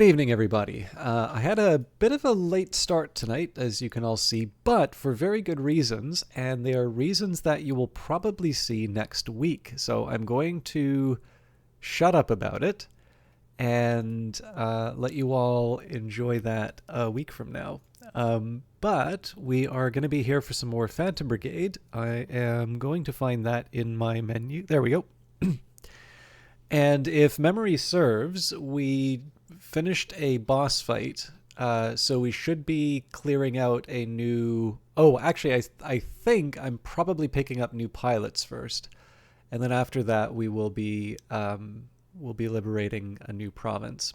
Good evening, everybody. I had a bit of a late start tonight, as you can all see, but for very good reasons, and they are reasons that you will probably see next week. So I'm going to shut up about it and let you all enjoy that a week from now. But we are going to be here for some more Phantom Brigade. I am going to find that in my menu. There we go. And if memory serves, we finished a boss fight, so we should be clearing out a new... Oh, actually, I think I'm probably picking up new pilots first, and then after that we'll be liberating a new province.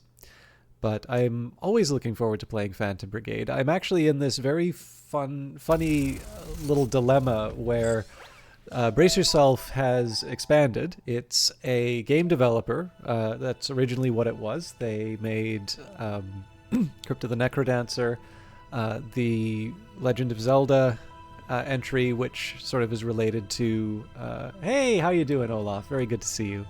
But I'm always looking forward to playing Phantom Brigade. I'm actually in this very funny little dilemma where Brace Yourself has expanded. It's a game developer. That's originally what it was. They made Crypt of the Necrodancer, the Legend of Zelda entry, which sort of is related to... hey, how you doing, Olaf? Very good to see you.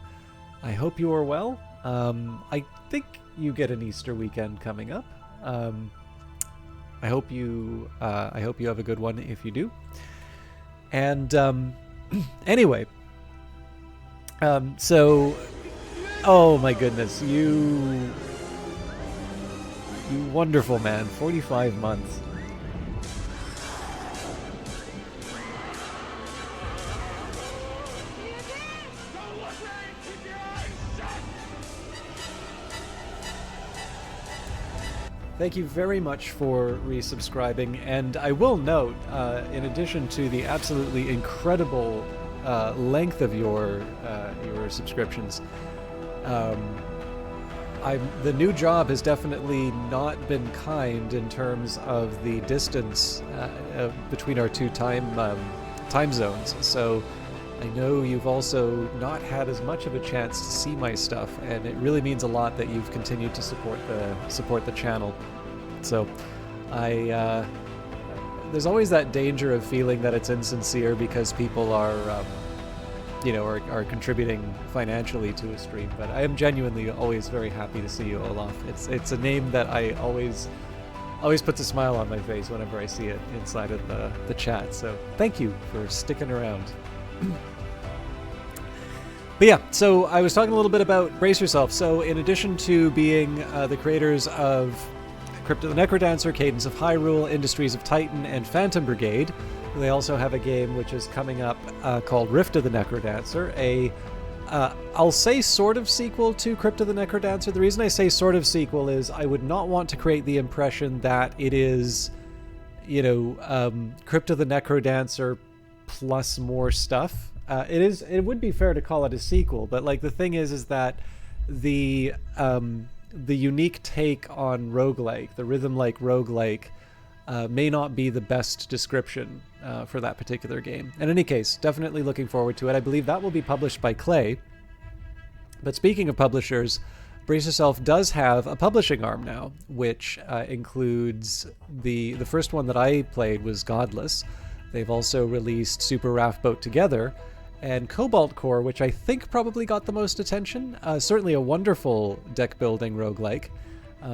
I hope you are well. I think you get an Easter weekend coming up. I hope you have a good one if you do. And anyway, so, oh my goodness, you wonderful man, 45 months. Thank you very much for resubscribing, and I will note, in addition to the absolutely incredible length of your subscriptions, the new job has definitely not been kind in terms of the distance between our two time zones. So I know you've also not had as much of a chance to see my stuff, and it really means a lot that you've continued to support the channel. So there's always that danger of feeling that it's insincere because people are contributing financially to a stream, but I am genuinely always very happy to see you, Olaf. It's a name that I always puts a smile on my face whenever I see it inside of the chat. So thank you for sticking around. But yeah, so I was talking a little bit about Brace Yourself. So in addition to being the creators of Crypt of the Necrodancer, Cadence of Hyrule, Industries of Titan, and Phantom Brigade, they also have a game which is coming up called Rift of the Necrodancer, I'll say sort of sequel to Crypt of the Necrodancer. The reason I say sort of sequel is I would not want to create the impression that it is, Crypt of the Necrodancer plus more stuff. It would be fair to call it a sequel, but like the thing is that the unique take on roguelike, the rhythm-like roguelike, may not be the best description for that particular game. In any case, definitely looking forward to it. I believe that will be published by Clay. But speaking of publishers, Brace Yourself does have a publishing arm now, which includes the first one that I played was Godless. They've also released Super Raft Boat Together, and Cobalt Core, which I think probably got the most attention. Certainly a wonderful deck-building roguelike,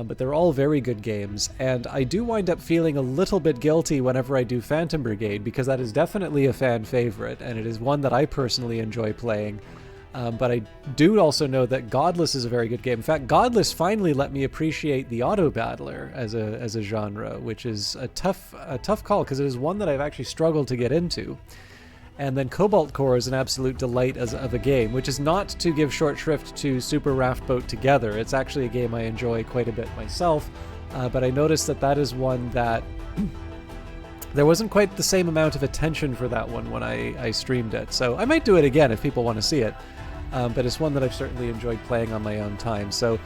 but they're all very good games, and I do wind up feeling a little bit guilty whenever I do Phantom Brigade, because that is definitely a fan favorite, and it is one that I personally enjoy playing. But I do also know that Godless is a very good game. In fact, Godless finally let me appreciate the auto-battler as a genre, which is a tough call, because it is one that I've actually struggled to get into. And then Cobalt Core is an absolute delight of a game, which is not to give short shrift to Super Raft Boat Together. It's actually a game I enjoy quite a bit myself, but I noticed that is one that there wasn't quite the same amount of attention for that one when I streamed it. So I might do it again if people want to see it, but it's one that I've certainly enjoyed playing on my own time. So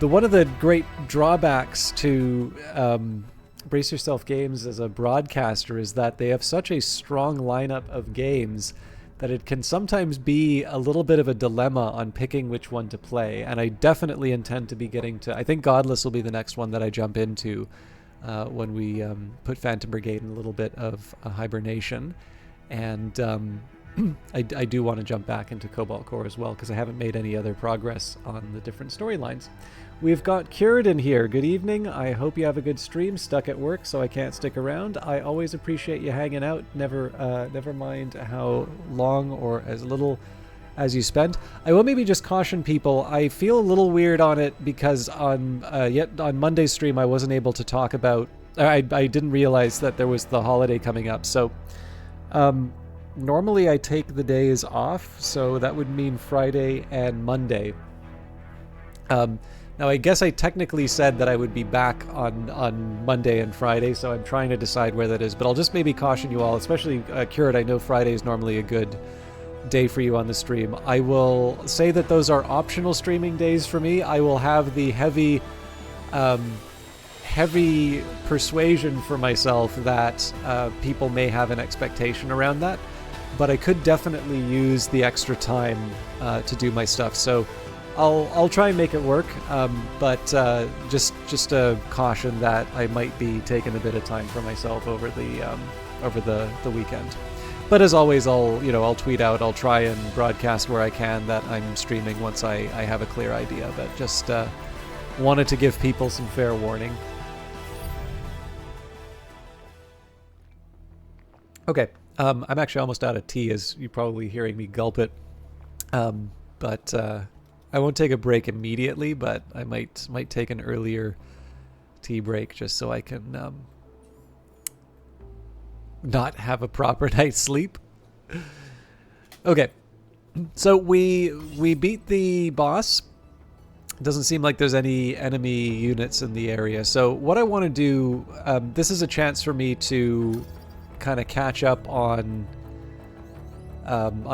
one of the great drawbacks to Brace Yourself Games as a broadcaster is that they have such a strong lineup of games that it can sometimes be a little bit of a dilemma on picking which one to play. And I definitely intend to be getting to... I think Godless will be the next one that I jump into when we put Phantom Brigade in a little bit of hibernation. And I do want to jump back into Cobalt Core as well, because I haven't made any other progress on the different storylines. We've got Cured in here. Good evening. I hope you have a good stream. Stuck at work, so I can't stick around. I always appreciate you hanging out. Never mind how long or as little as you spend. I will maybe just caution people. I feel a little weird on it because on Monday's stream I wasn't able to talk about. I didn't realize that there was the holiday coming up. So normally I take the days off, so that would mean Friday and Monday. Now I guess I technically said that I would be back on Monday and Friday, so I'm trying to decide where that is. But I'll just maybe caution you all, especially Cured. I know Friday is normally a good day for you on the stream. I will say that those are optional streaming days for me. I will have the heavy persuasion for myself that people may have an expectation around that, but I could definitely use the extra time to do my stuff. So I'll try and make it work, but just a caution that I might be taking a bit of time for myself over the weekend. But as always, I'll tweet out. I'll try and broadcast where I can that I'm streaming once I have a clear idea. But just wanted to give people some fair warning. Okay, I'm actually almost out of tea, as you're probably hearing me gulp it. But I won't take a break immediately, but I might take an earlier tea break just so I can not have a proper night's sleep. Okay, so we beat the boss. Doesn't seem like there's any enemy units in the area. So what I want to do, this is a chance for me to kind of catch up on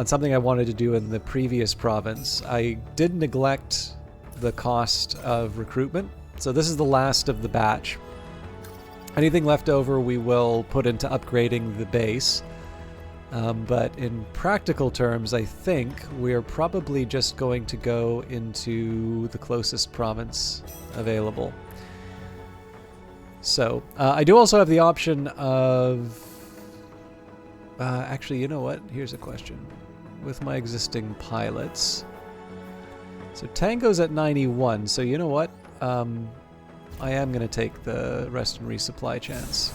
something I wanted to do in the previous province. I did neglect the cost of recruitment, so this is the last of the batch. Anything left over we will put into upgrading the base, but in practical terms I think we're probably just going to go into the closest province available. So I do also have the option of actually, you know what? Here's a question. With my existing pilots. So Tango's at 91, so you know what? I am going to take the rest and resupply chance.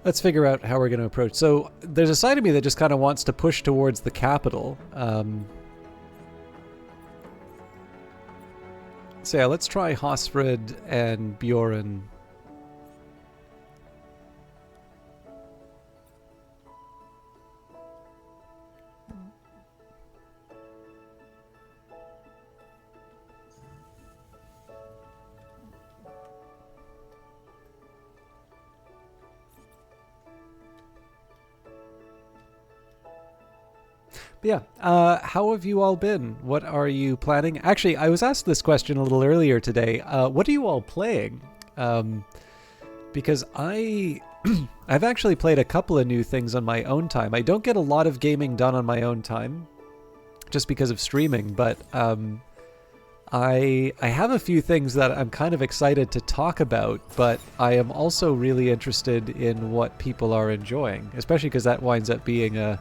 Let's figure out how we're going to approach. So there's a side of me that just kind of wants to push towards the capital. So yeah, let's try Hosfred and Bjorn. But yeah, how have you all been? What are you planning? Actually, I was asked this question a little earlier today. What are you all playing? Because I've actually played a couple of new things on my own time. I don't get a lot of gaming done on my own time, just because of streaming. But I have a few things that I'm kind of excited to talk about. But I am also really interested in what people are enjoying, especially because that winds up being a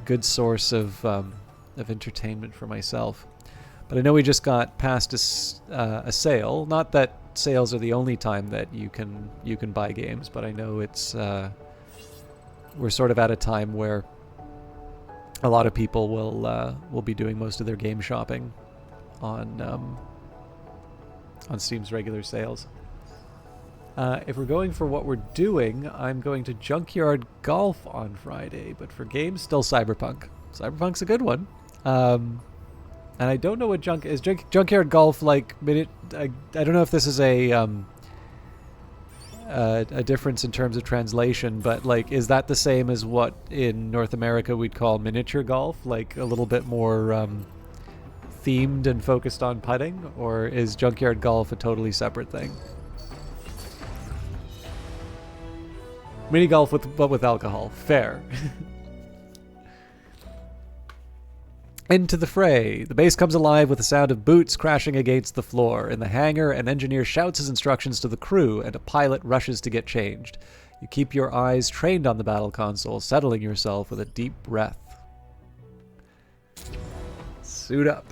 good source of entertainment for myself. But I know we just got past a sale. Not that sales are the only time that you can buy games, but I know it's we're sort of at a time where a lot of people will be doing most of their game shopping on Steam's regular sales. If we're going for what we're doing, I'm going to Junkyard Golf on Friday, but for games, still Cyberpunk. Cyberpunk's a good one. And I don't know what Junkyard Golf like. I don't know if this is a difference in terms of translation, but like, is that the same as what in North America we'd call miniature golf? Like a little bit more themed and focused on putting, or is Junkyard Golf a totally separate thing? Mini golf but with alcohol. Fair. Into the fray. The base comes alive with the sound of boots crashing against the floor. In the hangar, an engineer shouts his instructions to the crew, and a pilot rushes to get changed. You keep your eyes trained on the battle console, settling yourself with a deep breath. Suit up.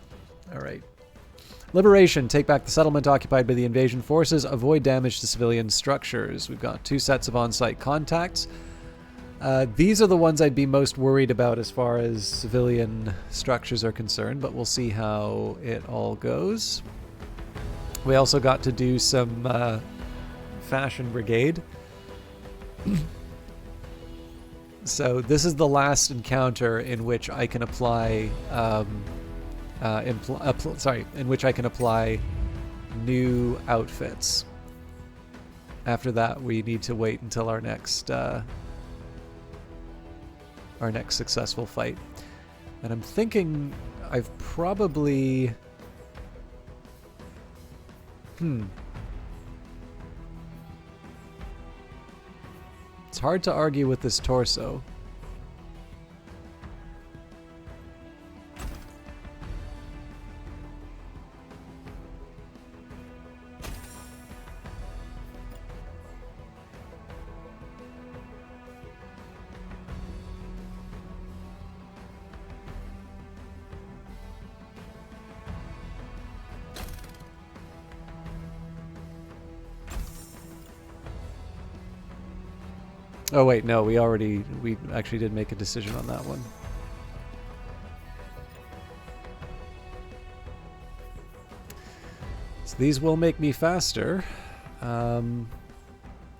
All right. Liberation. Take back the settlement occupied by the invasion forces. Avoid damage to civilian structures. We've got 2 sets of on-site contacts. These are the ones I'd be most worried about as far as civilian structures are concerned, but we'll see how it all goes. We also got to do some Fashion Brigade. So this is the last encounter in which I can apply in which I can apply new outfits. After that, we need to wait until our next successful fight. And I'm thinking I've probably... It's hard to argue with this torso. Oh wait, no, we actually did make a decision on that one. So these will make me faster.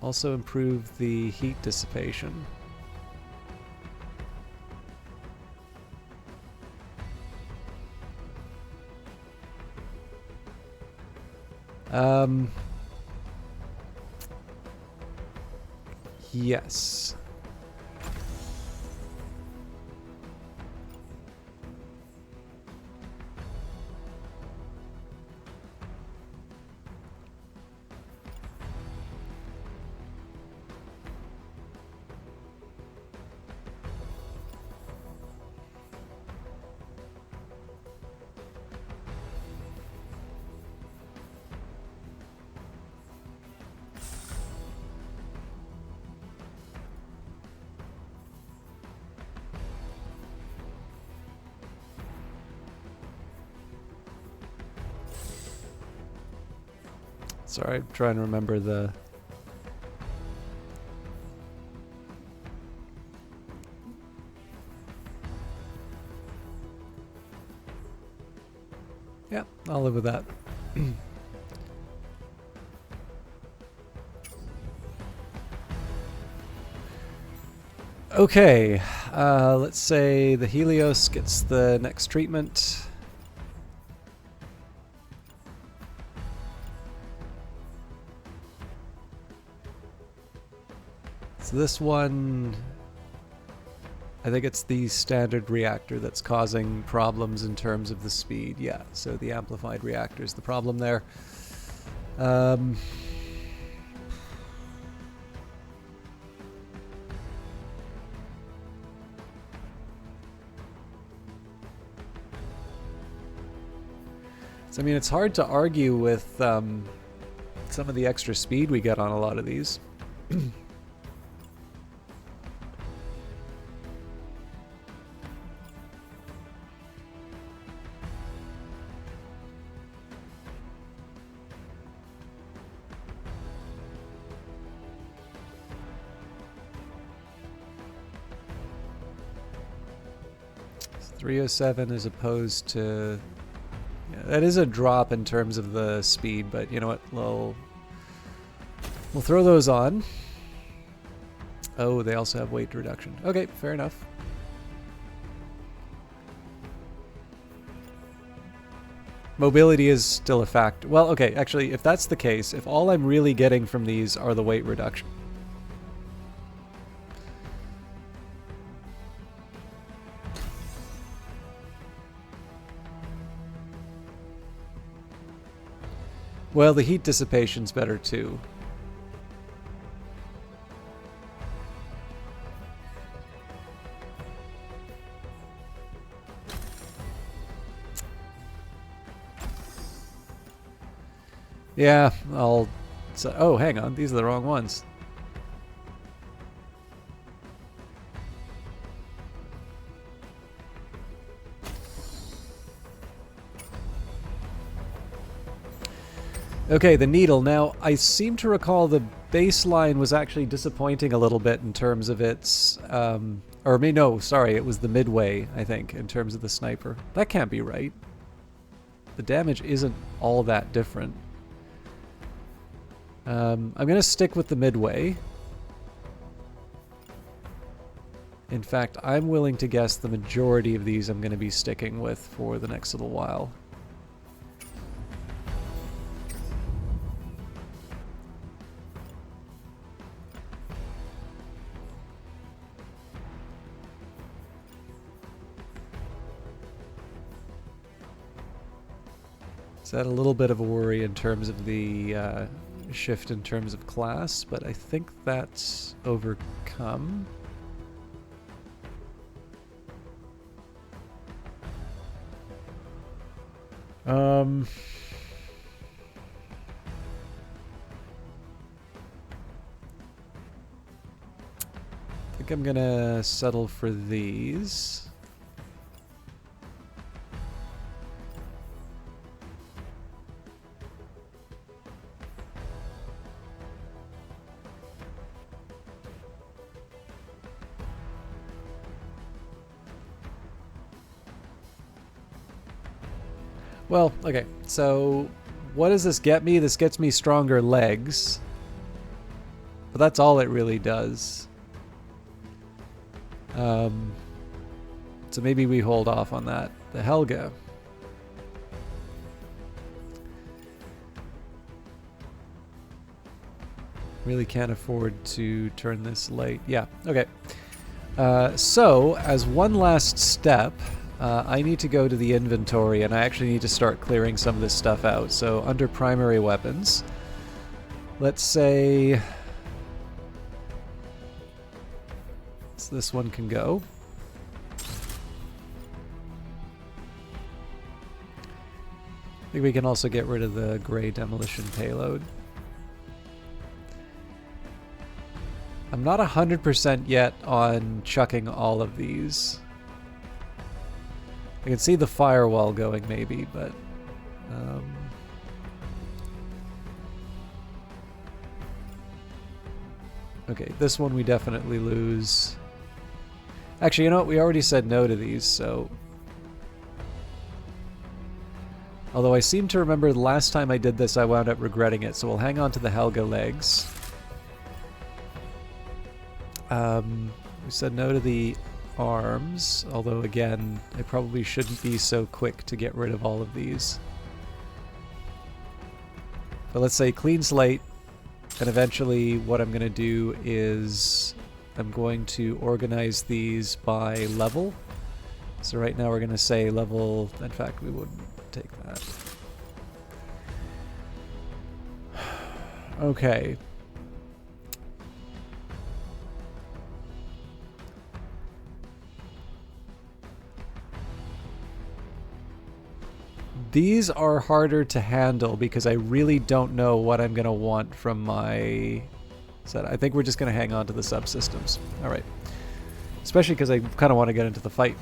Also improve the heat dissipation. Yes. Sorry, I'm trying to remember the... Yeah, I'll live with that. Okay, let's say the Helios gets the next treatment. So this one, I think it's the standard reactor that's causing problems in terms of the speed. Yeah, so the amplified reactor is the problem there. So, I mean, it's hard to argue with some of the extra speed we get on a lot of these. 307 as opposed to... Yeah, that is a drop in terms of the speed, but you know what? We'll throw those on. Oh, they also have weight reduction. Okay, fair enough. Mobility is still a fact. Well, okay, actually, if that's the case, if all I'm really getting from these are the weight reduction... Well, the heat dissipation's better too. Yeah, I'll... So, oh, hang on. These are the wrong ones. Okay, the needle. Now, I seem to recall the baseline was actually disappointing a little bit in terms of its... or, no, sorry, it was the midway, I think, in terms of the sniper. That can't be right. The damage isn't all that different. I'm going to stick with the midway. In fact, I'm willing to guess the majority of these I'm going to be sticking with for the next little while. Is that a little bit of a worry in terms of the shift in terms of class, but I think that's overcome. I think I'm gonna settle for these. Well, okay, so what does this get me? This gets me stronger legs. But that's all it really does. So maybe we hold off on that. The Helga. Really can't afford to turn this light. Yeah, okay. So, as one last step... I need to go to the inventory, and I actually need to start clearing some of this stuff out. So under primary weapons, let's say this one can go. I think we can also get rid of the gray demolition payload. I'm not 100% yet on chucking all of these. I can see the firewall going maybe, but okay, this one we definitely lose. Actually, you know what? We already said no to these, so... Although I seem to remember the last time I did this I wound up regretting it, so we'll hang on to the Helga legs. We said no to the arms, although again, I probably shouldn't be so quick to get rid of all of these. But let's say clean slate, and eventually what I'm going to do is I'm going to organize these by level. So right now we're going to say level, in fact we wouldn't take that. Okay. These are harder to handle because I really don't know what I'm going to want from my set. I think we're just going to hang on to the subsystems. All right. Especially because I kind of want to get into the fight.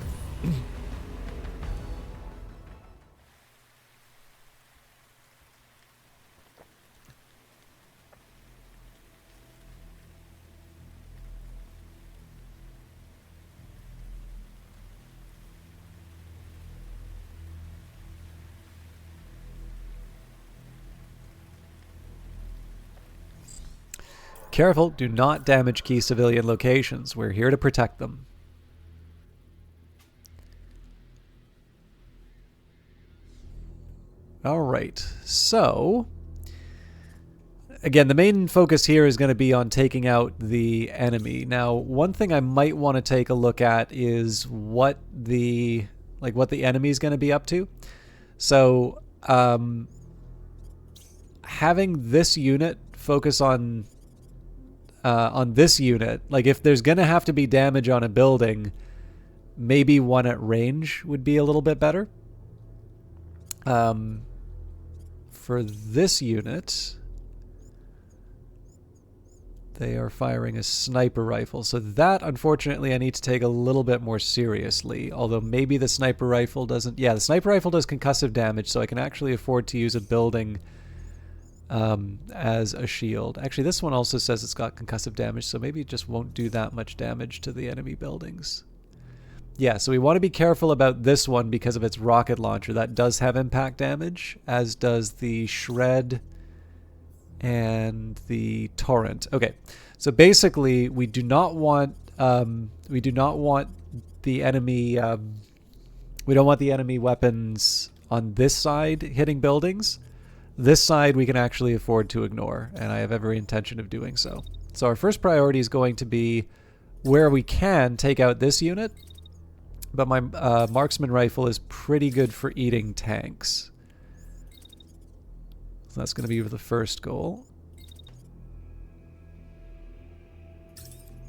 Careful, do not damage key civilian locations. We're here to protect them. Alright, so... Again, the main focus here is going to be on taking out the enemy. Now, one thing I might want to take a look at is what the enemy is going to be up to. So, having this unit focus on this unit, like if there's gonna have to be damage on a building, maybe one at range would be a little bit better. for this unit, they are firing a sniper rifle. So that, unfortunately, I need to take a little bit more seriously. Although maybe the sniper rifle doesn't... Yeah, the sniper rifle does concussive damage, so I can actually afford to use a building as a shield. Actually, this one also says it's got concussive damage, so maybe it just won't do that much damage to the enemy buildings. Yeah, so we want to be careful about this one because of its rocket launcher. That does have impact damage, as does the shred and the torrent. Okay, so basically we do not want the enemy we don't want the enemy weapons on this side hitting buildings. This side we can actually afford to ignore, and I have every intention of doing so. So our first priority is going to be where we can take out this unit, but my marksman rifle is pretty good for eating tanks. So that's going to be the first goal,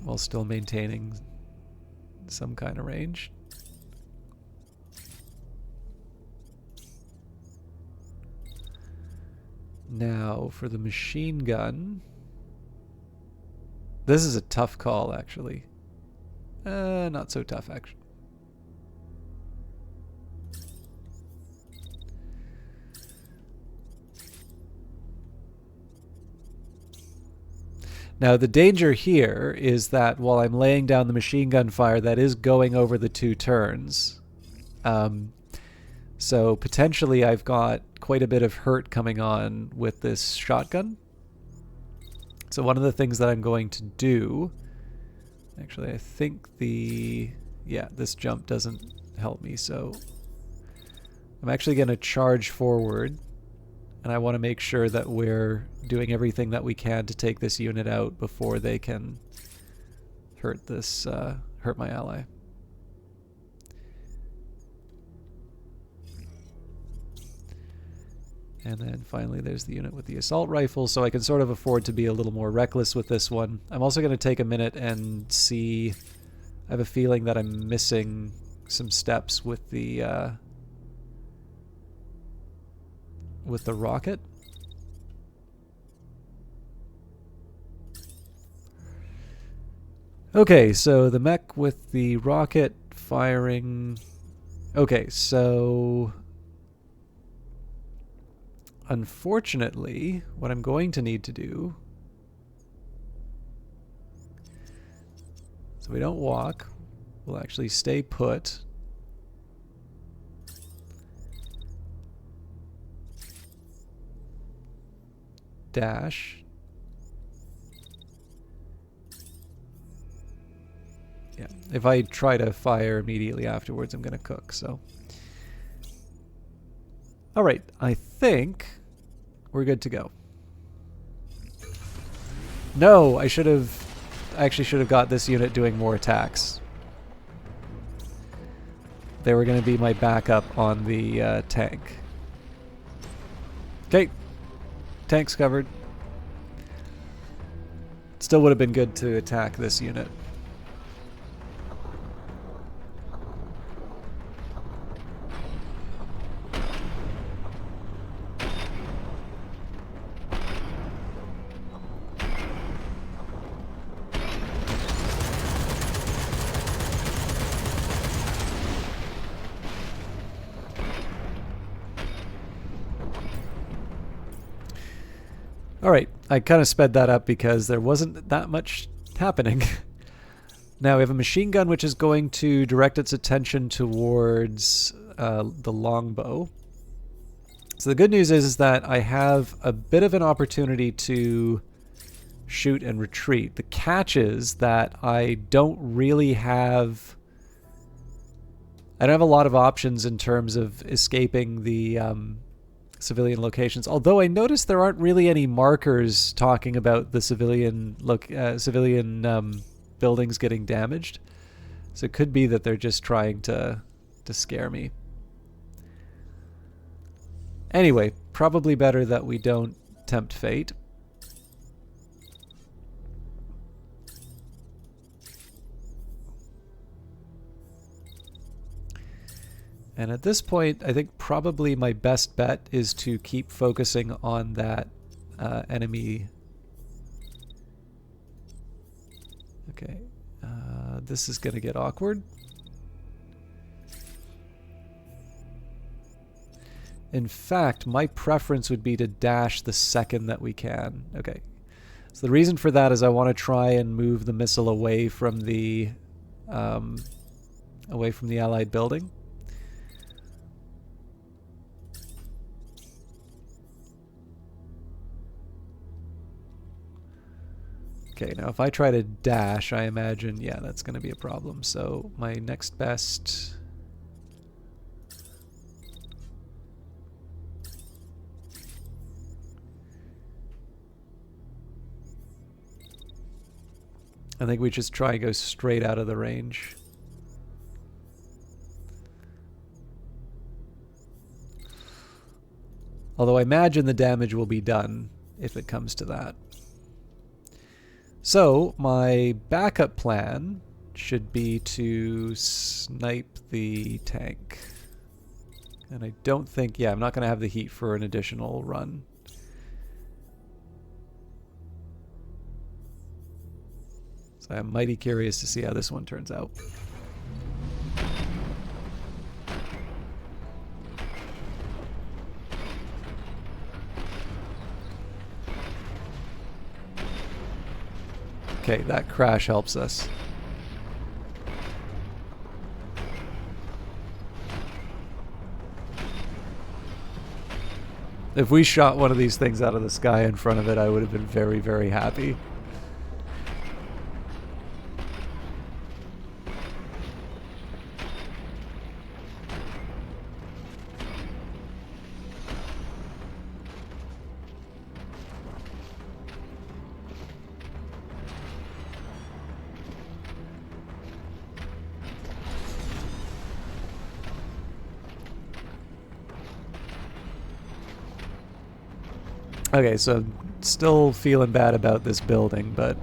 while still maintaining some kind of range. Now for the machine gun. This is a tough call, actually. Not so tough, actually. Now the danger here is that while I'm laying down the machine gun fire, that is going over the 2 turns. So potentially I've got quite a bit of hurt coming on with this shotgun. So one of the things that I'm going to do... Actually, I think this jump doesn't help me, so... I'm actually going to charge forward. And I want to make sure that we're doing everything that we can to take this unit out before they can hurt my ally. And then finally there's the unit with the assault rifle, so I can sort of afford to be a little more reckless with this one. I'm also going to take a minute and see... I have a feeling that I'm missing some steps with the rocket. Okay, so the mech with the rocket firing... Okay, so... Unfortunately, what I'm going to need to do... So we don't walk. We'll actually stay put. Dash. Yeah, if I try to fire immediately afterwards, I'm going to cook, so... Alright, I think we're good to go. No, I actually should have got this unit doing more attacks. They were going to be my backup on the tank. Okay, tank's covered. Still would have been good to attack this unit. Alright, I kind of sped that up because there wasn't that much happening. Now we have a machine gun which is going to direct its attention towards the longbow. So the good news is that I have a bit of an opportunity to shoot and retreat. The catch is that I don't really have... I don't have a lot of options in terms of escaping the... civilian locations. Although I noticed there aren't really any markers talking about the civilian buildings getting damaged. So it could be that they're just trying to scare me. Anyway, probably better that we don't tempt fate. And at this point, I think probably my best bet is to keep focusing on that enemy. Okay, this is going to get awkward. In fact, my preference would be to dash the second that we can. Okay, so the reason for that is I want to try and move the missile away from the allied building. Okay, now if I try to dash, I imagine, yeah, that's going to be a problem. So my next best... I think we just try and go straight out of the range. Although I imagine the damage will be done if it comes to that. So my backup plan should be to snipe the tank. And I don't think, yeah, I'm not going to have the heat for an additional run. So I'm mighty curious to see how this one turns out. Okay, that crash helps us. If we shot one of these things out of the sky in front of it, I would have been very, very happy. Okay, so still feeling bad about this building, but...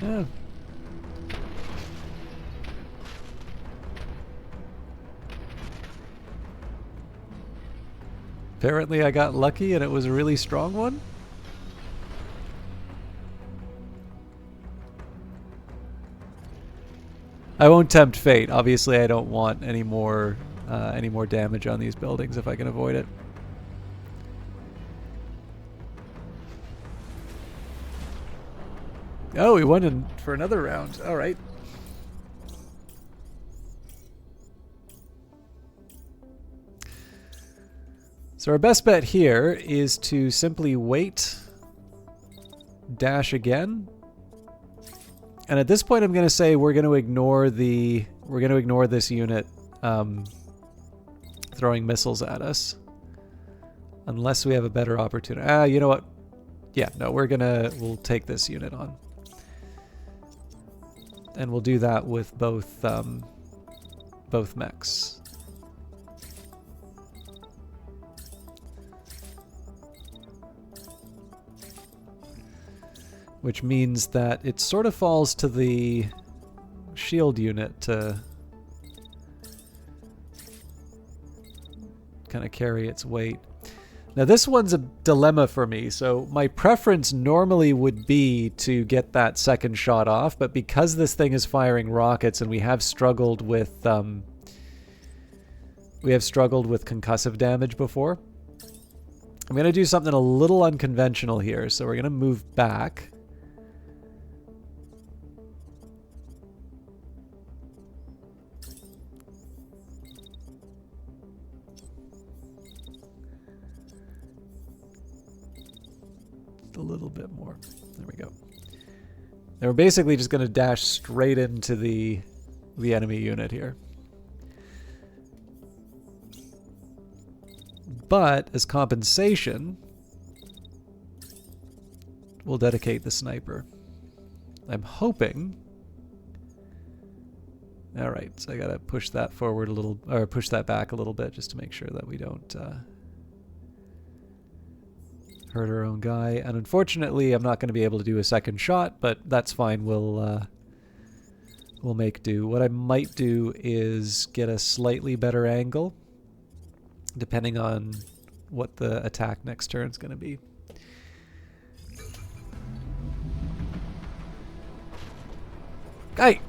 yeah. Apparently I got lucky and it was a really strong one. I won't tempt fate. Obviously I don't want any more damage on these buildings if I can avoid it. Oh, we went in for another round. All right. So our best bet here is to simply wait, dash again, and at this point I'm going to say we're going to ignore this unit throwing missiles at us, unless we have a better opportunity. You know what? Yeah, no, we'll take this unit on, and we'll do that with both mechs. Which means that it sort of falls to the shield unit to kind of carry its weight. Now this one's a dilemma for me, so my preference normally would be to get that second shot off, but because this thing is firing rockets and we have struggled with concussive damage before, I'm going to do something a little unconventional here. So we're going to move back. A little bit more. There we go. And we're basically just going to dash straight into the enemy unit here. But as compensation, we'll dedicate the sniper. I'm hoping All right, so I gotta push that forward a little, or push that back a little bit, just to make sure that we don't hurt our own guy. And unfortunately, I'm not going to be able to do a second shot, but that's fine. We'll make do. What I might do is get a slightly better angle, depending on what the attack next turn is going to be. Hey!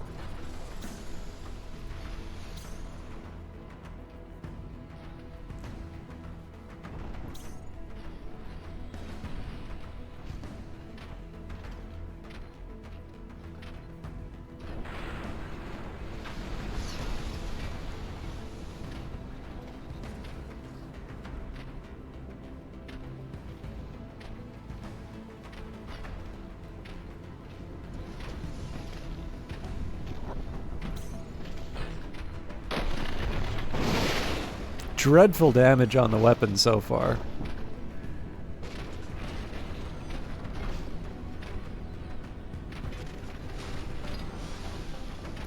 Dreadful damage on the weapon so far.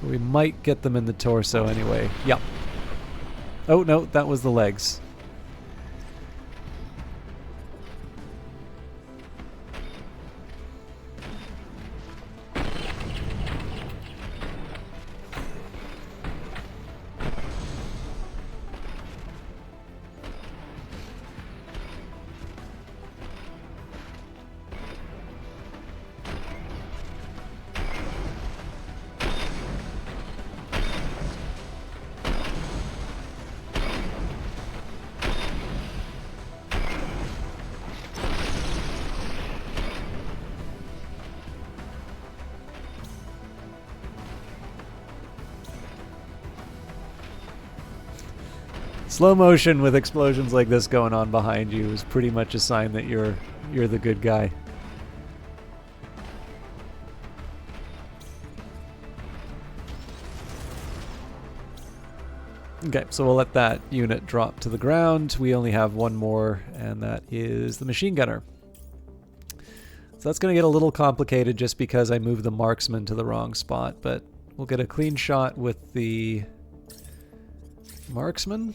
We might get them in the torso anyway. Yep. Oh no, that was the legs. Slow motion with explosions like this going on behind you is pretty much a sign that you're the good guy. Okay, so we'll let that unit drop to the ground. We only have one more, and that is the machine gunner. So that's going to get a little complicated just because I moved the marksman to the wrong spot, but we'll get a clean shot with the marksman.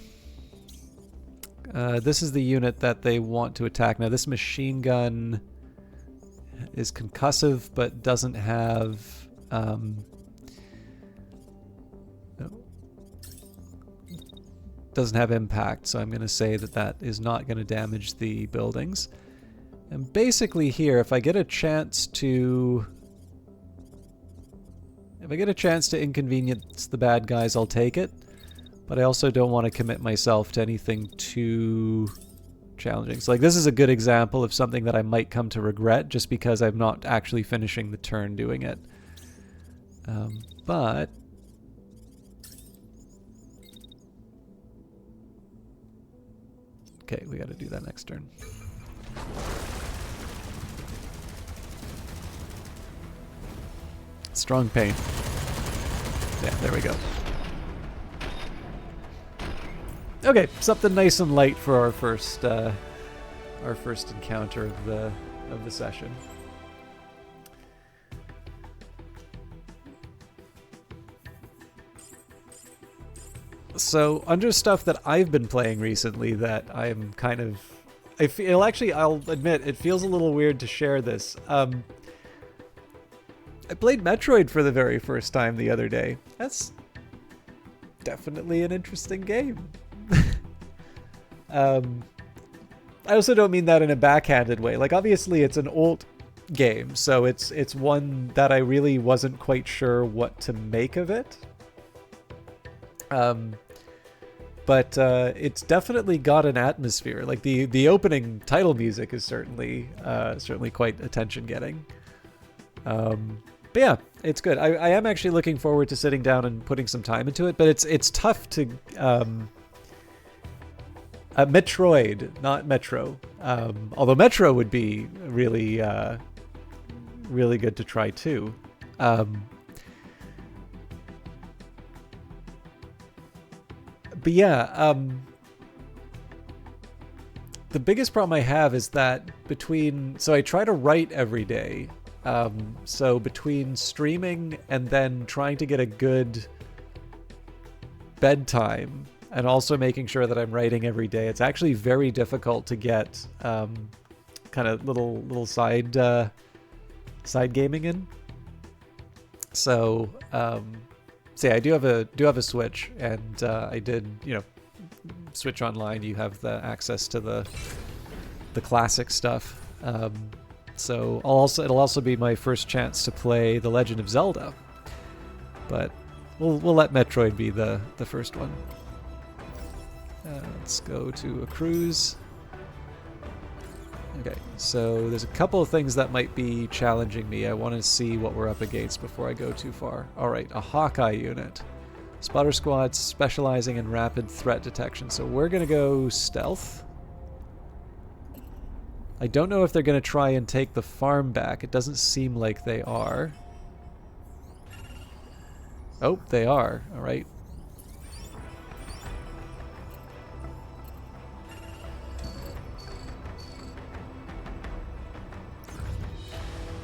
This is the unit that they want to attack. Now, this machine gun is concussive, but doesn't have... doesn't have impact, so I'm going to say that that is not going to damage the buildings. And basically here, if I get a chance to... inconvenience the bad guys, I'll take it. But I also don't want to commit myself to anything too challenging. So like this is a good example of something that I might come to regret just because I'm not actually finishing the turn doing it. But... okay, we got to do that next turn. Strong pain. Yeah, there we go. Okay, something nice and light for our first encounter of the session. So, under stuff that I've been playing recently that I'm kind of... I'll admit, it feels a little weird to share this. I played Metroid for the very first time the other day. That's definitely an interesting game. I also don't mean that in a backhanded way. Like, obviously, it's an old game, so it's one that I really wasn't quite sure what to make of it. But it's definitely got an atmosphere. Like the opening title music is certainly quite attention-getting. But yeah, it's good. I am actually looking forward to sitting down and putting some time into it. But it's tough to Metroid, not Metro. Although Metro would be really really good to try too. But yeah, the biggest problem I have is that so I try to write every day. So between streaming and then trying to get a good bedtime and also making sure that I'm writing every day, it's actually very difficult to get kind of little side gaming in. So yeah, I do have a Switch, and I did, you know, Switch Online. You have the access to the classic stuff. So it'll also be my first chance to play The Legend of Zelda, but we'll let Metroid be the first one. Let's go to a cruise. Okay, so there's a couple of things that might be challenging me. I want to see what we're up against before I go too far. Alright, a Hawkeye unit. Spotter squad specializing in rapid threat detection. So we're going to go stealth. I don't know if they're going to try and take the farm back. It doesn't seem like they are. Oh, they are. Alright.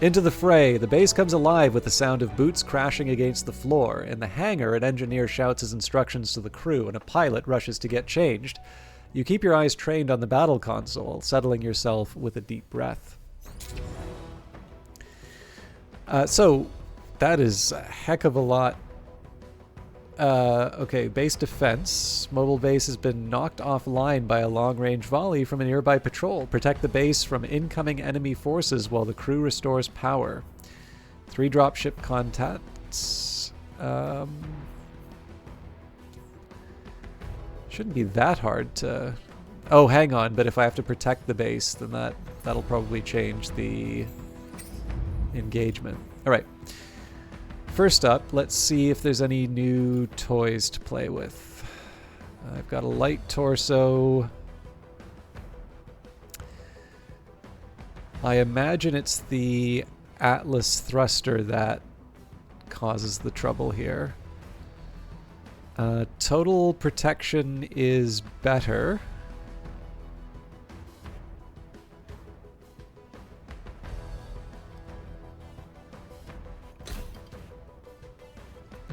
Into the fray. The base comes alive with the sound of boots crashing against the floor. In the hangar, an engineer shouts his instructions to the crew, and a pilot rushes to get changed. You keep your eyes trained on the battle console, settling yourself with a deep breath. So, that is a heck of a lot. Okay, base defense. Mobile base has been knocked offline by a long-range volley from a nearby patrol. Protect the base from incoming enemy forces while the crew restores power. 3 dropship contacts. Shouldn't be that hard to... Oh, hang on, but if I have to protect the base, then that'll probably change the engagement. Alright. First up, let's see if there's any new toys to play with. I've got a light torso. I imagine it's the Atlas thruster that causes the trouble here. Total protection is better.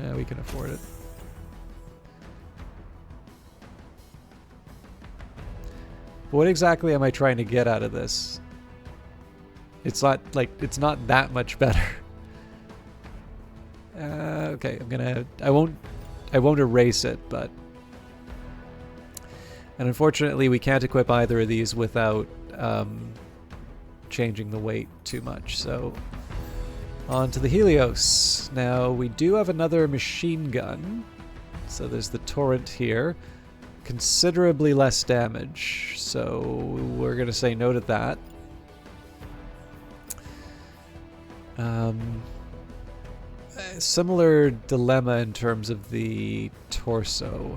Yeah, we can afford it. What exactly am I trying to get out of this? It's not that much better. Okay, I won't erase it, but... And unfortunately we can't equip either of these without changing the weight too much, so... On to the Helios. Now, we do have another machine gun. So there's the Torrent here. Considerably less damage, so we're going to say no to that. Similar dilemma in terms of the torso.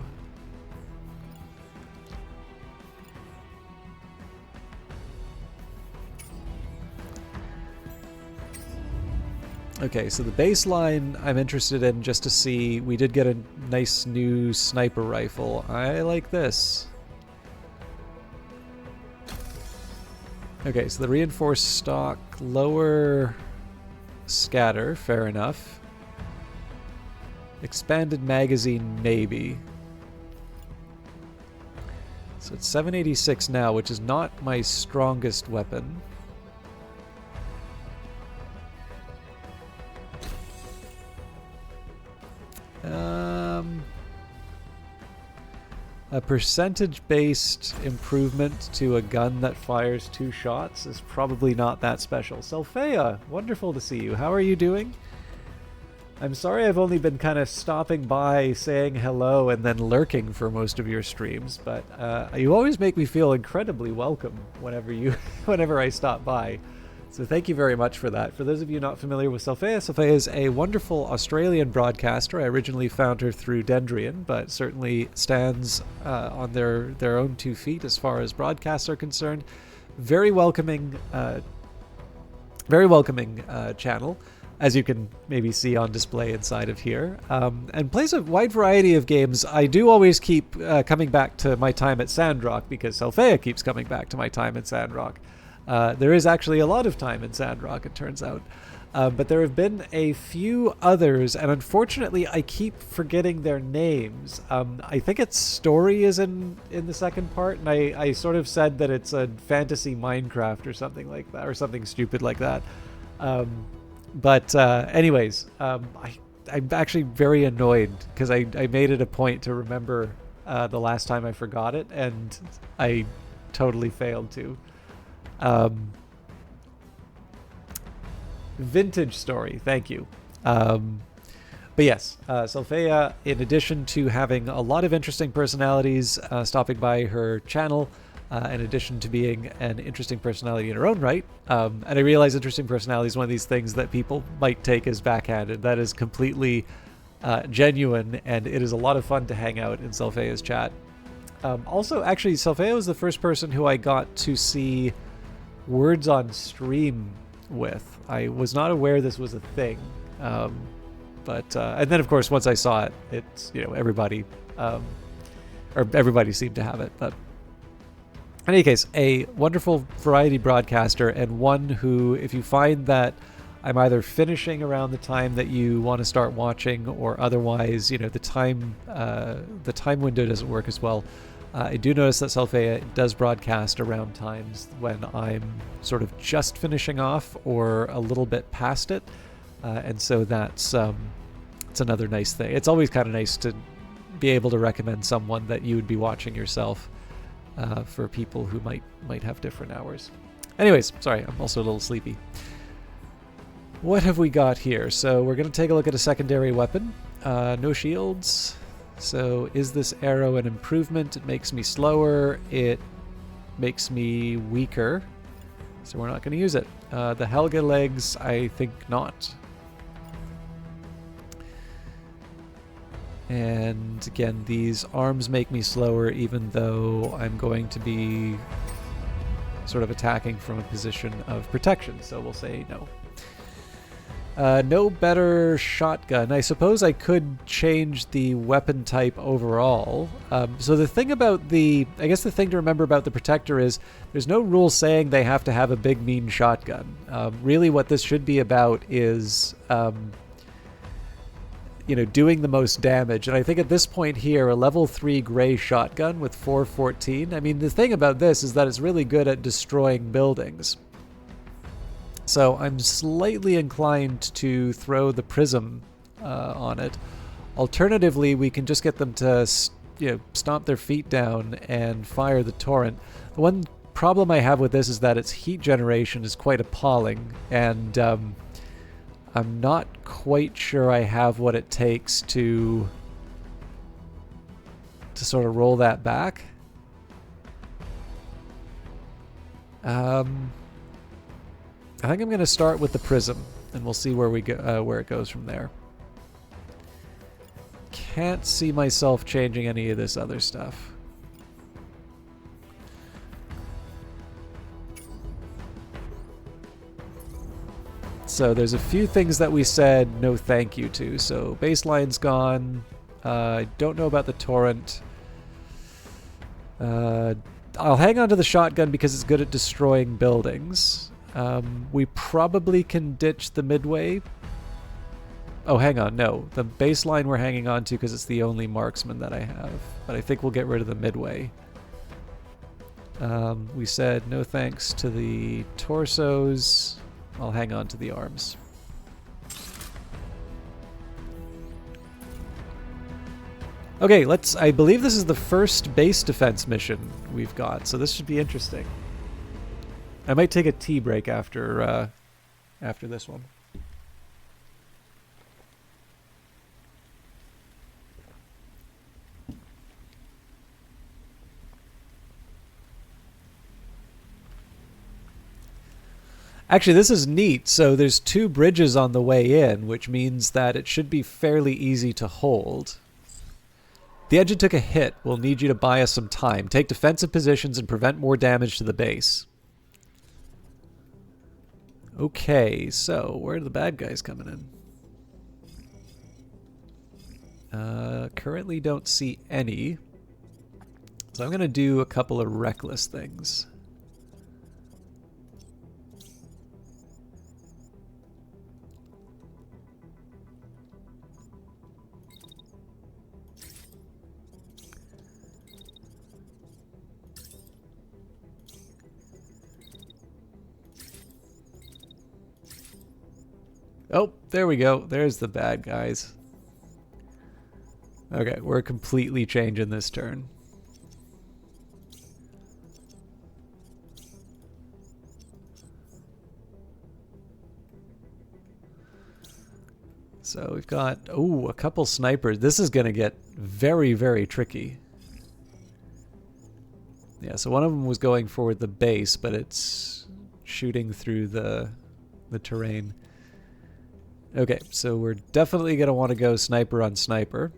Okay, so the baseline I'm interested in just to see. We did get a nice new sniper rifle. I like this. Okay, so the reinforced stock, lower scatter, fair enough. Expanded magazine, maybe. So it's 786 now, which is not my strongest weapon. A percentage-based improvement to a gun that fires 2 shots is probably not that special. Selphea, wonderful to see you. How are you doing? I'm sorry I've only been kind of stopping by, saying hello, and then lurking for most of your streams, but you always make me feel incredibly welcome whenever I stop by. So thank you very much for that. For those of you not familiar with Selphea, Selphea is a wonderful Australian broadcaster. I originally found her through Dendrian, but certainly stands on their own 2 feet as far as broadcasts are concerned. Very welcoming channel, as you can maybe see on display inside of here, and plays a wide variety of games. I do always keep coming back to my time at Sandrock, because Selphea keeps coming back to my time at Sandrock. There is actually a lot of time in Sandrock, it turns out. But there have been a few others, and unfortunately, I keep forgetting their names. I think its story is in the second part, and I sort of said that it's a fantasy Minecraft or something like that, or something stupid like that. Anyways, I'm actually very annoyed because I made it a point to remember the last time I forgot it, and I totally failed to. Vintage story, thank you. But yes, Solfeia, in addition to having a lot of interesting personalities stopping by her channel, in addition to being an interesting personality in her own right, and I realize interesting personality is one of these things that people might take as backhanded. That is completely genuine, and it is a lot of fun to hang out in Solfeia's chat. Also, actually, Solfeia was the first person who I got to see words on stream with. I was not aware this was a thing. And then of course once I saw it, it's, you know, everybody seemed to have it. But in any case, a wonderful variety broadcaster, and one who, if you find that I'm either finishing around the time that you want to start watching, or otherwise, you know, the time window doesn't work as well, I do notice that Solfeia does broadcast around times when I'm sort of just finishing off or a little bit past it, and so that's it's another nice thing. It's always kind of nice to be able to recommend someone that you would be watching yourself for people who might have different hours. Anyways, sorry, I'm also a little sleepy. What have we got here? So we're going to take a look at a secondary weapon. No shields. So is this arrow an improvement? It makes me slower. It makes me weaker. So we're not going to use it. The Helga legs, I think not. And again, these arms make me slower, even though I'm going to be sort of attacking from a position of protection. So we'll say no. No better shotgun. I suppose I could change the weapon type overall. So the thing about I guess the thing to remember about the Protector is there's no rule saying they have to have a big mean shotgun. Really what this should be about is, you know, doing the most damage. And I think at this point here, a level 3 gray shotgun with 414. I mean, the thing about this is that it's really good at destroying buildings. So I'm slightly inclined to throw the prism on it. Alternatively, we can just get them to stomp their feet down and fire the torrent. The one problem I have with this is that its heat generation is quite appalling, and I'm not quite sure I have what it takes to sort of roll that back. I think I'm going to start with the prism, and we'll see where we go, where it goes from there. Can't see myself changing any of this other stuff. So there's a few things that we said no thank you to. So baseline's gone. I don't know about the torrent. I'll hang on to the shotgun because it's good at destroying buildings. We probably can ditch the midway. Oh, hang on, no. The baseline we're hanging on to because it's the only marksman that I have. But I think we'll get rid of the midway. We said no thanks to the torsos. I'll hang on to the arms. Okay, I believe this is the first base defense mission we've got, so this should be interesting. I might take a tea break after this one. Actually, this is neat. So there's 2 bridges on the way in, which means that it should be fairly easy to hold. The engine took a hit. We'll need you to buy us some time. Take defensive positions and prevent more damage to the base. Okay, so where are the bad guys coming in? Currently don't see any. So I'm going to do a couple of reckless things. There we go. There's the bad guys. Okay, we're completely changing this turn. So we've got, oh, a couple snipers. This is going to get very, very tricky. Yeah, so one of them was going for the base, but it's shooting through the terrain. Okay, so we're definitely going to want to go sniper on sniper.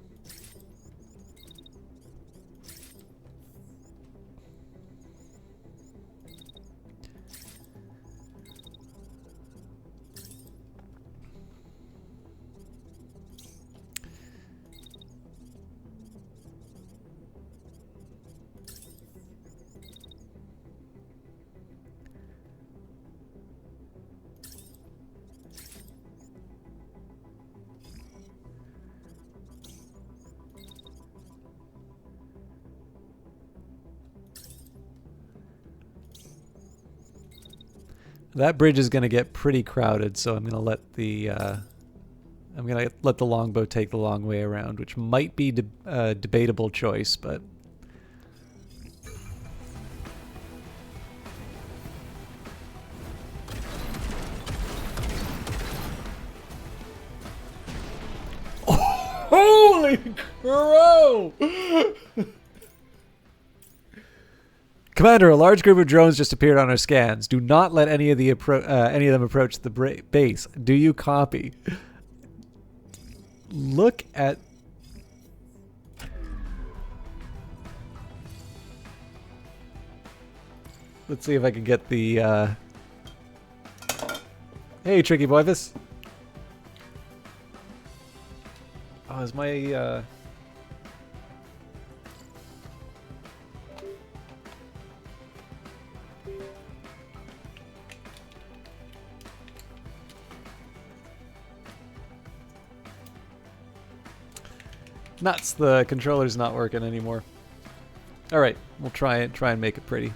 That bridge is going to get pretty crowded, so I'm going to let the longbow take the long way around, which might be a debatable choice, but holy crow! Commander, a large group of drones just appeared on our scans. Do not let any of them approach the base. Do you copy? Look at... Let's see if I can get the... Hey, Tricky Boyvis. Oh, is my... Nuts, the controller's not working anymore. Alright, we'll try and make it pretty.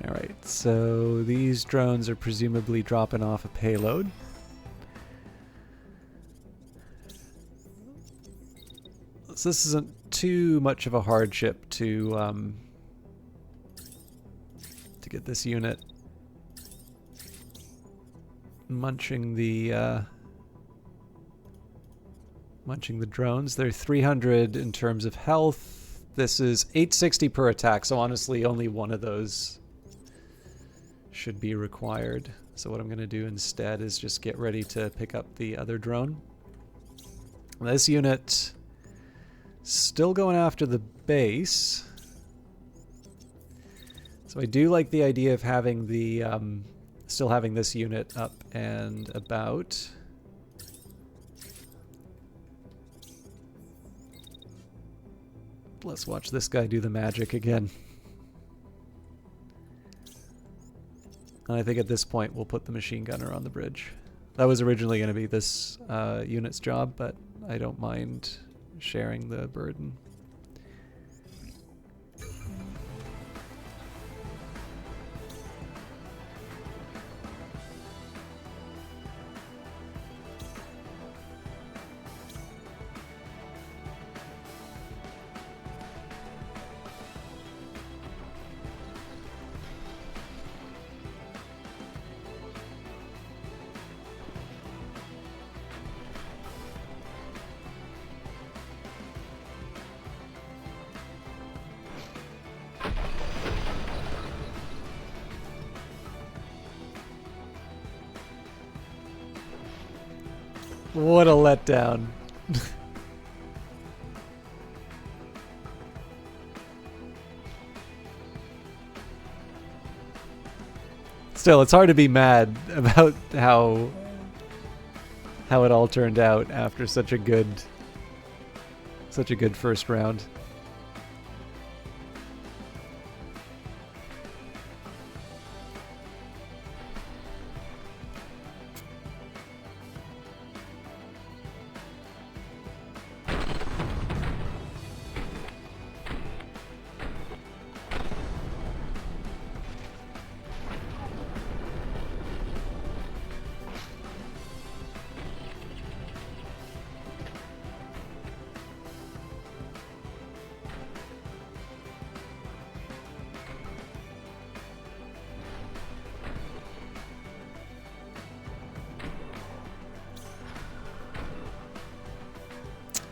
Alright, so these drones are presumably dropping off a payload. So this isn't too much of a hardship to get this unit munching the drones. They're 300 in terms of health. This is 860 per attack, so honestly only one of those should be required. So what I'm going to do instead is just get ready to pick up the other drone. This unit still going after the base. So I do like the idea of having the still having this unit up and about. Let's watch this guy do the magic again. And I think at this point we'll put the machine gunner on the bridge. That was originally going to be this unit's job, but I don't mind sharing the burden. What a letdown. Still, it's hard to be mad about how it all turned out after such a good first round.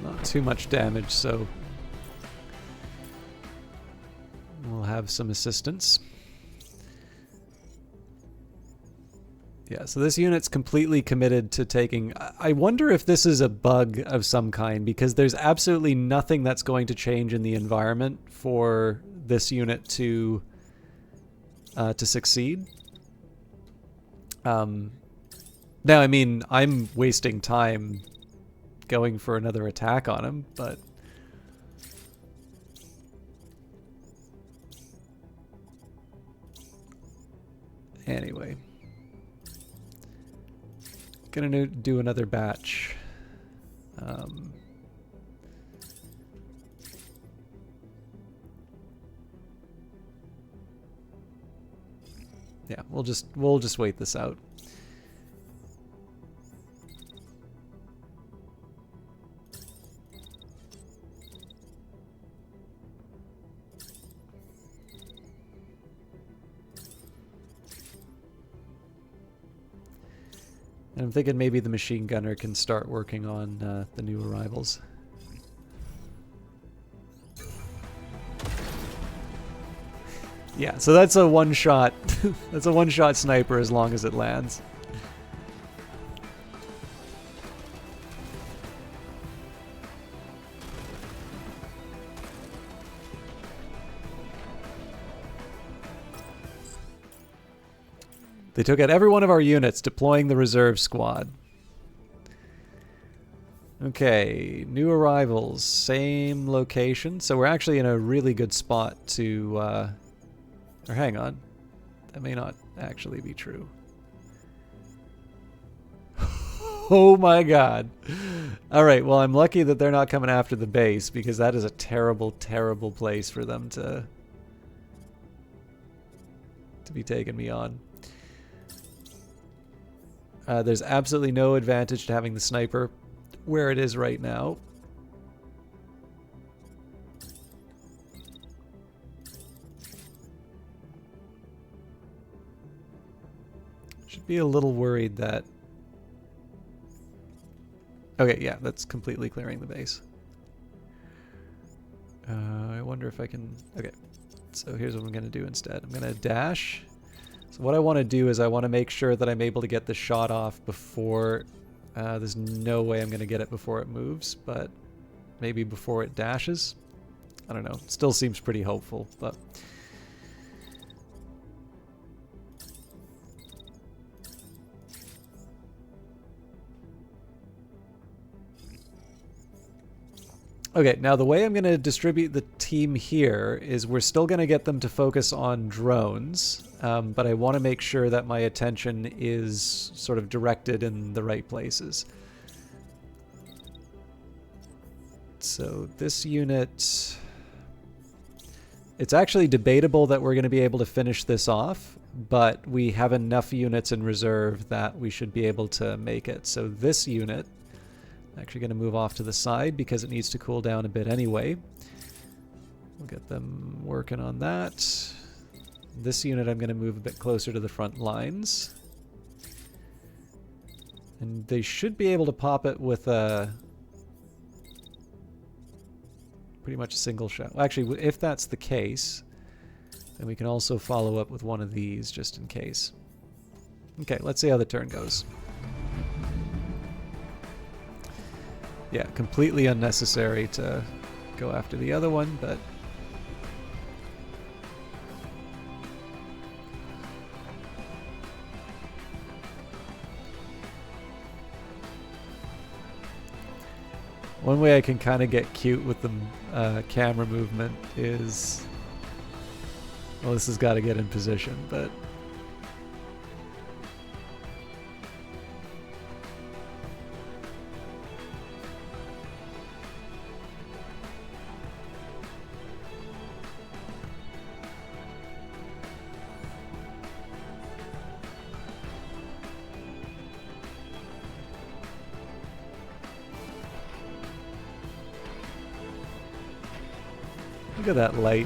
Not too much damage, so we'll have some assistance. Yeah, so this unit's completely committed to taking... I wonder if this is a bug of some kind, because there's absolutely nothing that's going to change in the environment for this unit to succeed. Now, I mean, I'm wasting time going for another attack on him, but anyway, gonna do another batch. Yeah, we'll just wait this out. And I'm thinking maybe the machine gunner can start working on the new arrivals. Yeah, so that's a one-shot. That's a one-shot sniper as long as it lands. They took out every one of our units, deploying the reserve squad. Okay, new arrivals, same location. So we're actually in a really good spot to... or hang on. That may not actually be true. Oh my god. Alright, well I'm lucky that they're not coming after the base, because that is a terrible, terrible place for them to be taking me on. There's absolutely no advantage to having the sniper where it is right now. Should be a little worried that... Okay, yeah, that's completely clearing the base. I wonder if I can... Okay, so here's what I'm going to do instead. I'm going to dash... So what I want to do is I want to make sure that I'm able to get the shot off before... there's no way I'm going to get it before it moves, but maybe before it dashes? I don't know. It still seems pretty hopeful, but... Okay, now the way I'm going to distribute the team here is we're still going to get them to focus on drones, but I want to make sure that my attention is sort of directed in the right places. So this unit... It's actually debatable that we're going to be able to finish this off, but we have enough units in reserve that we should be able to make it. So this unit... Actually going to move off to the side because it needs to cool down a bit anyway. We'll get them working on that. This unit I'm going to move a bit closer to the front lines. And they should be able to pop it with a... pretty much a single shot. Well, actually, if that's the case, then we can also follow up with one of these just in case. Okay, let's see how the turn goes. Yeah, completely unnecessary to go after the other one, but... One way I can kind of get cute with the camera movement is... Well, this has got to get in position, but... Look at that light.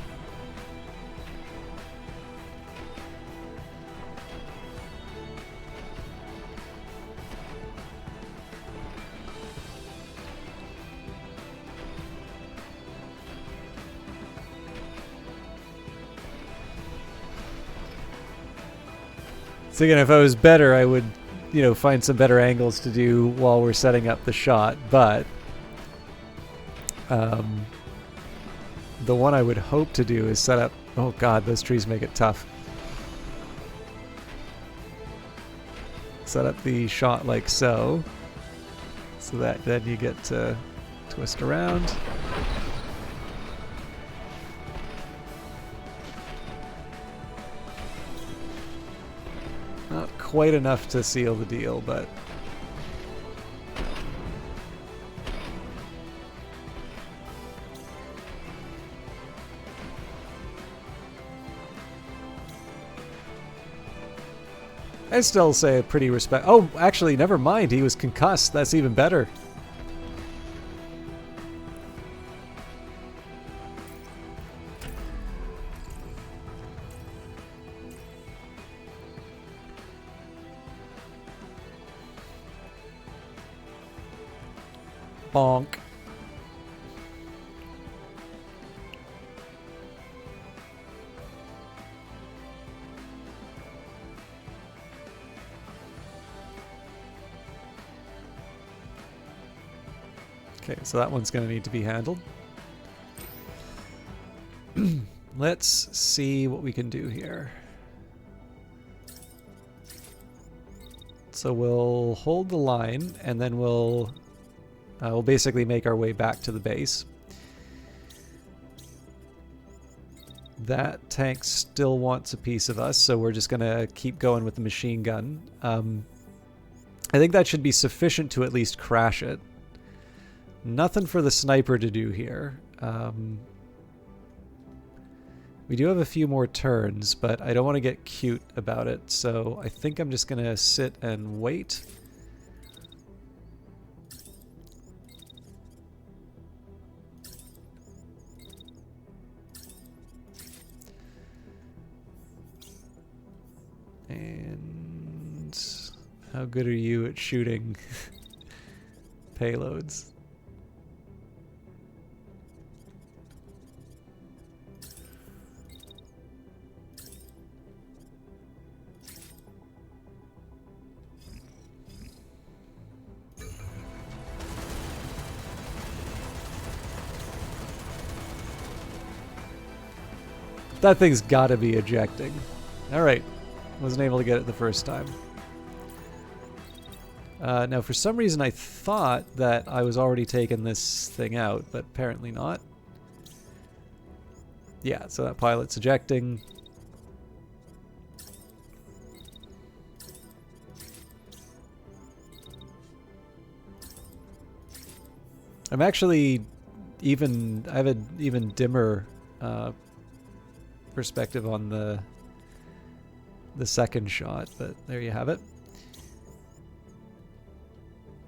So again, if I was better, I would, you know, find some better angles to do while we're setting up the shot, but the one I would hope to do is set up... Oh god, those trees make it tough. Set up the shot like so, so that then you get to twist around. Not quite enough to seal the deal, but... I still say a pretty respect... Oh, actually, never mind. He was concussed. That's even better. Bonk. Okay, so that one's going to need to be handled. Let's see what we can do here. So we'll hold the line, and then we'll basically make our way back to the base. That tank still wants a piece of us, so we're just going to keep going with the machine gun. I think that should be sufficient to at least crash it. Nothing for the sniper to do here. We do have a few more turns, but I don't want to get cute about it, so I think I'm just going to sit and wait. And how good are you at shooting payloads? That thing's gotta be ejecting. Alright. Wasn't able to get it the first time. Now, for some reason, I thought that I was already taking this thing out, but apparently not. Yeah, so that pilot's ejecting. I'm actually even... I have an even dimmer perspective on the second shot, but there you have it.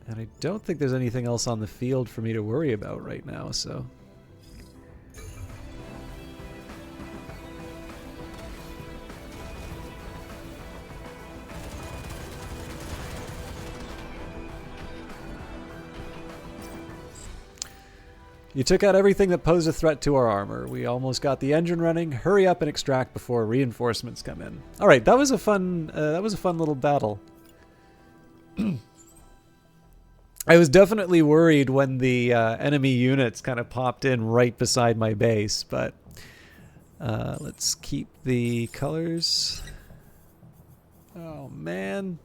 And I don't think there's anything else on the field for me to worry about right now, so... You took out everything that posed a threat to our armor. We almost got the engine running. Hurry up and extract before reinforcements come in. All right, that was a fun little battle. I was definitely worried when the enemy units kind of popped in right beside my base, but let's keep the colors. Oh man.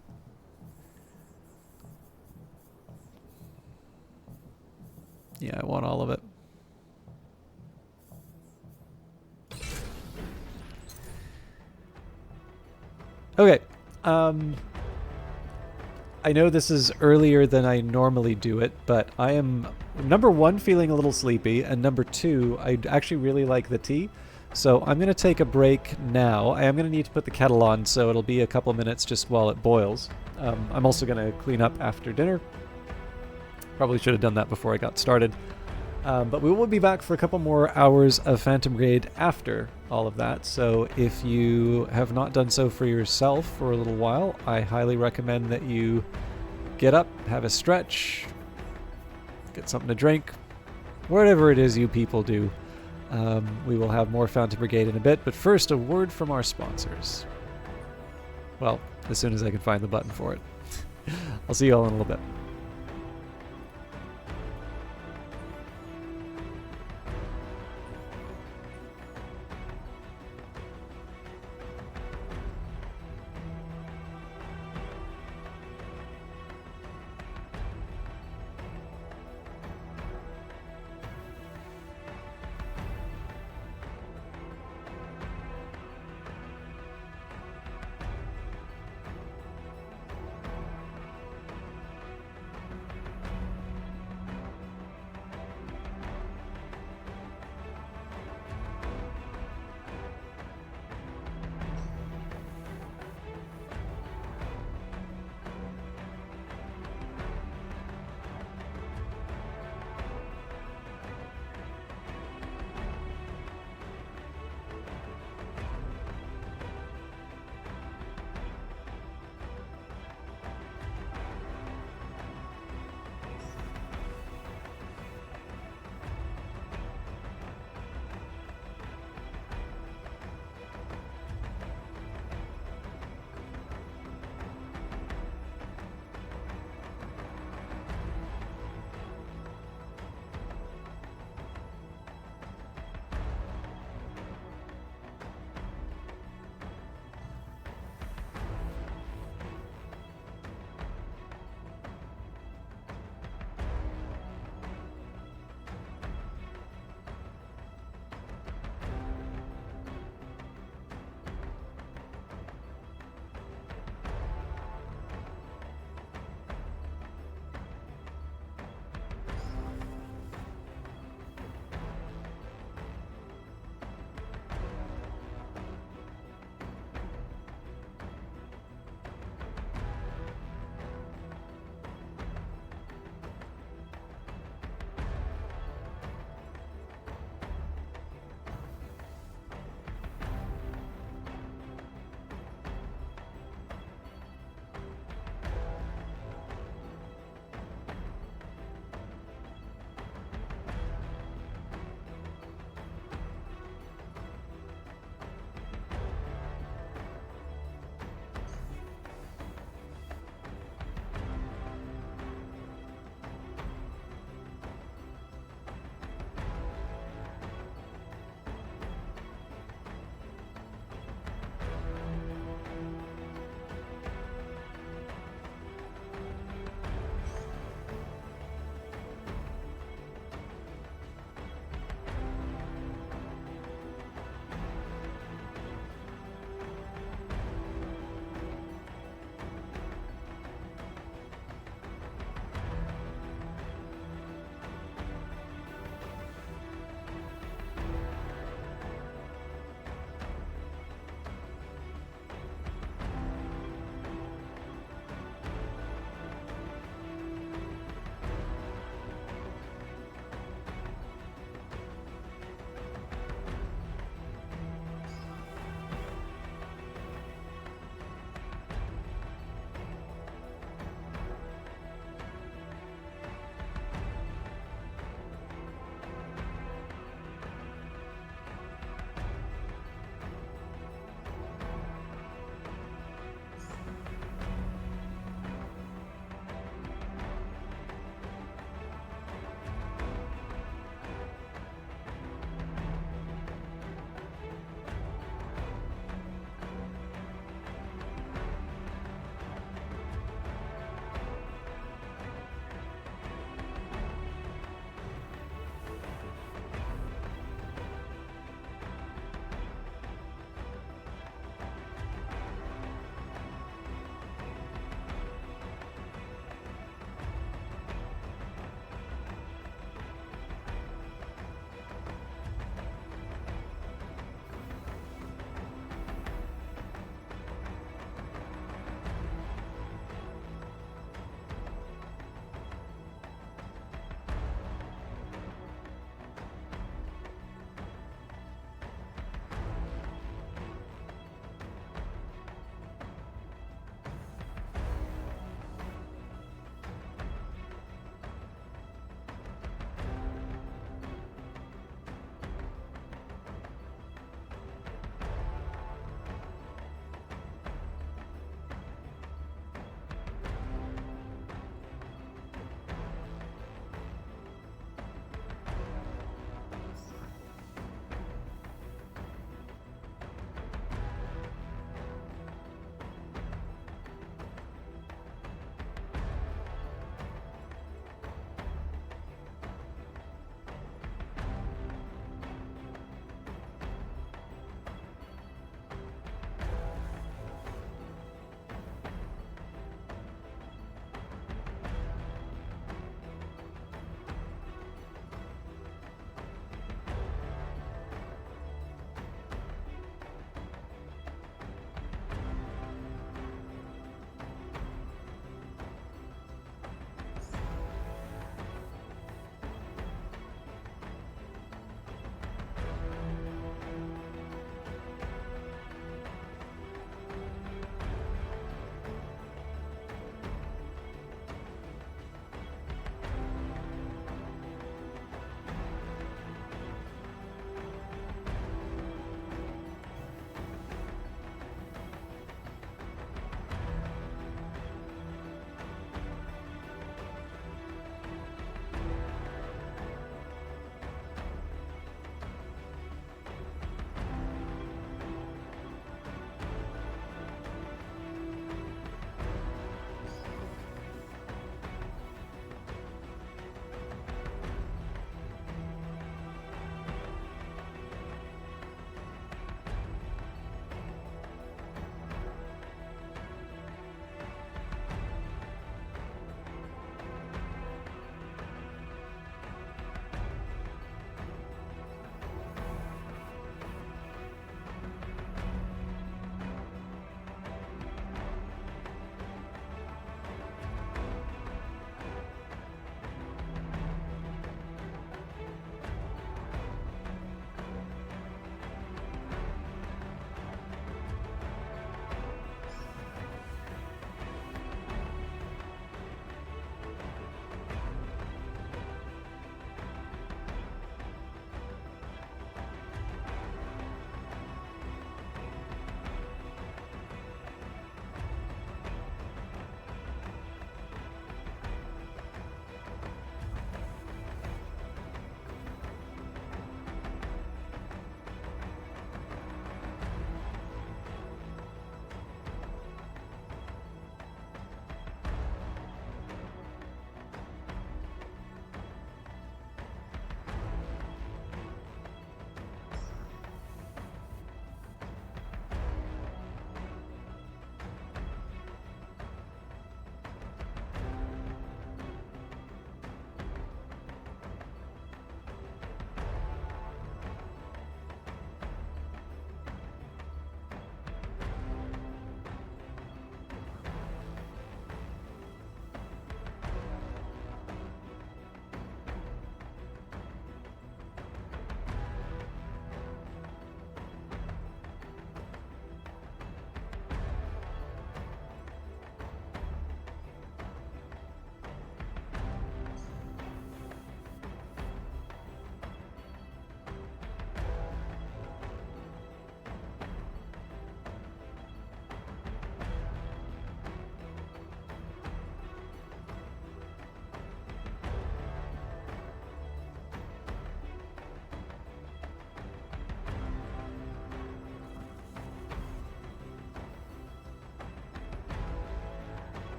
Yeah, I want all of it. Okay. I know this is earlier than I normally do it, but I am, number one, feeling a little sleepy, and number two, I actually really like the tea. So I'm going to take a break now. I am going to need to put the kettle on, so it'll be a couple minutes just while it boils. I'm also going to clean up after dinner. Probably should have done that before I got started. But we will be back for a couple more hours of Phantom Brigade after all of that. So if you have not done so for yourself for a little while, I highly recommend that you get up, have a stretch, get something to drink, whatever it is you people do. We will have more Phantom Brigade in a bit, but first, a word from our sponsors. Well, as soon as I can find the button for it. I'll see you all in a little bit.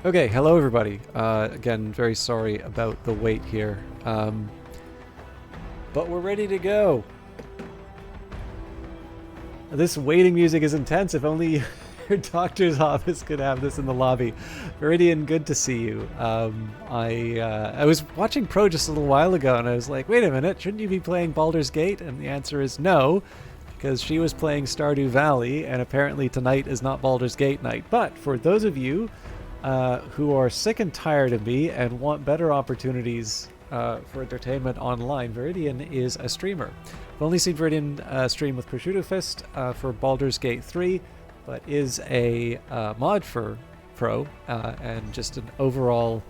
Okay, hello everybody. Again, very sorry about the wait here. But we're ready to go. This waiting music is intense. If only your doctor's office could have this in the lobby. Viridian, good to see you. I was watching Pro just a little while ago, and I was like, wait a minute, shouldn't you be playing Baldur's Gate? And the answer is no, because she was playing Stardew Valley, and apparently tonight is not Baldur's Gate night. But for those of you who are sick and tired of me and want better opportunities for entertainment online, Viridian is a streamer. I've only seen Viridian stream with Prosciutto Fist for Baldur's Gate 3, but is a mod for Pro and just an overall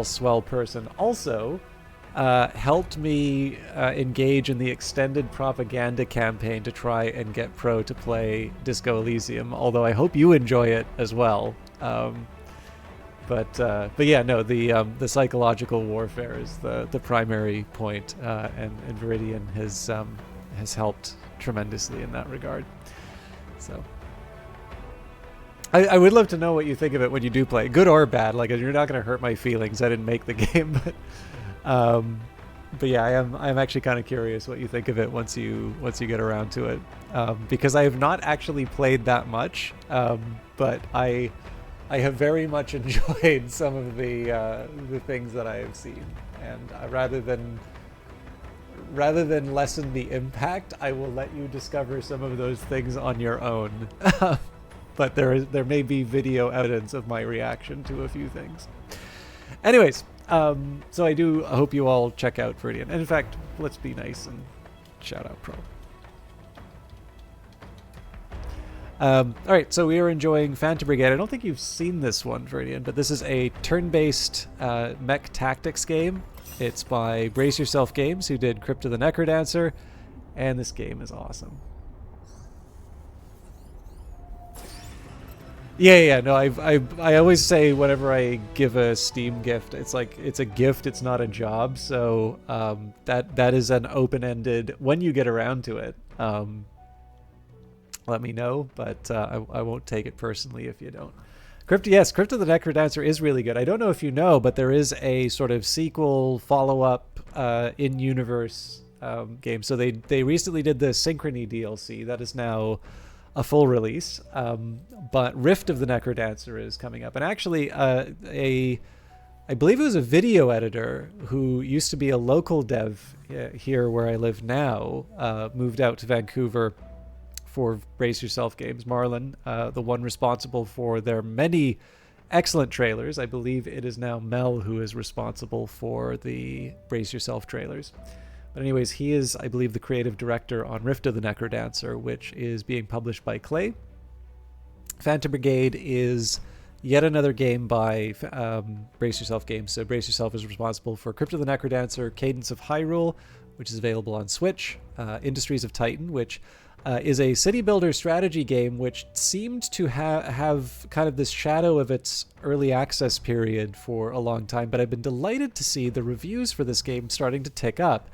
swell person. Also, helped me engage in the extended propaganda campaign to try and get Pro to play Disco Elysium, although I hope you enjoy it as well. But yeah, no, the psychological warfare is the primary point, and Viridian has helped tremendously in that regard. So I would love to know what you think of it when you do play, good or bad. Like, you're not going to hurt my feelings. I didn't make the game, but yeah, I'm actually kind of curious what you think of it once you get around to it, because I have not actually played that much, but I have very much enjoyed some of the things that I have seen, and rather than lessen the impact, I will let you discover some of those things on your own. But there may be video evidence of my reaction to a few things. Anyways, so I do hope you all check out Viridian. And in fact, let's be nice and shout out Pro. Alright, so we are enjoying Phantom Brigade. I don't think you've seen this one, Viridian, but this is a turn-based mech tactics game. It's by Brace Yourself Games, who did Crypt of the Necrodancer, and this game is awesome. Yeah, no, I always say whenever I give a Steam gift, it's like, it's a gift, it's not a job, so that is an open-ended, when you get around to it, let me know, but I won't take it personally if you don't. Crypt of the Necrodancer is really good. I don't know if you know, but there is a sort of sequel, follow-up, in-universe game. So they recently did the Synchrony DLC. That is now a full release. But Rift of the Necrodancer is coming up. And actually, I believe it was a video editor who used to be a local dev here where I live now, moved out to Vancouver for Brace Yourself Games, Marlon, the one responsible for their many excellent trailers. I believe it is now Mel who is responsible for the Brace Yourself trailers. But anyways, he is, I believe, the creative director on Rift of the Necrodancer, which is being published by Clay. Phantom Brigade is yet another game by Brace Yourself Games. So Brace Yourself is responsible for Crypt of the Necrodancer, Cadence of Hyrule, which is available on Switch, Industries of Titan, which is a city builder strategy game which seemed to have kind of this shadow of its early access period for a long time, but I've been delighted to see the reviews for this game starting to tick up,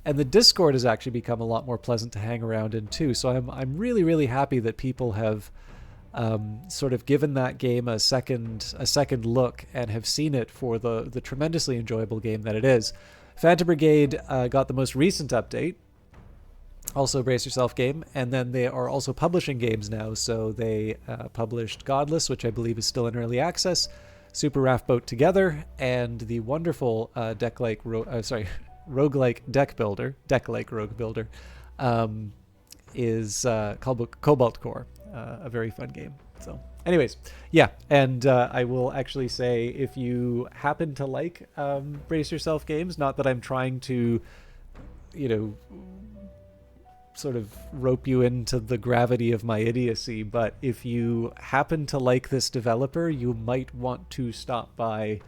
and the Discord has actually become a lot more pleasant to hang around in too. So I'm really, really happy that people have sort of given that game a second look and have seen it for the tremendously enjoyable game that it is. Phantom Brigade got the most recent update, also Brace Yourself game, and then they are also publishing games now. So they published Godless, which I believe is still in early access, Super Raft Boat Together, and the wonderful roguelike deck rogue builder is called Cobalt Core, a very fun game. So anyways, yeah, and I will actually say, if you happen to like Brace Yourself games, not that I'm trying to, sort of rope you into the gravity of my idiocy, but if you happen to like this developer, you might want to stop by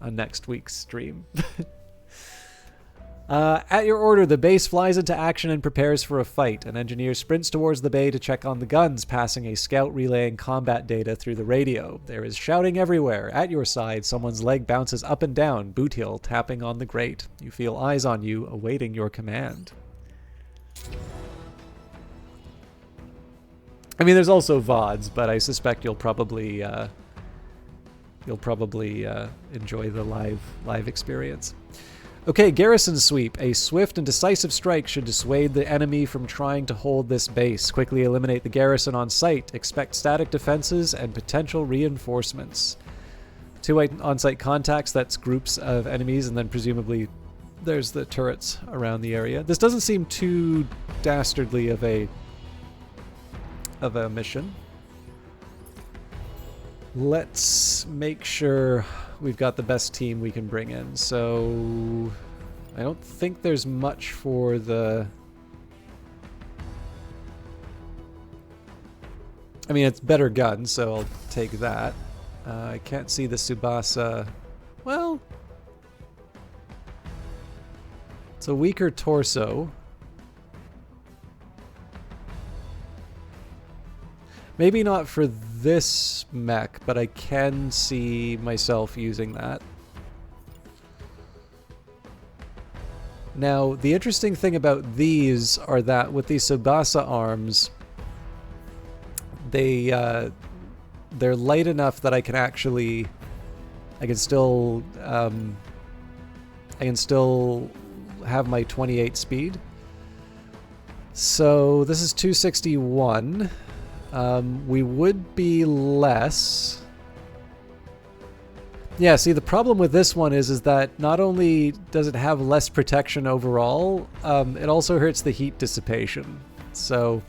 on next week's stream. At your order, the base flies into action and prepares for a fight. An engineer sprints towards the bay to check on the guns, passing a scout relaying combat data through the radio. There is shouting everywhere. At your side, someone's leg bounces up and down, boot heel tapping on the grate. You feel eyes on you, awaiting your command. I mean, there's also VODs, but I suspect you'll probably you'll probably enjoy the live experience. Okay, Garrison Sweep. A swift and decisive strike should dissuade the enemy from trying to hold this base. Quickly eliminate the garrison on site. Expect static defenses and potential reinforcements. 2 on-site contacts, that's groups of enemies, and then presumably there's the turrets around the area. This doesn't seem too dastardly of a mission. Let's make sure we've got the best team we can bring in. So I don't think there's much for the... I mean, it's better guns, so I'll take that. I can't see the Tsubasa. Well, it's a weaker torso. Maybe not for this mech, but I can see myself using that. Now, the interesting thing about these are that with these Tsubasa arms, they're light enough that I can actually, I can still have my 28 speed. So this is 261. We would be less. Yeah, see, the problem with this one is that not only does it have less protection overall, it also hurts the heat dissipation. So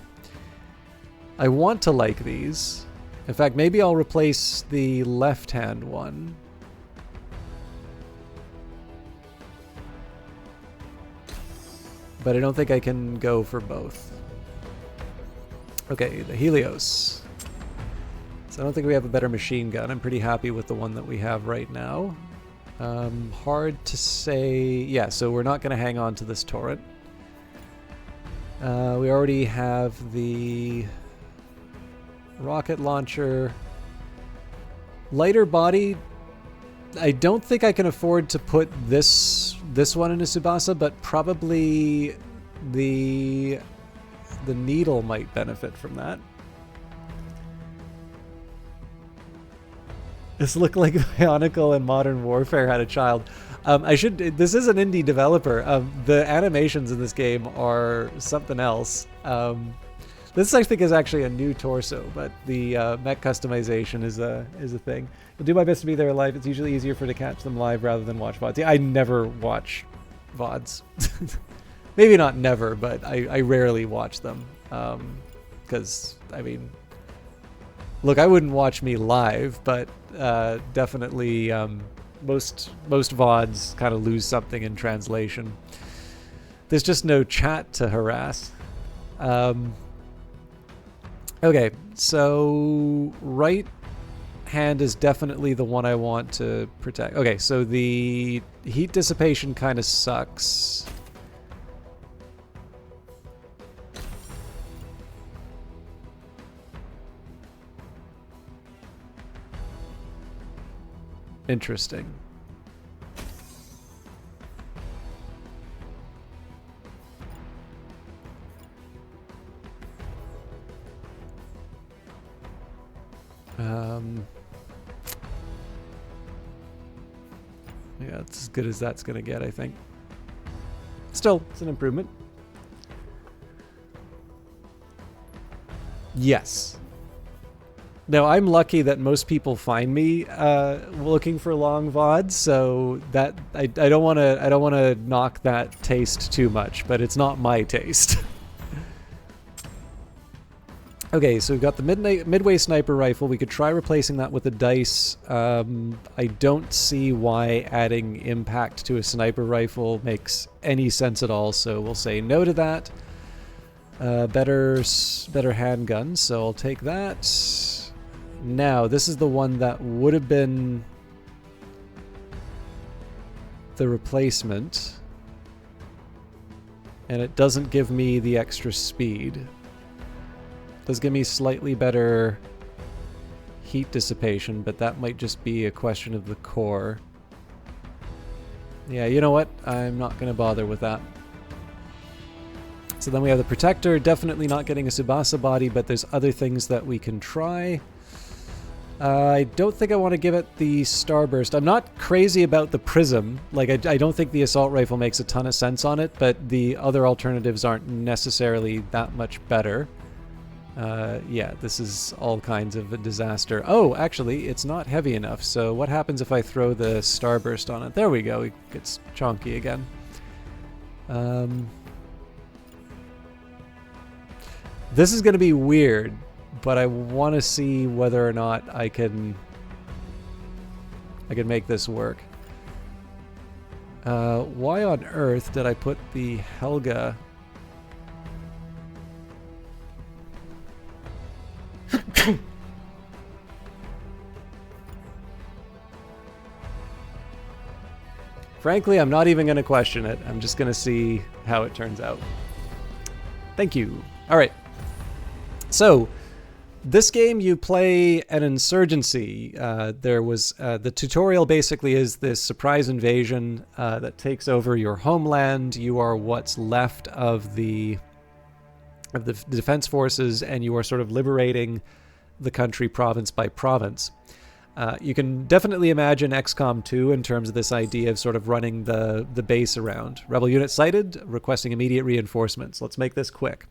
I want to like these. In fact, maybe I'll replace the left-hand one. But I don't think I can go for both. Okay, the Helios. So I don't think we have a better machine gun. I'm pretty happy with the one that we have right now. Hard to say... Yeah, so we're not going to hang on to this turret. We already have the rocket launcher. Lighter body. I don't think I can afford to put this one in a Tsubasa, but probably the needle might benefit from that. This looked like Bionicle and Modern Warfare had a child. This is an indie developer. The animations in this game are something else. This I think is actually a new torso, but the mech customization is a thing. I'll do my best to be there live. It's usually easier to catch them live rather than watch VODs. Yeah, I never watch VODs. Maybe not never, but I rarely watch them. Because, I mean, look, I wouldn't watch me live, but definitely most VODs kind of lose something in translation. There's just no chat to harass. Okay, so right hand is definitely the one I want to protect. Okay, so the heat dissipation kind of sucks. Interesting. Yeah, it's as good as that's gonna get, I think. Still, it's an improvement. Yes. Now, I'm lucky that most people find me looking for long VODs, so that I don't want to knock that taste too much, but it's not my taste. Okay, so we've got the midway sniper rifle. We could try replacing that with a dice. I don't see why adding impact to a sniper rifle makes any sense at all, so we'll say no to that. Better handgun, so I'll take that. Now, this is the one that would have been the replacement, and it doesn't give me the extra speed. Does give me slightly better heat dissipation, but that might just be a question of the core. Yeah, you know what? I'm not going to bother with that. So then we have the Protector, definitely not getting a Tsubasa body, but there's other things that we can try. I don't think I want to give it the Starburst. I'm not crazy about the Prism. Like, I don't think the Assault Rifle makes a ton of sense on it, but the other alternatives aren't necessarily that much better. Yeah, this is all kinds of a disaster. Oh, actually, it's not heavy enough, so what happens if I throw the Starburst on it? There we go, it gets chonky again. This is going to be weird, but I want to see whether or not I can make this work. Why on earth did I put the Helga? Frankly, I'm not even going to question it. I'm just going to see how it turns out. Thank you. All right. So, this game you play an insurgency. There was the tutorial basically is this surprise invasion that takes over your homeland. You are what's left of the defense forces, and you are sort of liberating the country province by province. You can definitely imagine XCOM 2 in terms of this idea of sort of running the base around. Rebel unit sighted, requesting immediate reinforcements. Let's make this quick.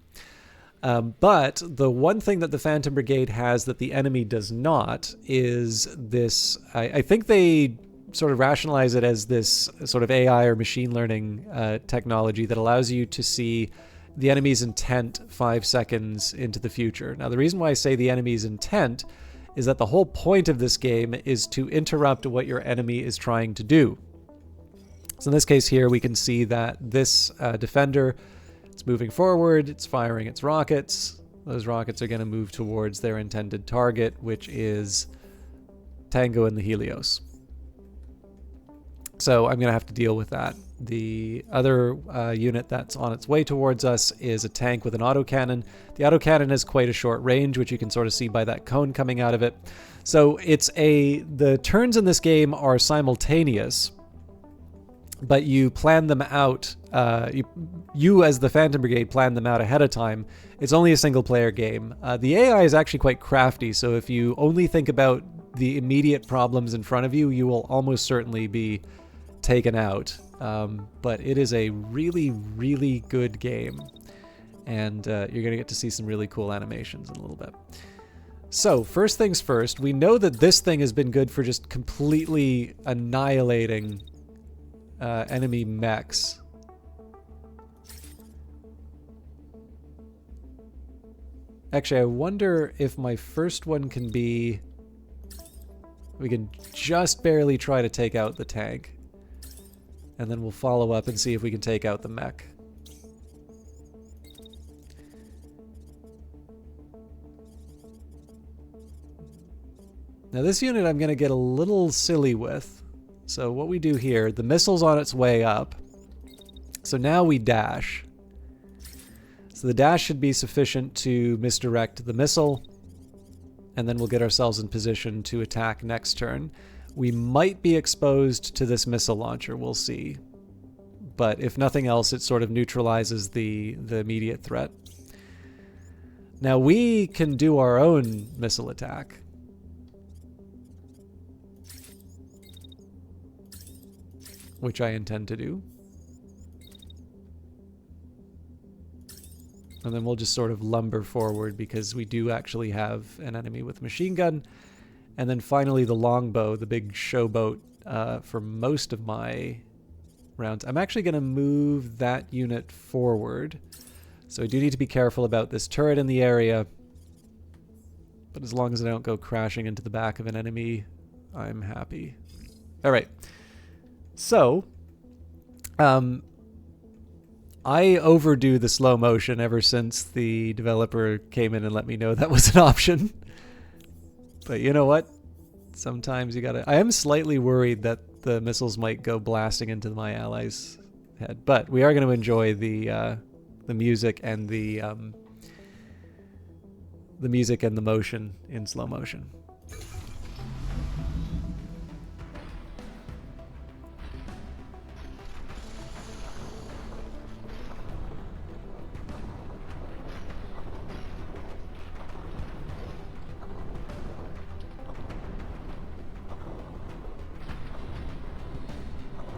But the one thing that the Phantom Brigade has that the enemy does not is this, I think they sort of rationalize it as this sort of AI or machine learning technology that allows you to see the enemy's intent 5 seconds into the future. Now, the reason why I say the enemy's intent is that the whole point of this game is to interrupt what your enemy is trying to do. So in this case here, we can see that this defender, it's moving forward, it's firing its rockets. Those rockets are going to move towards their intended target, which is Tango and the Helios. So I'm going to have to deal with that. The other unit that's on its way towards us is a tank with an autocannon. The autocannon has quite a short range, which you can sort of see by that cone coming out of it. So the turns in this game are simultaneous, but you plan them out. You as the Phantom Brigade plan them out ahead of time. It's only a single player game. The AI is actually quite crafty, so if you only think about the immediate problems in front of you, you will almost certainly be taken out. But it is a really, really good game, and you're going to get to see some really cool animations in a little bit. So, first things first, we know that this thing has been good for just completely annihilating enemy mechs. Actually, I wonder if my first one can be... We can just barely try to take out the tank. And then we'll follow up and see if we can take out the mech. Now this unit I'm going to get a little silly with. So what we do here, the missile's on its way up. So now we dash. So the dash should be sufficient to misdirect the missile. And then we'll get ourselves in position to attack next turn. We might be exposed to this missile launcher, we'll see. But if nothing else, it sort of neutralizes the immediate threat. Now we can do our own missile attack. Which I intend to do. And then we'll just sort of lumber forward because we do actually have an enemy with machine gun. And then finally the longbow, the big showboat, for most of my rounds. I'm actually going to move that unit forward. So I do need to be careful about this turret in the area. But as long as I don't go crashing into the back of an enemy, I'm happy. All right. So, I overdo the slow motion ever since the developer came in and let me know that was an option. But you know what? Sometimes you gotta... I am slightly worried that the missiles might go blasting into my allies' head. But we are going to enjoy the music and the music and the motion in slow motion.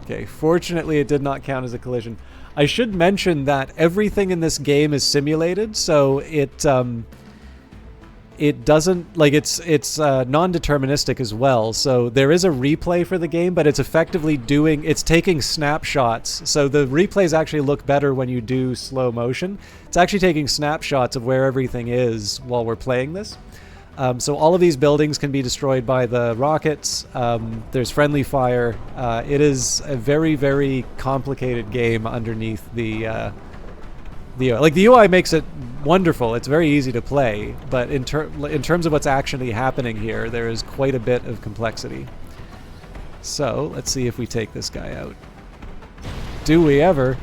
Okay, fortunately it did not count as a collision. I should mention that everything in this game is simulated, so it doesn't, like, it's non-deterministic as well. So there is a replay for the game, but it's effectively it's taking snapshots. So the replays actually look better when you do slow motion. It's actually taking snapshots of where everything is while we're playing this. So all of these buildings can be destroyed by the rockets. There's friendly fire. It is a very, very complicated game underneath the like, the UI makes it wonderful. It's very easy to play, but in terms of what's actually happening here, there is quite a bit of complexity. So let's see if we take this guy out. Do we ever?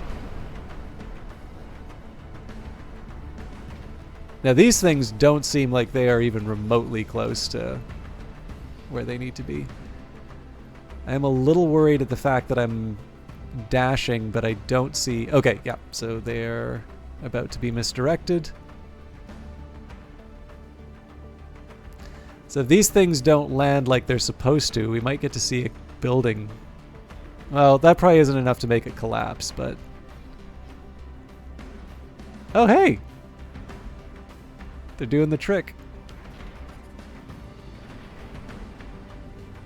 Now, these things don't seem like they are even remotely close to where they need to be. I am a little worried at the fact that I'm dashing, but I don't see... Okay, yeah, so they're about to be misdirected. So if these things don't land like they're supposed to, we might get to see a building. Well, that probably isn't enough to make it collapse, but... Oh, hey! They're doing the trick.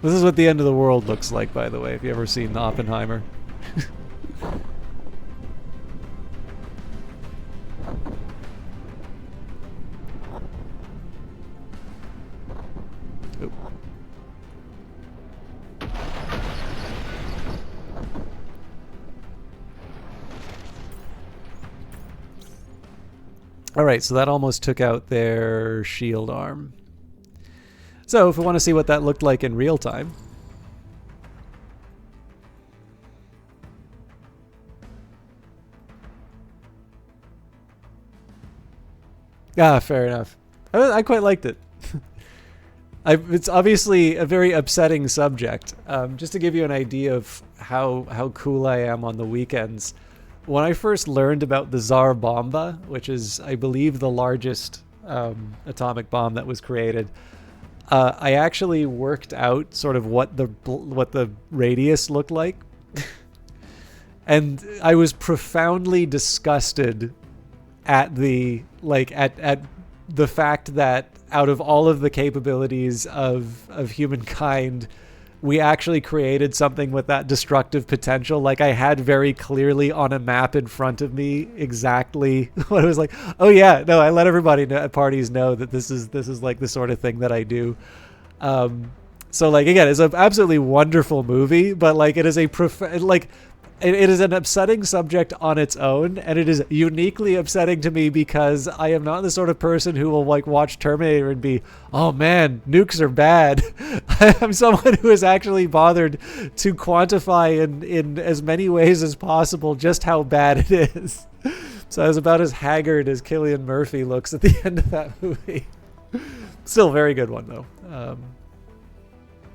This is what the end of the world looks like, by the way, if you've ever seen Oppenheimer. Oop. Alright, so that almost took out their shield arm. So, if we want to see what that looked like in real time... Ah, fair enough. I quite liked it. It's obviously a very upsetting subject. Just to give you an idea of how cool I am on the weekends... When I first learned about the Tsar Bomba, which is, I believe, the largest atomic bomb that was created, I actually worked out sort of what the radius looked like, and I was profoundly disgusted at the fact that out of all of the capabilities of humankind, we actually created something with that destructive potential. Like, I had very clearly on a map in front of me exactly what it was like. Oh yeah, no, I let everybody at parties know that this is like the sort of thing that I do. So, like, again, it's an absolutely wonderful movie, but like, it is it is an upsetting subject on its own, and it is uniquely upsetting to me because I am not the sort of person who will, like, watch Terminator and be, oh man, nukes are bad. I'm someone who has actually bothered to quantify in as many ways as possible just how bad it is. So I was about as haggard as Cillian Murphy looks at the end of that movie. Still a very good one, though.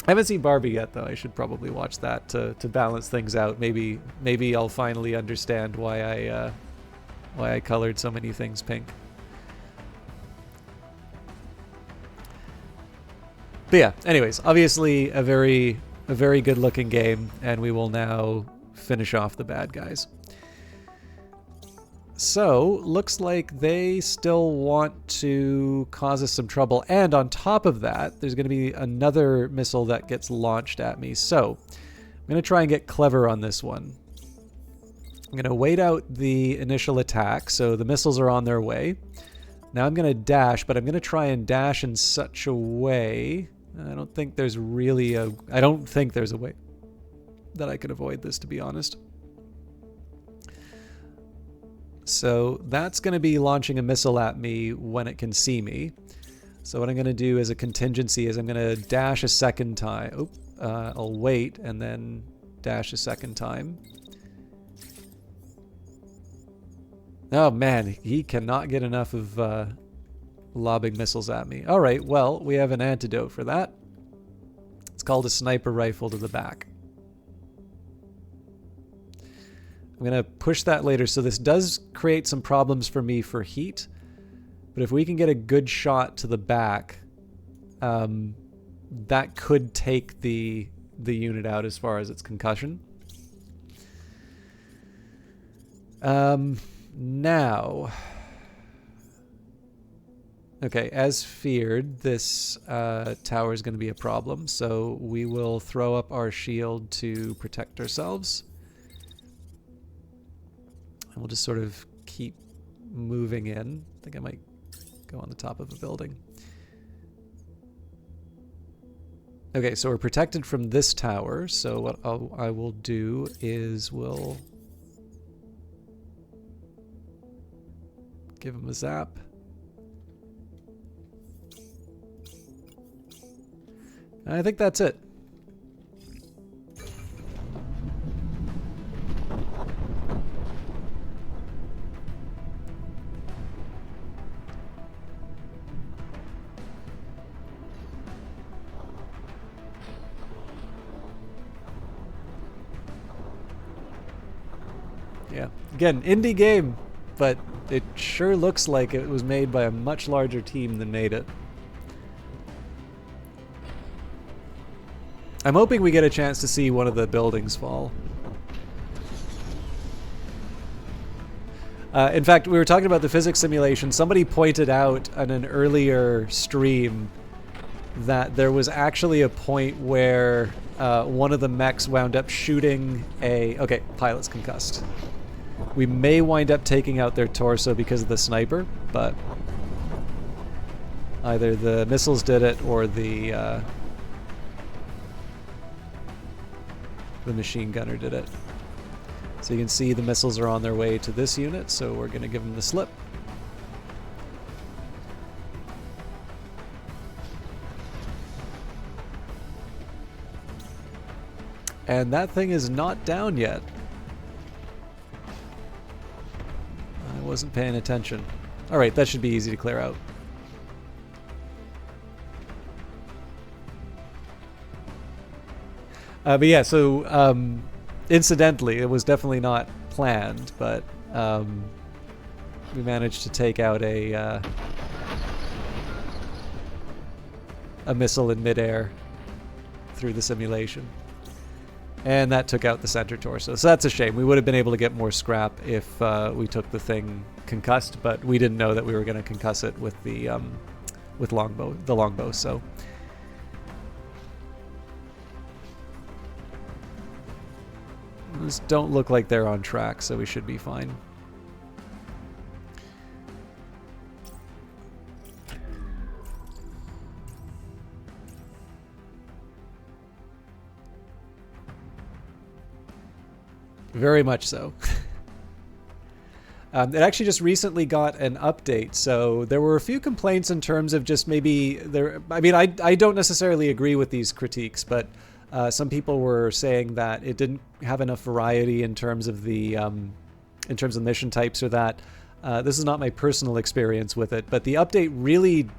I haven't seen Barbie yet, though. I should probably watch that to balance things out. Maybe I'll finally understand why I colored so many things pink. But yeah, anyways, obviously a very good looking game, and we will now finish off the bad guys. So, looks like they still want to cause us some trouble. And on top of that, there's going to be another missile that gets launched at me. So, I'm going to try and get clever on this one. I'm going to wait out the initial attack, so the missiles are on their way. Now I'm going to dash, but I'm going to try and dash in such a way... I don't think there's a way that I could avoid this, to be honest. So that's going to be launching a missile at me when it can see me. So what I'm going to do as a contingency is I'm going to dash a second time. I'll wait and then dash a second time. Oh man, he cannot get enough of lobbing missiles at me. All right, well, we have an antidote for that. It's called a sniper rifle to the back. I'm going to push that later. So this does create some problems for me for heat. But if we can get a good shot to the back, that could take the unit out as far as its concussion. Now... Okay, as feared, this tower is going to be a problem, so we will throw up our shield to protect ourselves. And we'll just sort of keep moving in. I think I might go on the top of a building. Okay, so we're protected from this tower, so what I will do is we'll give him a zap. I think that's it. Yeah, again, indie game, but it sure looks like it was made by a much larger team than made it. I'm hoping we get a chance to see one of the buildings fall. In fact, we were talking about the physics simulation. Somebody pointed out on an earlier stream that there was actually a point where one of the mechs wound up shooting a... Okay, pilot's concussed. We may wind up taking out their torso because of the sniper, but either the missiles did it or the machine gunner did it. So you can see the missiles are on their way to this unit, so we're going to give them the slip. And that thing is not down yet. I wasn't paying attention. Alright, that should be easy to clear out. But yeah, so incidentally, it was definitely not planned, but we managed to take out a missile in midair through the simulation. And that took out the center torso. So that's a shame. We would have been able to get more scrap if we took the thing concussed, but we didn't know that we were going to concuss it with the longbow, so... These don't look like they're on track, so we should be fine. Very much so. It actually just recently got an update, so there were a few complaints in terms of just maybe there... I mean, I don't necessarily agree with these critiques, but some people were saying that it didn't have enough variety in terms of the mission types, or that. This is not my personal experience with it, but the update really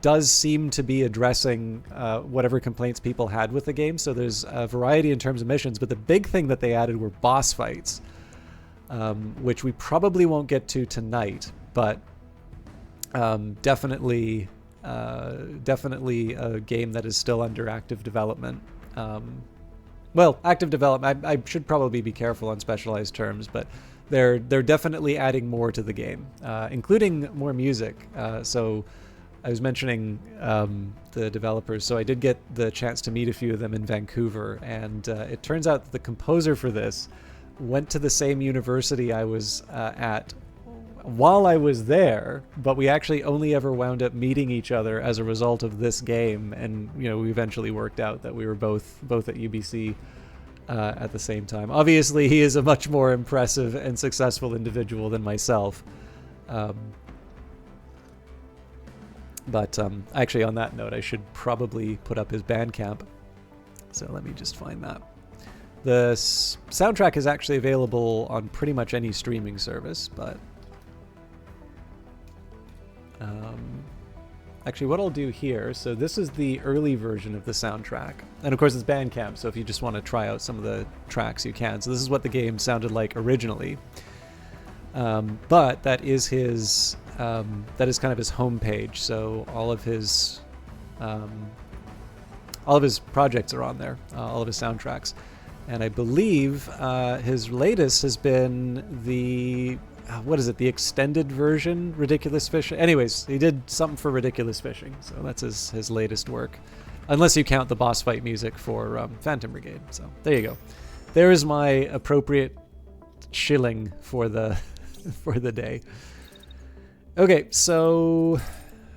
does seem to be addressing whatever complaints people had with the game. So there's a variety in terms of missions, but the big thing that they added were boss fights, which we probably won't get to tonight, but definitely a game that is still under active development. Well, active development, I should probably be careful on specialized terms, but they're definitely adding more to the game, including more music. So I was mentioning the developers, so I did get the chance to meet a few of them in Vancouver, and it turns out that the composer for this went to the same university I was at while I was there, but we actually only ever wound up meeting each other as a result of this game, and we eventually worked out that we were both at UBC at the same time. Obviously, he is a much more impressive and successful individual than myself. But actually, on that note, I should probably put up his Bandcamp. So let me just find that. The soundtrack is actually available on pretty much any streaming service, but... actually, what I'll do here, so this is the early version of the soundtrack. And of course, it's Bandcamp, so if you just want to try out some of the tracks, you can. So this is what the game sounded like originally. But that is his... that is kind of his homepage, so all of his projects are on there, all of his soundtracks. And I believe his latest has been the, what is it, the extended version, Ridiculous Fishing? Anyways, he did something for Ridiculous Fishing, so that's his latest work. Unless you count the boss fight music for Phantom Brigade. So there you go. There is my appropriate shilling for the for the day. Okay, so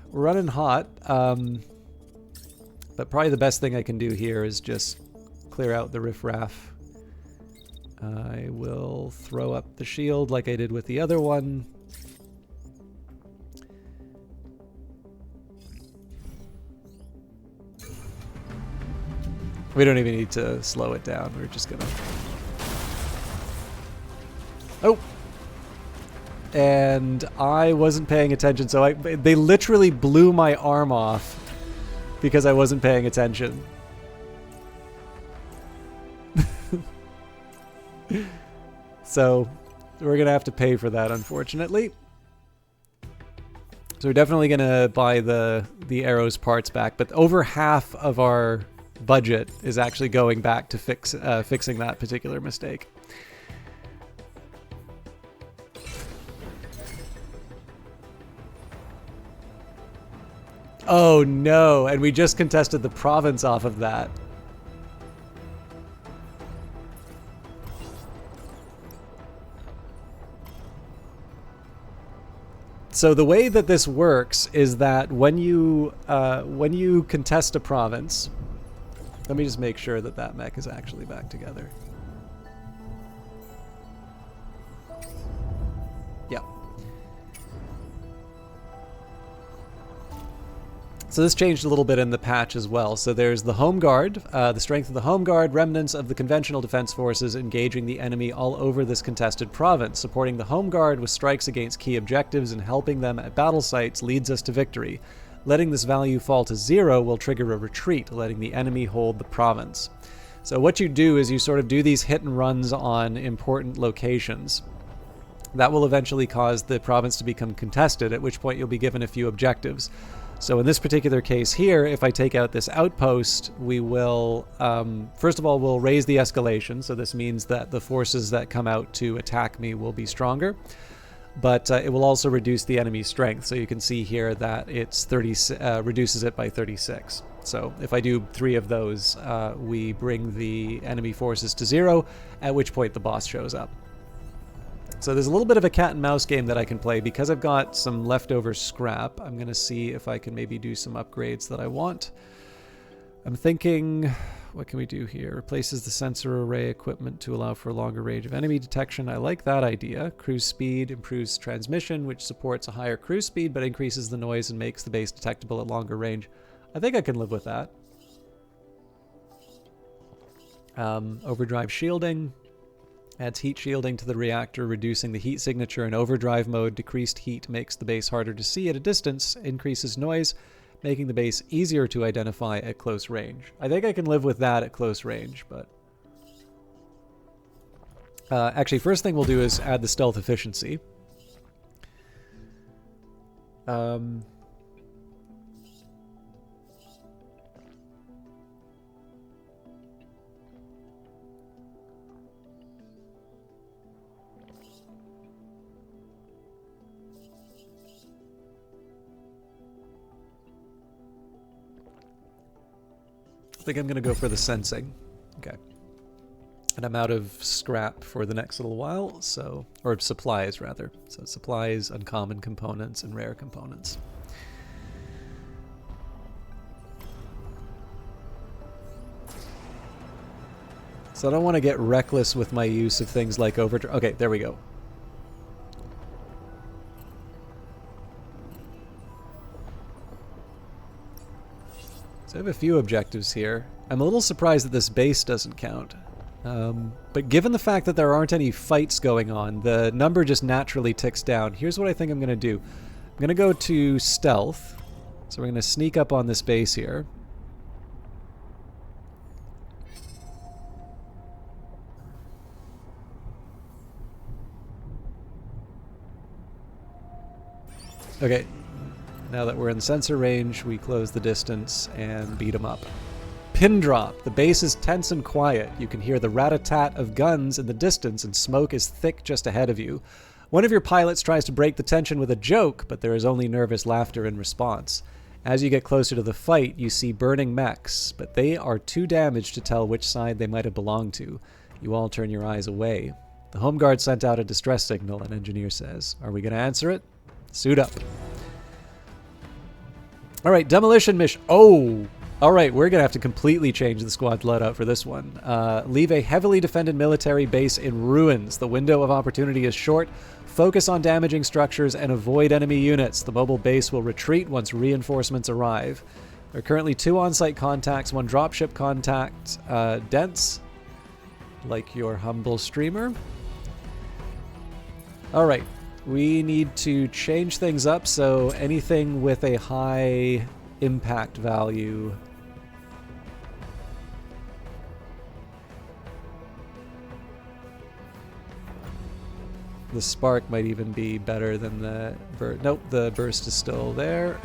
we're running hot. But probably the best thing I can do here is just clear out the riffraff. I will throw up the shield like I did with the other one. We don't even need to slow it down. We're just gonna... Oh! And I wasn't paying attention, so they literally blew my arm off because I wasn't paying attention. So we're gonna have to pay for that, unfortunately. So we're definitely gonna buy the arrows parts back, but over half of our budget is actually going back to fixing that particular mistake. Oh no, and we just contested the province off of that. So the way that this works is that when you contest a province, let me just make sure that that mech is actually back together. Yeah. So this changed a little bit in the patch as well. So there's the Home Guard, the strength of the Home Guard, remnants of the conventional defense forces engaging the enemy all over this contested province. Supporting the Home Guard with strikes against key objectives and helping them at battle sites leads us to victory. Letting this value fall to 0 will trigger a retreat, letting the enemy hold the province. So what you do is you sort of do these hit and runs on important locations. That will eventually cause the province to become contested, at which point you'll be given a few objectives. So in this particular case here, if I take out this outpost, we will, first of all, we'll raise the escalation. So this means that the forces that come out to attack me will be stronger. But it will also reduce the enemy's strength. So you can see here that it's reduces it by 36. So if I do 3 of those, we bring the enemy forces to 0, at which point the boss shows up. So there's a little bit of a cat and mouse game that I can play. Because I've got some leftover scrap, I'm going to see if I can maybe do some upgrades that I want. I'm thinking, what can we do here? Replaces the sensor array equipment to allow for a longer range of enemy detection. I like that idea. Cruise speed improves transmission, which supports a higher cruise speed, but increases the noise and makes the base detectable at longer range. I think I can live with that. Overdrive shielding. Adds heat shielding to the reactor, reducing the heat signature in overdrive mode. Decreased heat makes the base harder to see at a distance, increases noise, making the base easier to identify at close range. I think I can live with that at close range, but... actually, first thing we'll do is add the stealth efficiency. I think I'm going to go for the sensing. Okay. And I'm out of scrap for the next little while, so... or supplies, rather. So supplies, uncommon components, and rare components. So I don't want to get reckless with my use of things like overdrive. Okay, there we go. So I have a few objectives here. I'm a little surprised that this base doesn't count. But given the fact that there aren't any fights going on, the number just naturally ticks down. Here's what I think I'm going to do. I'm going to go to stealth. So we're going to sneak up on this base here. Okay. Now that we're in sensor range, we close the distance and beat them up. Pin drop. The base is tense and quiet. You can hear the rat-a-tat of guns in the distance, and smoke is thick just ahead of you. One of your pilots tries to break the tension with a joke, but there is only nervous laughter in response. As you get closer to the fight, you see burning mechs, but they are too damaged to tell which side they might have belonged to. You all turn your eyes away. The Home Guard sent out a distress signal, an engineer says. Are we going to answer it? Suit up. All right, demolition mission. Oh! All right, we're going to have to completely change the squad loadout for this one. Leave a heavily defended military base in ruins. The window of opportunity is short. Focus on damaging structures and avoid enemy units. The mobile base will retreat once reinforcements arrive. There are currently 2 on-site contacts, 1 dropship contact. Dense, like your humble streamer. All right, we need to change things up, so anything with a high impact value. The spark might even be better than the burst. Nope, the burst is still there.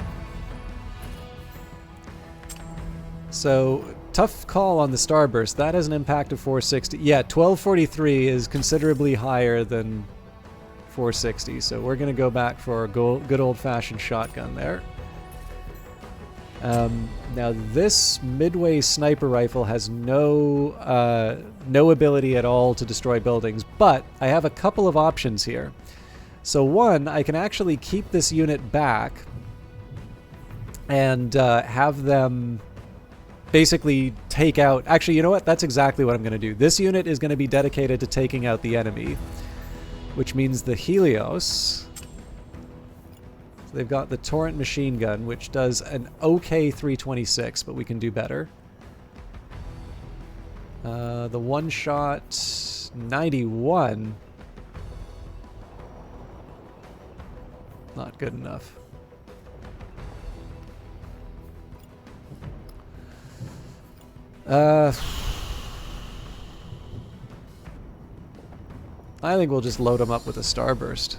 So, tough call on the starburst. That has an impact of 460. Yeah, 1243 is considerably higher than 460, so we're going to go back for a good old-fashioned shotgun there. Now this Midway sniper rifle has no ability at all to destroy buildings, but I have a couple of options here. So one, I can actually keep this unit back and have them basically take out... Actually, you know what? That's exactly what I'm going to do. This unit is going to be dedicated to taking out the enemy, which means the Helios... They've got the Torrent machine gun, which does an okay 326, but we can do better. The one-shot 91. Not good enough. I think we'll just load them up with a starburst.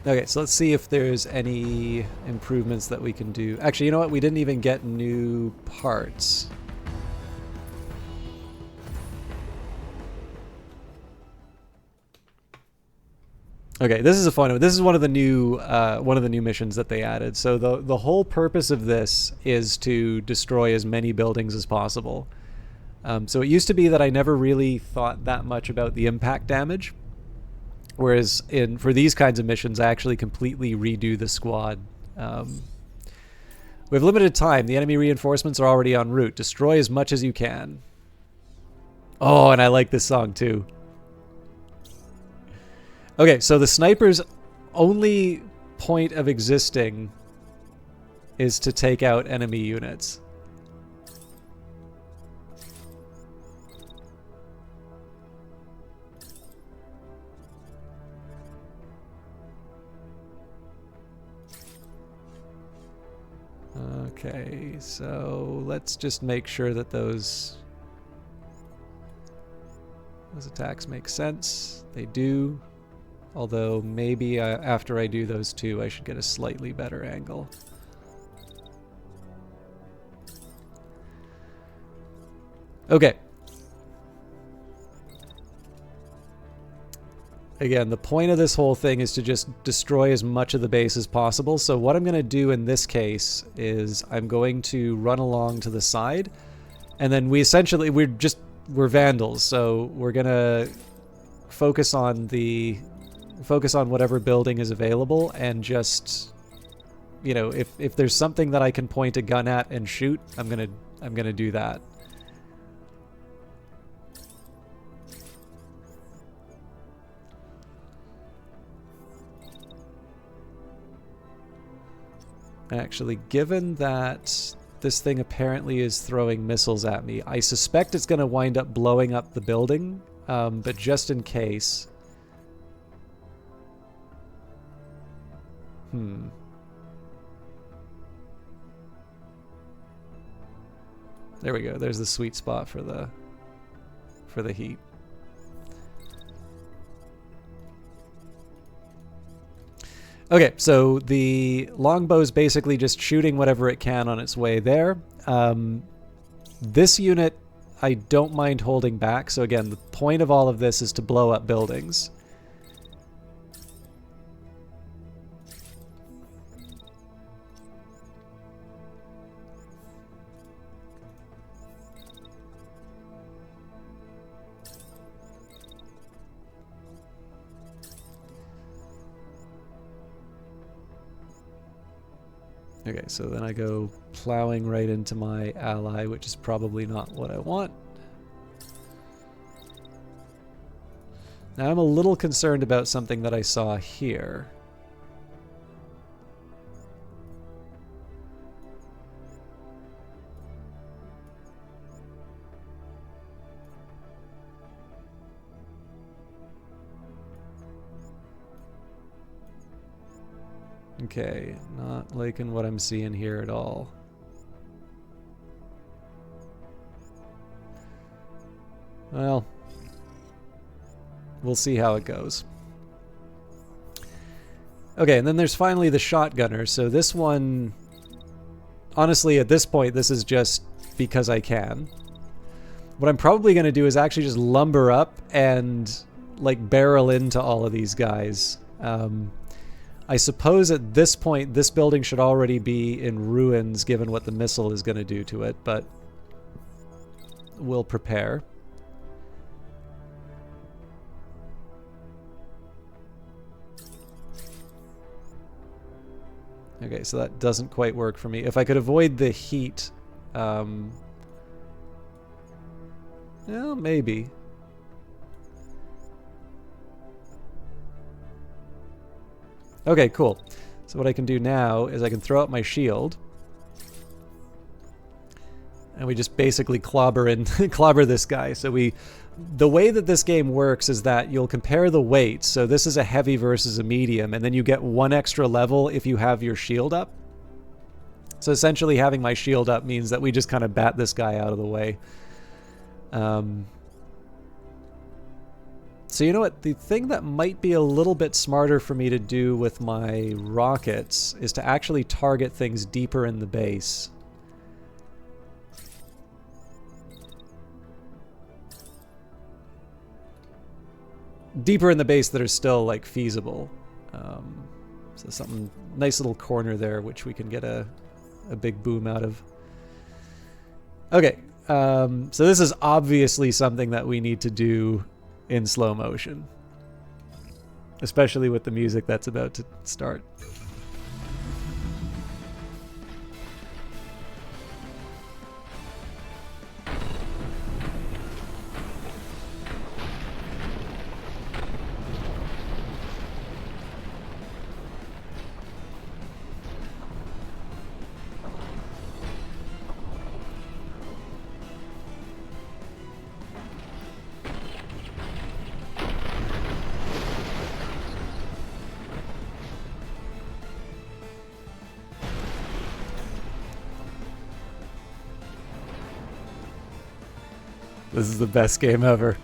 Okay, so let's see if there's any improvements that we can do. Actually, you know what? We didn't even get new parts. Okay, this is a fun one. This is one of the new missions that they added. So the whole purpose of this is to destroy as many buildings as possible. So it used to be that I never really thought that much about the impact damage. Whereas for these kinds of missions, I actually completely redo the squad. We have limited time. The enemy reinforcements are already en route. Destroy as much as you can. Oh, and I like this song too. Okay, so the sniper's only point of existing is to take out enemy units. Okay, so let's just make sure that those attacks make sense. They do. Although maybe after I do those two, I should get a slightly better angle. Okay. Again, the point of this whole thing is to just destroy as much of the base as possible. So what I'm going to do in this case is I'm going to run along to the side, and then we're vandals, so we're going to focus on whatever building is available, and just, you know, if there's something that I can point a gun at and shoot, I'm going to do that. Actually, given that this thing apparently is throwing missiles at me, I suspect it's going to wind up blowing up the building, but just in case... There we go. There's the sweet spot for the heat. Okay, so the longbow is basically just shooting whatever it can on its way there. This unit, I don't mind holding back. So again, the point of all of this is to blow up buildings. Okay, so then I go plowing right into my ally, which is probably not what I want. Now I'm a little concerned about something that I saw here. Okay, not liking what I'm seeing here at all. Well, we'll see how it goes. Okay, and then there's finally the shotgunner. So this one, honestly, at this point, this is just because I can. What I'm probably going to do is actually just lumber up and like barrel into all of these guys. I suppose at this point, this building should already be in ruins given what the missile is going to do to it, but we'll prepare. Okay, so that doesn't quite work for me. If I could avoid the heat, well, maybe. Okay, cool. So what I can do now is I can throw out my shield. And we just basically clobber this guy. So the way that this game works is that you'll compare the weights. So this is a heavy versus a medium, and then you get one extra level if you have your shield up. So essentially having my shield up means that we just kind of bat this guy out of the way. So you know what? The thing that might be a little bit smarter for me to do with my rockets is to actually target things deeper in the base. Deeper in the base that are still like feasible. So something nice little corner there which we can get a big boom out of. Okay, so this is obviously something that we need to do in slow motion, especially with the music that's about to start. This is the best game ever.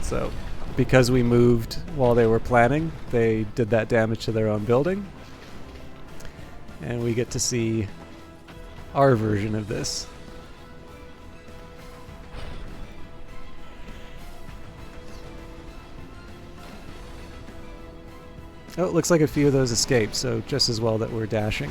So, because we moved while they were planning, they did that damage to their own building. And we get to see our version of this. Oh, it looks like a few of those escaped, so just as well that we're dashing.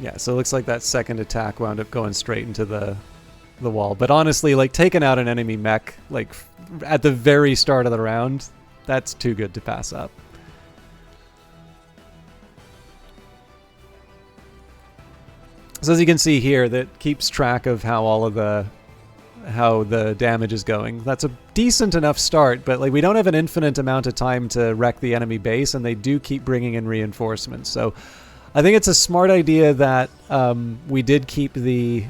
Yeah, so it looks like that second attack wound up going straight into the wall. But honestly, like, taking out an enemy mech, like, at the very start of the round, that's too good to pass up. So as you can see here, that keeps track of how the damage is going. That's a decent enough start, but like, we don't have an infinite amount of time to wreck the enemy base, and they do keep bringing in reinforcements. So I think it's a smart idea that we did keep the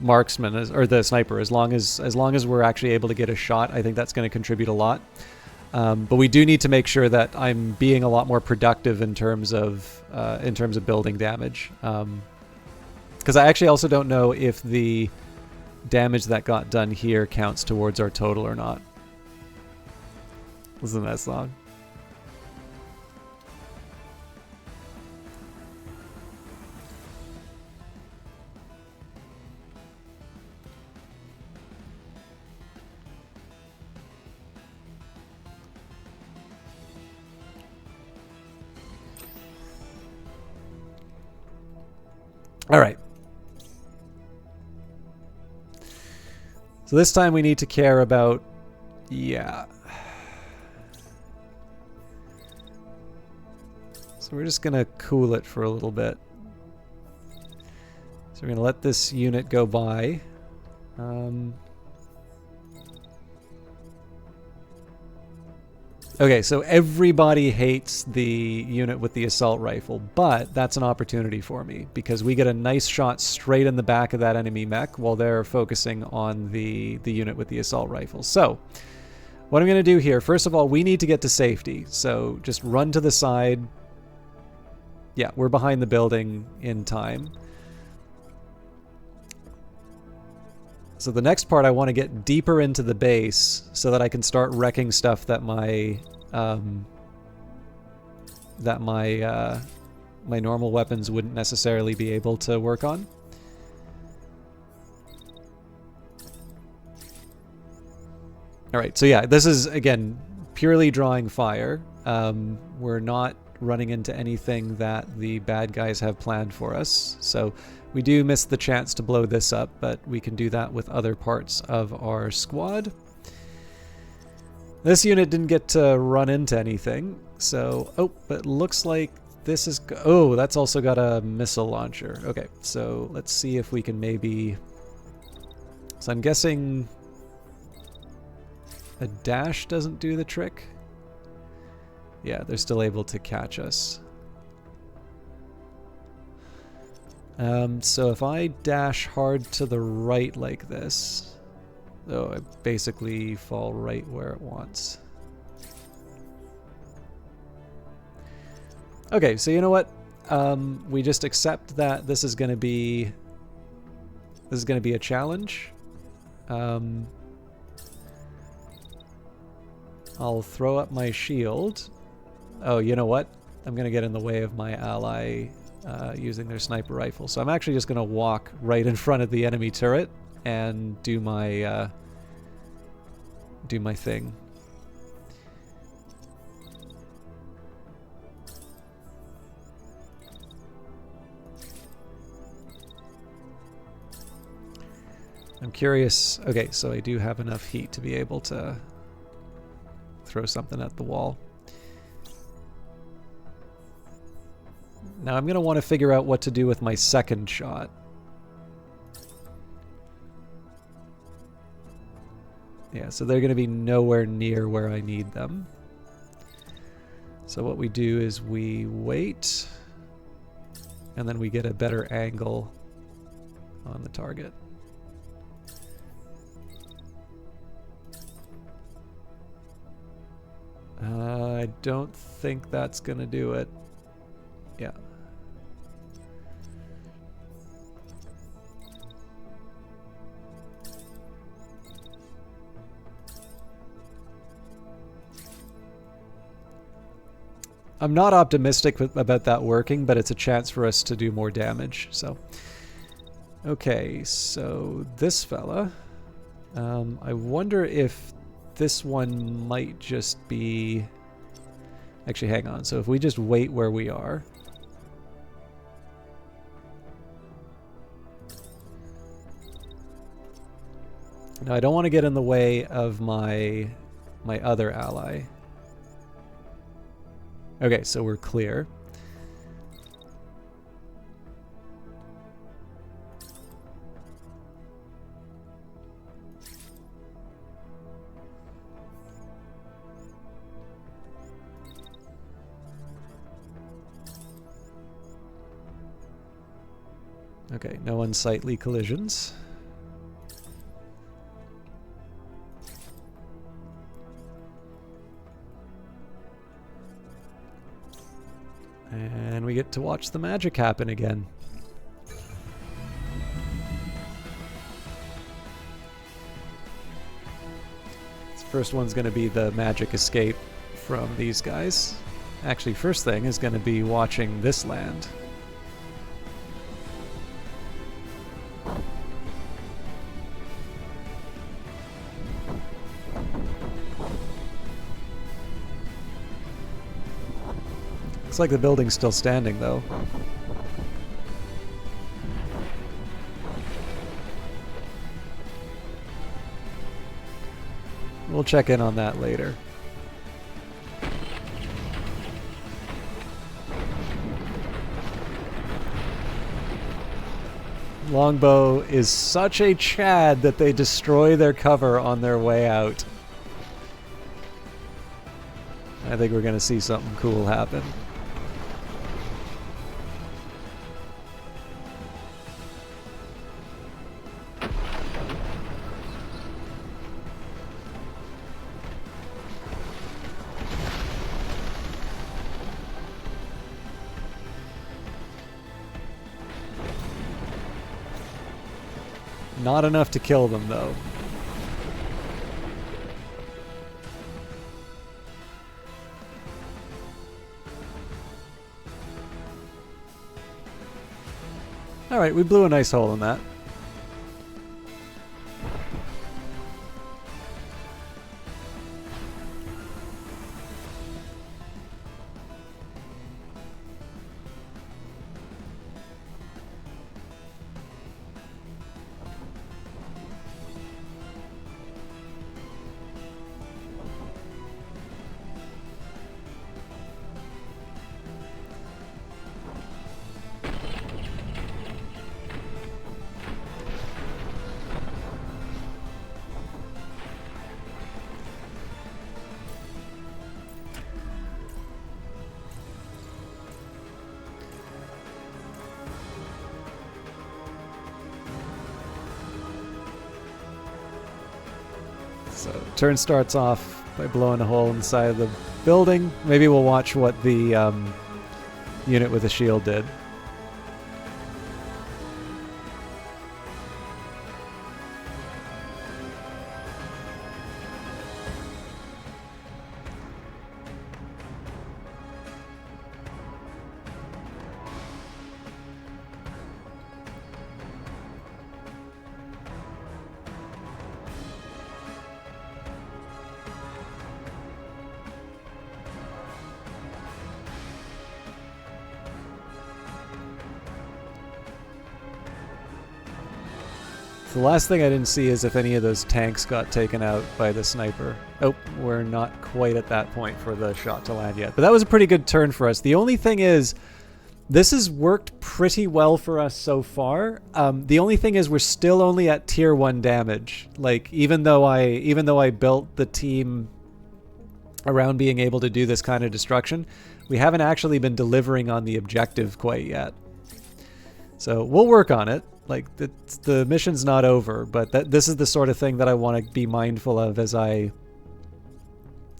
marksman or the sniper as long as we're actually able to get a shot. I think that's going to contribute a lot. But we do need to make sure that I'm being a lot more productive in terms of building damage. Because I actually also don't know if the damage that got done here counts towards our total or not. Listen to that song. All right. So this time we need to care about, yeah. So we're just going to cool it for a little bit. So we're going to let this unit go by. Okay, so everybody hates the unit with the assault rifle, but that's an opportunity for me because we get a nice shot straight in the back of that enemy mech while they're focusing on the unit with the assault rifle. So what I'm going to do here, first of all, we need to get to safety. So just run to the side. Yeah, we're behind the building in time. So the next part, I want to get deeper into the base so that I can start wrecking stuff that my my normal weapons wouldn't necessarily be able to work on. All right, so yeah, this is again purely drawing fire. We're not running into anything that the bad guys have planned for us, so we do miss the chance to blow this up, but we can do that with other parts of our squad. This unit didn't get to run into anything, so... Oh, but looks like this is... Oh, that's also got a missile launcher. Okay, so let's see if we can maybe... So I'm guessing a dash doesn't do the trick. Yeah, they're still able to catch us. So if I dash hard to the right like this, oh, I basically fall right where it wants. Okay, so you know what? We just accept that this is going to be a challenge. I'll throw up my shield. Oh, you know what? I'm going to get in the way of my ally using their sniper rifle. So I'm actually just going to walk right in front of the enemy turret and do my thing. I'm curious. Okay, so I do have enough heat to be able to throw something at the wall. Now I'm going to want to figure out what to do with my second shot. Yeah, so they're going to be nowhere near where I need them. So what we do is we wait, and then we get a better angle on the target. I don't think that's going to do it. Yeah. I'm not optimistic about that working, but it's a chance for us to do more damage. So, okay, so this fella, I wonder if this one might just be... Actually, hang on. So if we just wait where we are... Now I don't want to get in the way of my other ally. Okay, so we're clear. Okay, no unsightly collisions. And we get to watch the magic happen again. This first one's going to be the magic escape from these guys. Actually, first thing is going to be watching this land. Looks like the building's still standing, though. We'll check in on that later. Longbow is such a Chad that they destroy their cover on their way out. I think we're going to see something cool happen. Not enough to kill them, though. Alright, we blew a nice hole in that. So turn starts off by blowing a hole inside of the building. Maybe we'll watch what the unit with the shield did. The last thing I didn't see is if any of those tanks got taken out by the sniper. Oh, we're not quite at that point for the shot to land yet. But that was a pretty good turn for us. The only thing is, this has worked pretty well for us so far. The only thing is we're still only at tier 1 damage. Like, even though I built the team around being able to do this kind of destruction, we haven't actually been delivering on the objective quite yet. So we'll work on it. Like, the mission's not over, but this is the sort of thing that I want to be mindful of as I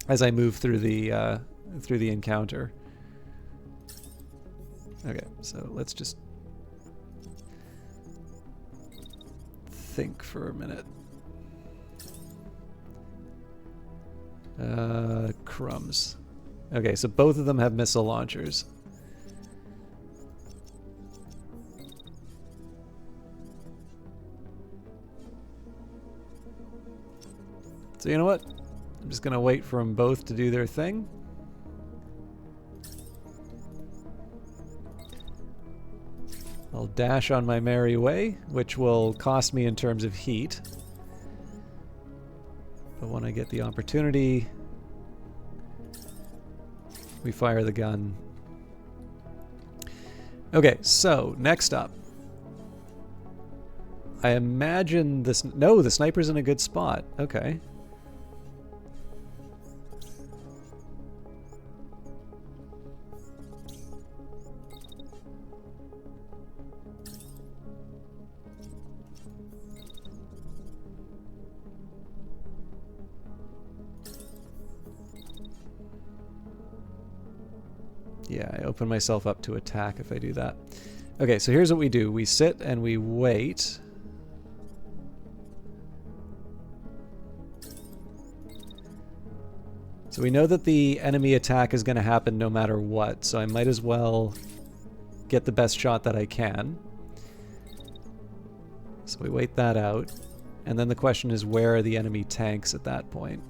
move through the encounter. Okay, so let's just think for a minute. Crumbs. Okay, so both of them have missile launchers. So you know what? I'm just going to wait for them both to do their thing. I'll dash on my merry way, which will cost me in terms of heat. But when I get the opportunity, we fire the gun. Okay, so next up. I imagine this... No, the sniper's in a good spot. Okay. Yeah, I open myself up to attack if I do that. Okay, so here's what we do. We sit and we wait. So we know that the enemy attack is going to happen no matter what, so I might as well get the best shot that I can. So we wait that out. And then the question is, where are the enemy tanks at that point?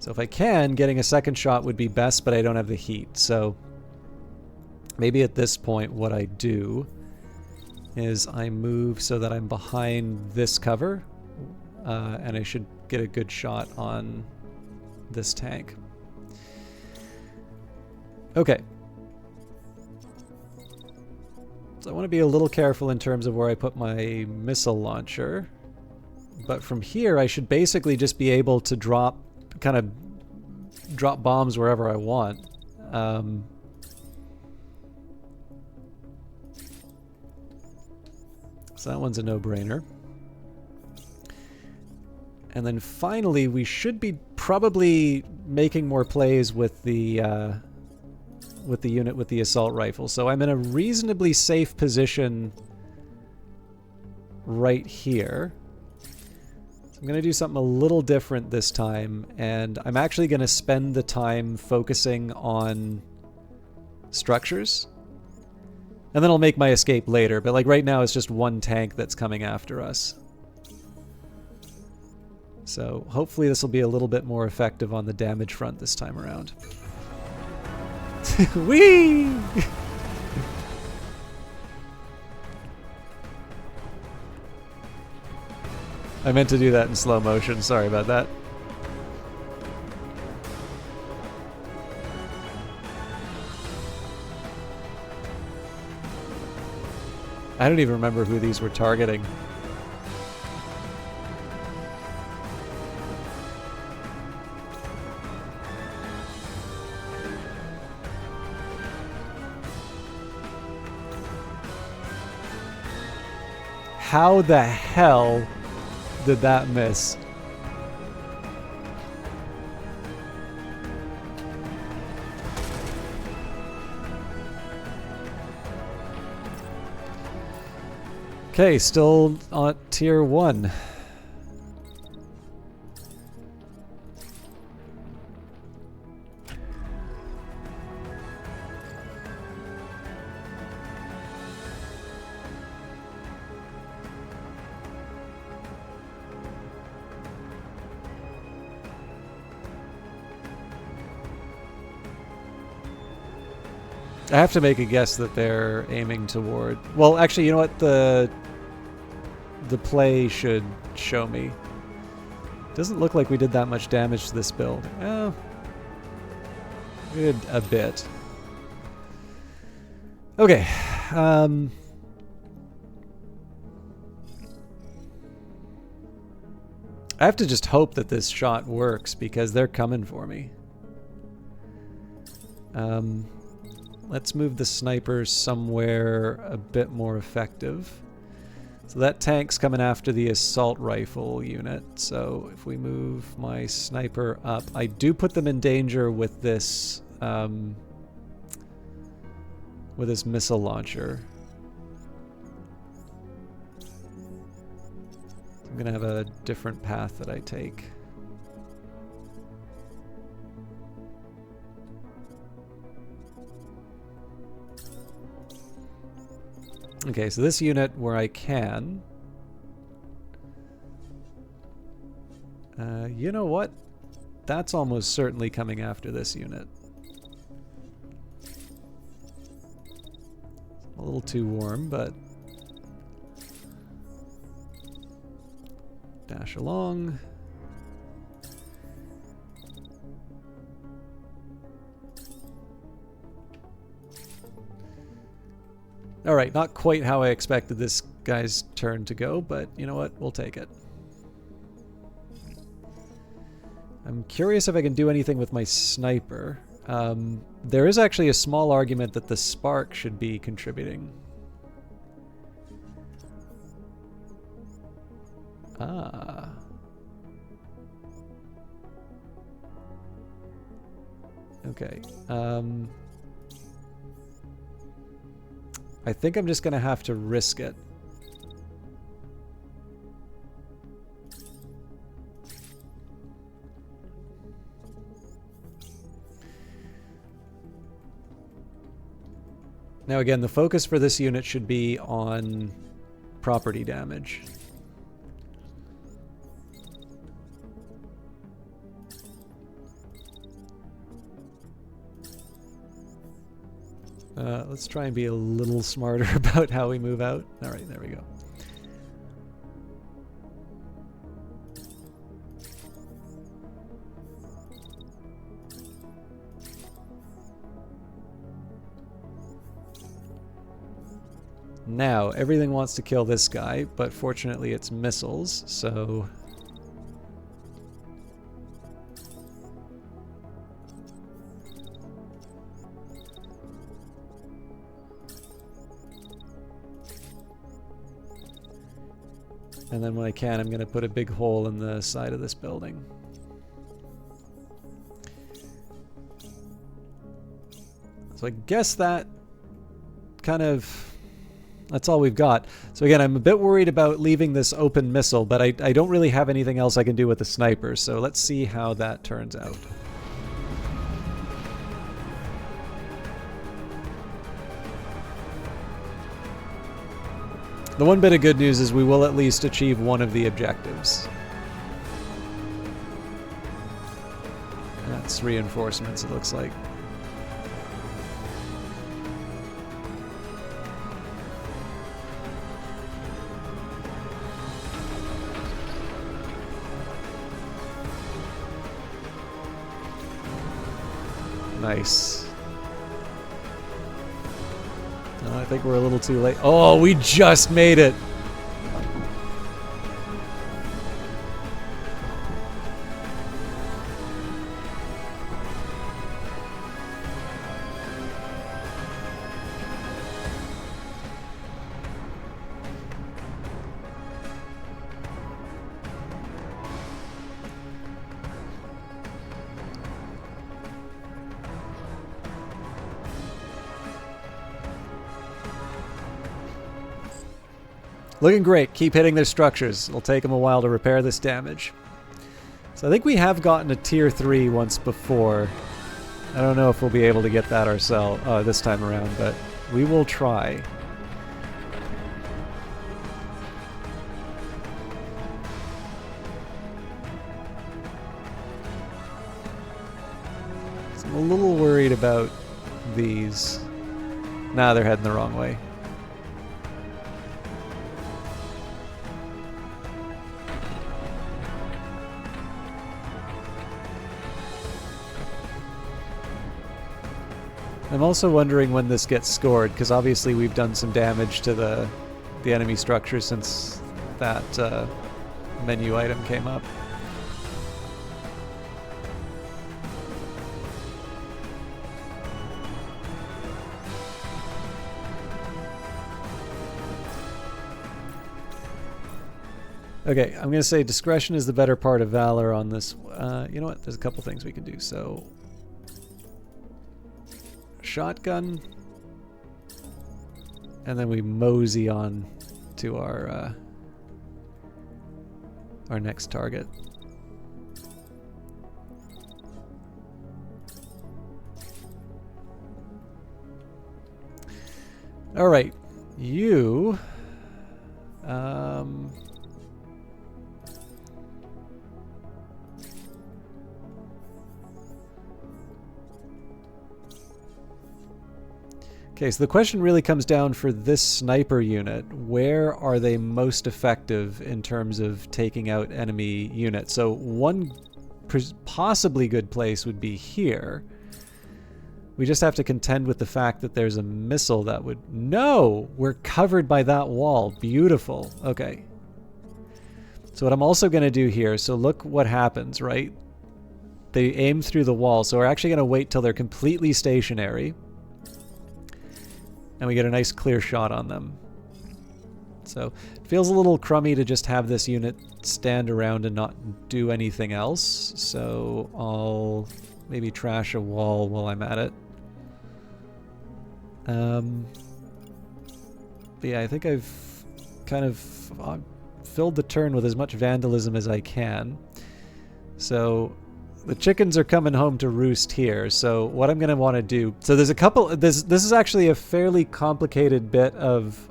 So if I can, getting a second shot would be best, but I don't have the heat. So maybe at this point what I do is I move so that I'm behind this cover, and I should get a good shot on this tank. Okay. So I want to be a little careful in terms of where I put my missile launcher. But from here I should basically just be able to drop bombs wherever I want. So that one's a no-brainer. And then finally, we should be probably making more plays with the unit with the assault rifle. So I'm in a reasonably safe position right here. So I'm going to do something a little different this time, and I'm actually going to spend the time focusing on structures. And then I'll make my escape later, but like right now it's just one tank that's coming after us. So hopefully this will be a little bit more effective on the damage front this time around. Whee! I meant to do that in slow motion, sorry about that. I don't even remember who these were targeting. How the hell did that miss? Okay, still on tier 1. I have to make a guess that they're aiming toward... Well, actually, you know what? The play should show me. Doesn't look like we did that much damage to this build. Oh, we did a bit. Okay. I have to just hope that this shot works because they're coming for me. Let's move the snipers somewhere a bit more effective. So that tank's coming after the assault rifle unit. So if we move my sniper up, I do put them in danger with this missile launcher. I'm gonna have a different path that I take. Okay, so this unit where I can... you know what? That's almost certainly coming after this unit. A little too warm, but... dash along. Alright, not quite how I expected this guy's turn to go, but you know what? We'll take it. I'm curious if I can do anything with my sniper. There is actually a small argument that the spark should be contributing. Ah. Okay. I think I'm just going to have to risk it. Now again, the focus for this unit should be on property damage. Let's try and be a little smarter about how we move out. Alright, there we go. Now, everything wants to kill this guy, but fortunately it's missiles, so... And then when I can, I'm going to put a big hole in the side of this building. So I guess that kind of... That's all we've got. So again, I'm a bit worried about leaving this open missile, but I don't really have anything else I can do with the sniper, so let's see how that turns out. The one bit of good news is we will at least achieve one of the objectives. That's reinforcements, it looks like. Nice. I think we're a little too late. Oh, we just made it! Looking great. Keep hitting their structures. It'll take them a while to repair this damage. So I think we have gotten a tier 3 once before. I don't know if we'll be able to get that ourselves this time around, but we will try. So I'm a little worried about these. Nah, they're heading the wrong way. I'm also wondering when this gets scored, because obviously we've done some damage to the enemy structure since that menu item came up. Okay, I'm going to say discretion is the better part of valor on this. You know what? There's a couple things we can do. So, shotgun, and then we mosey on to our next target. All right, you. Okay, so the question really comes down for this sniper unit. Where are they most effective in terms of taking out enemy units? So one possibly good place would be here. We just have to contend with the fact that there's a missile that would... No! We're covered by that wall. Beautiful. Okay. So what I'm also going to do here, so look what happens, right? They aim through the wall, so we're actually going to wait till they're completely stationary. And we get a nice clear shot on them. So it feels a little crummy to just have this unit stand around and not do anything else. So I'll maybe trash a wall while I'm at it. But yeah, I think I've kind of filled the turn with as much vandalism as I can. So the chickens are coming home to roost here. So what I'm going to want to do... So there's a couple... This is actually a fairly complicated bit of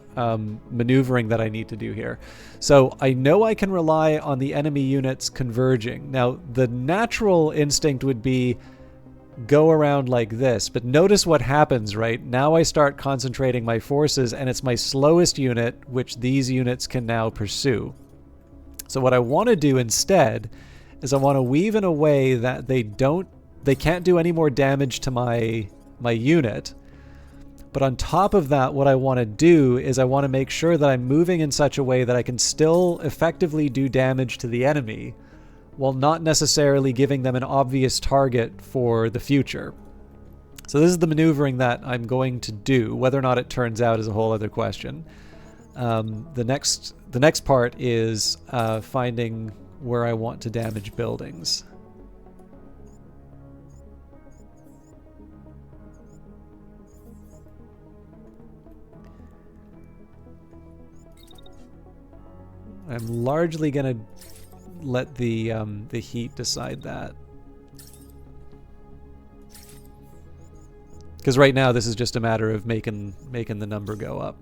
maneuvering that I need to do here. So I know I can rely on the enemy units converging. Now, the natural instinct would be go around like this, but notice what happens, right? Now I start concentrating my forces, and it's my slowest unit, which these units can now pursue. So what I want to do instead is I want to weave in a way that they can't do any more damage to my unit. But on top of that, what I want to do is I want to make sure that I'm moving in such a way that I can still effectively do damage to the enemy, while not necessarily giving them an obvious target for the future. So this is the maneuvering that I'm going to do. Whether or not it turns out is a whole other question. The next part is finding where I want to damage buildings. I'm largely going to let the heat decide that. Because right now this is just a matter of making the number go up.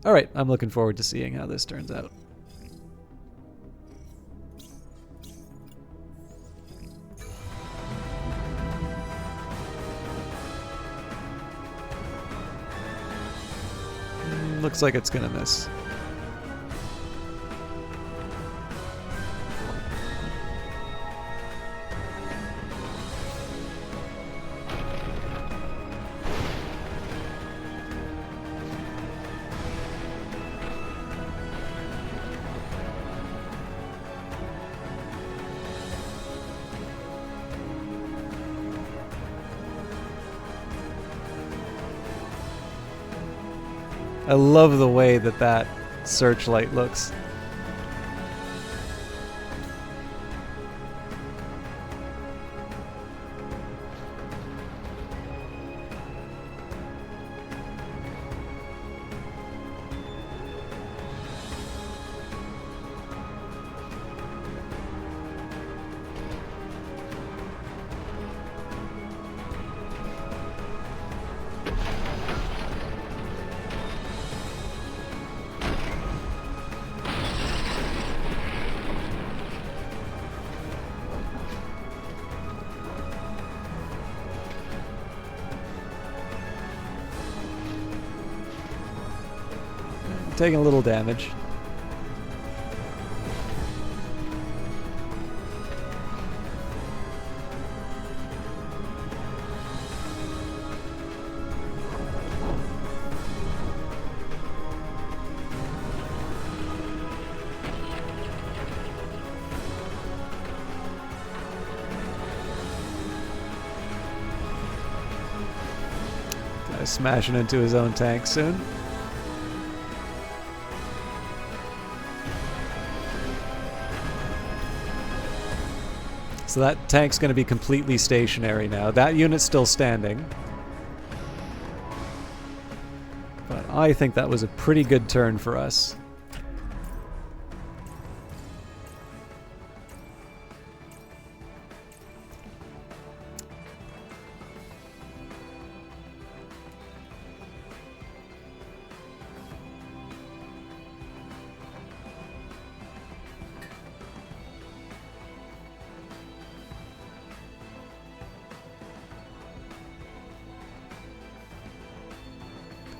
Alright, I'm looking forward to seeing how this turns out. Looks like it's gonna miss. I love the way that searchlight looks. Taking a little damage. Guy's smashing into his own tank soon. So that tank's going to be completely stationary now. That unit's still standing. But I think that was a pretty good turn for us.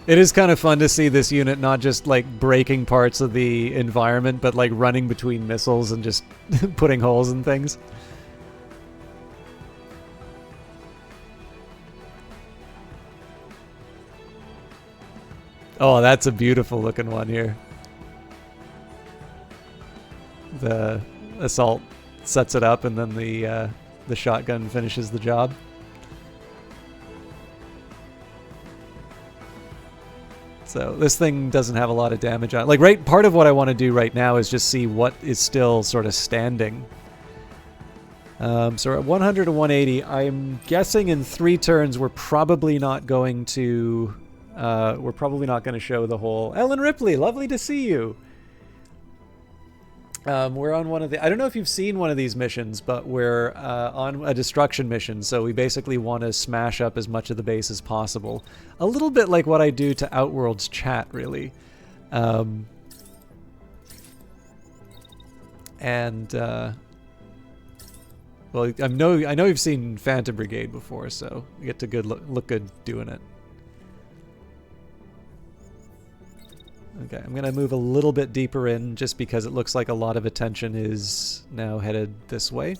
It is kind of fun to see this unit not just like breaking parts of the environment, but like running between missiles and just putting holes in things. Oh, that's a beautiful looking one here. The assault sets it up, and then the shotgun finishes the job. So this thing doesn't have a lot of damage on it. Like, right, part of what I want to do right now is just see what is still sort of standing. So we're at 100 to 180. I'm guessing in 3 turns we're probably not going to show the whole. Ellen Ripley, lovely to see you. We're on one of the. I don't know if you've seen one of these missions, but we're on a destruction mission. So we basically want to smash up as much of the base as possible. A little bit like what I do to Outworld's chat, really. Well, I know you've seen Phantom Brigade before, so you get to look good doing it. Okay, I'm going to move a little bit deeper in just because it looks like a lot of attention is now headed this way.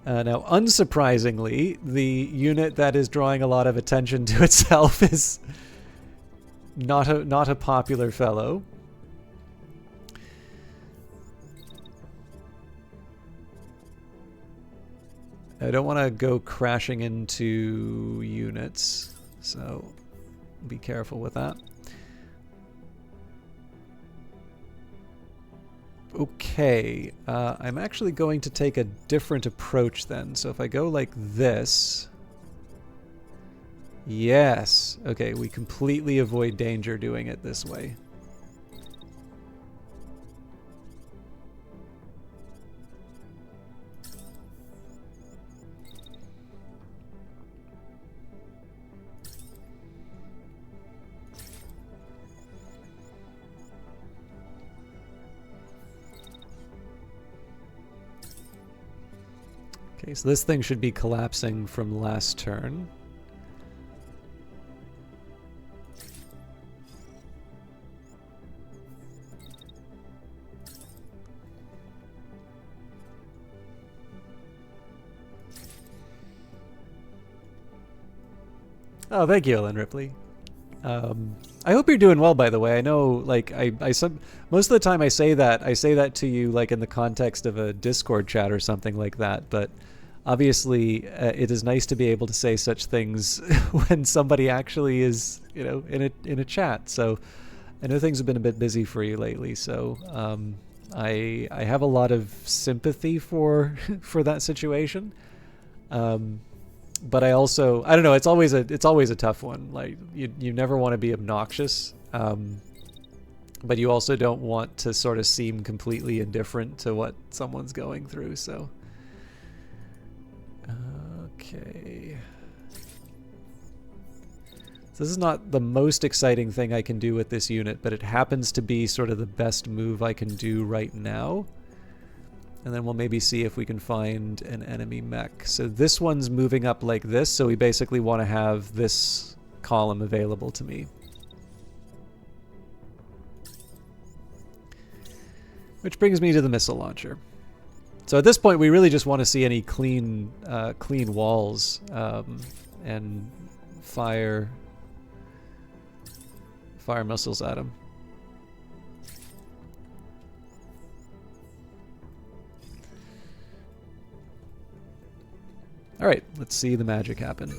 Now, unsurprisingly, the unit that is drawing a lot of attention to itself is not a popular fellow. I don't want to go crashing into units, so be careful with that. Okay, I'm actually going to take a different approach then. So if I go like this... Yes! Okay, we completely avoid danger doing it this way. Okay, so this thing should be collapsing from last turn. Oh, thank you, Ellen Ripley. I hope you're doing well, by the way. I know, like, most of the time I say that to you, like, in the context of a Discord chat or something like that, but obviously it is nice to be able to say such things when somebody actually is, you know, in a chat. So I know things have been a bit busy for you lately, so I have a lot of sympathy for that situation. But I don't know, it's always a tough one. Like, you never want to be obnoxious, but you also don't want to sort of seem completely indifferent to what someone's going through. So okay, so this is not the most exciting thing I can do with this unit, but it happens to be sort of the best move I can do right now. And then we'll maybe see if we can find an enemy mech. So this one's moving up like this, so we basically want to have this column available to me. Which brings me to the missile launcher. So at this point, we really just want to see any clean walls and fire missiles at them. All right, let's see the magic happen.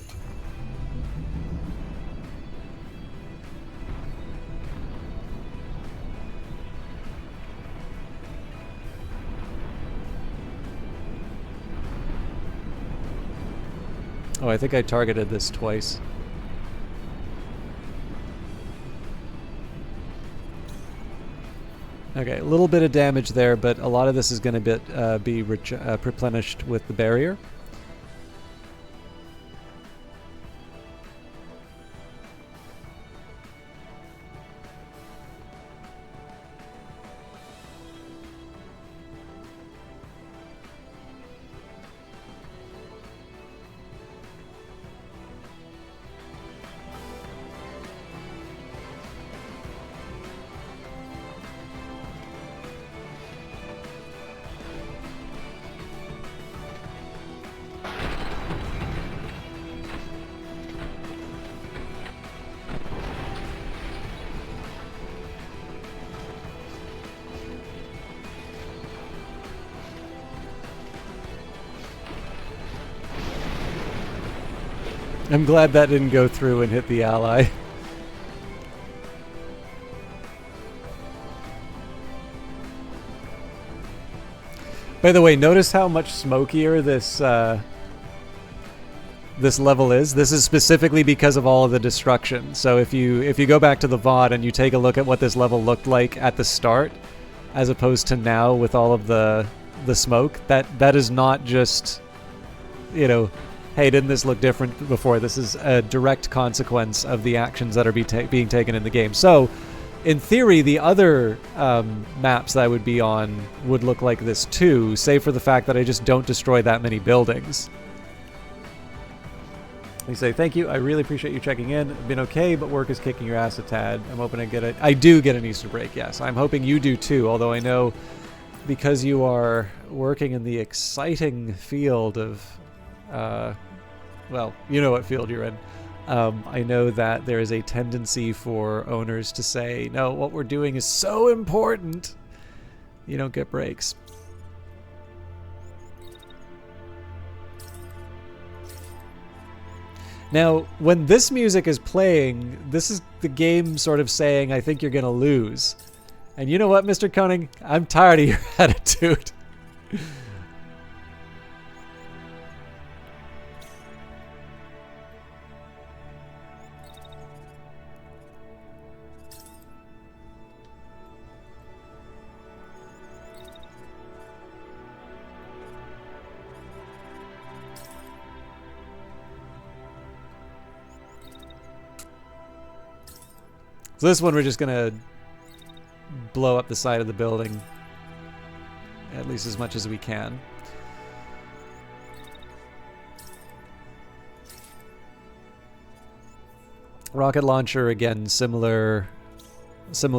Oh, I think I targeted this twice. Okay, a little bit of damage there, but a lot of this is going to be replenished with the barrier. I'm glad that didn't go through and hit the ally. By the way, notice how much smokier this this level is. This is specifically because of all of the destruction. So if you go back to the VOD and you take a look at what this level looked like at the start, as opposed to now with all of the smoke, that is not just, you know, hey, didn't this look different before? This is a direct consequence of the actions that are being taken in the game. So, in theory, the other maps that I would be on would look like this too, save for the fact that I just don't destroy that many buildings. They say, thank you, I really appreciate you checking in. I've been okay, but work is kicking your ass a tad. I'm hoping I do get an Easter break, yes. I'm hoping you do too, although I know because you are working in the exciting field of, well, you know what field you're in. I know that there is a tendency for owners to say, no, what we're doing is so important, you don't get breaks. Now, when this music is playing, this is the game sort of saying, I think you're going to lose. And you know what, Mr. Koenig? I'm tired of your attitude. So this one we're just gonna blow up the side of the building at least as much as we can. Rocket launcher, again, similar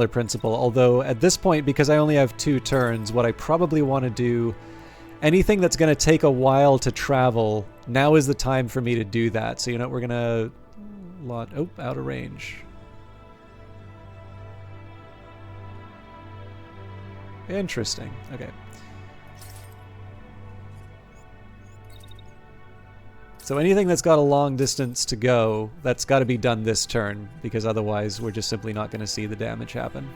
principle, although at this point, because I only have 2 turns, what I probably want to do, anything that's going to take a while to travel, now is the time for me to do that. So, you know, we're going to oh, out of range. Interesting. Okay. So anything that's got a long distance to go, that's got to be done this turn, because otherwise we're just simply not going to see the damage happen.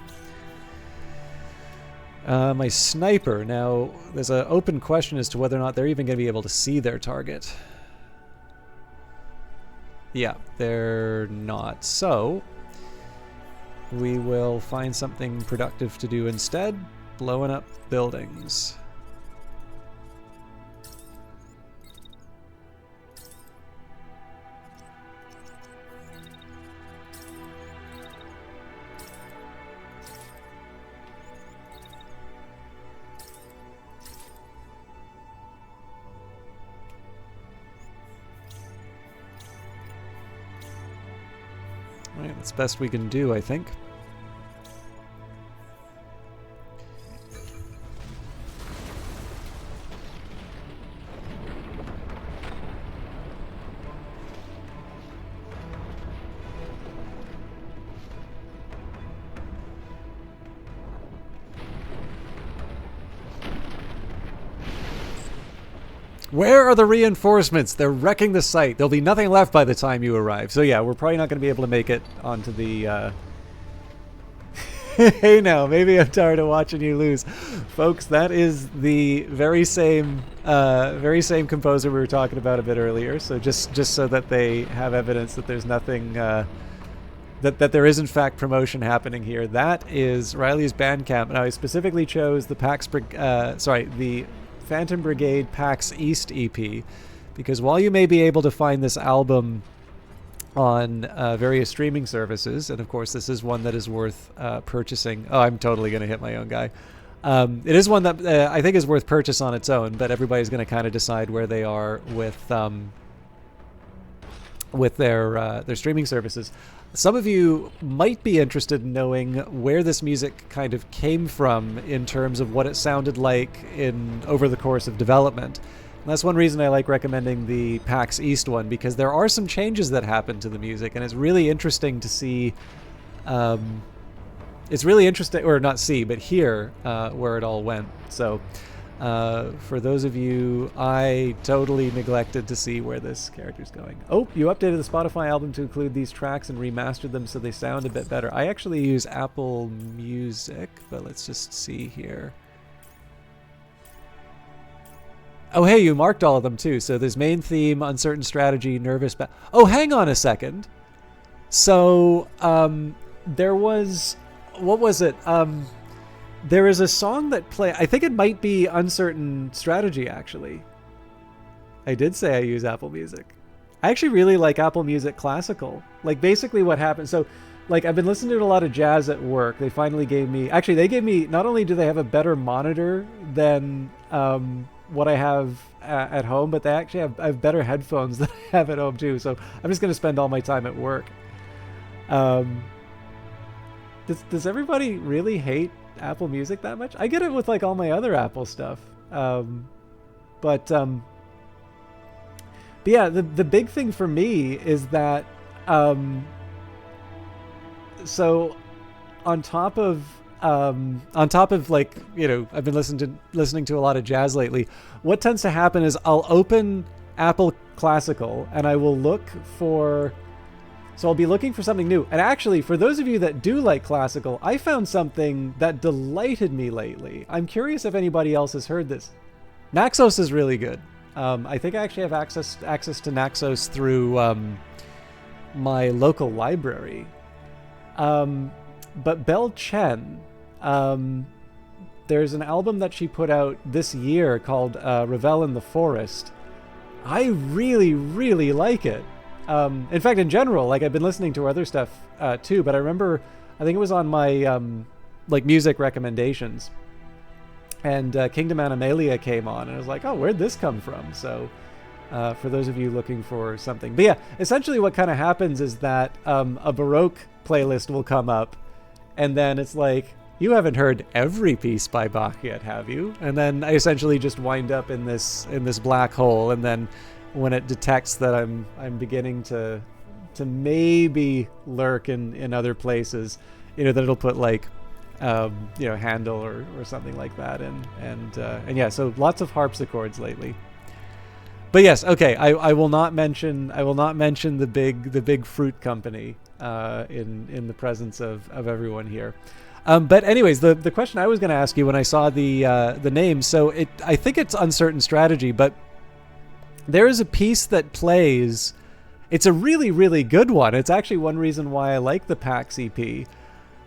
My sniper. Now, there's an open question as to whether or not they're even going to be able to see their target. Yeah, they're not. So, we will find something productive to do instead. Blowing up buildings. All right, that's best we can do, I think. Where are the reinforcements? They're wrecking the site. There'll be nothing left by the time you arrive. So yeah, we're probably not going to be able to make it onto the... Hey now, maybe I'm tired of watching you lose. Folks, that is the very same composer we were talking about a bit earlier. So just so that they have evidence that there's nothing... that there is in fact promotion happening here. That is Riley's Bandcamp. Now I specifically chose the the Phantom Brigade PAX East EP, because while you may be able to find this album on various streaming services, and of course this is one that is worth purchasing. Oh, I'm totally going to hit my own guy. It is one that I think is worth purchase on its own, but everybody's going to kind of decide where they are with their streaming services. Some of you might be interested in knowing where this music kind of came from in terms of what it sounded like over the course of development. And that's one reason I like recommending the PAX East one, because there are some changes that happen to the music, and it's really interesting to see. It's really interesting, or not see, but hear where it all went. So For those of you, I totally neglected to see where this character's going. Oh, you updated the Spotify album to include these tracks and remastered them so they sound a bit better. I actually use Apple Music, but let's just see here. Oh, hey, you marked all of them too. So there's main theme, uncertain strategy, nervous. Oh, hang on a second. So there was, what was it? There is a song that play. I think it might be Uncertain Strategy, actually. I did say I use Apple Music. I actually really like Apple Music Classical. Like, basically what happened. So, like, I've been listening to a lot of jazz at work. They finally gave me. Actually, they gave me. Not only do they have a better monitor than what I have at home, but they actually have better headphones than I have at home too. So I'm just going to spend all my time at work. Does everybody really hate Apple Music that much? I get it with like all my other Apple stuff. But yeah, the big thing for me is that so on top of like, you know, I've been listening to a lot of jazz lately. What tends to happen is I'll open Apple Classical and I will look for. So I'll be looking for something new. And actually, for those of you that do like classical, I found something that delighted me lately. I'm curious if anybody else has heard this. Naxos is really good. I think I actually have access to Naxos through my local library. But Belle Chen, there's an album that she put out this year called Revel in the Forest. I really, really like it. In fact, in general, like I've been listening to other stuff too, but I remember, I think it was on my like music recommendations, and Kingdom Animalia came on, and I was like, oh, where'd this come from? So for those of you looking for something. But yeah, essentially what kind of happens is that a Baroque playlist will come up, and then it's like, you haven't heard every piece by Bach yet, have you? And then I essentially just wind up in this black hole, and then when it detects that I'm beginning to maybe lurk in other places, you know, that it'll put like you know, Handel or something like that, and yeah, so lots of harpsichords lately. But yes, okay, I will not mention the big fruit company in the presence of everyone here. But anyways, the question I was going to ask you when I saw the name, so I think it's Uncertain Strategy, but there is a piece that plays. It's a really, really good one. It's actually one reason why I like the PAX EP.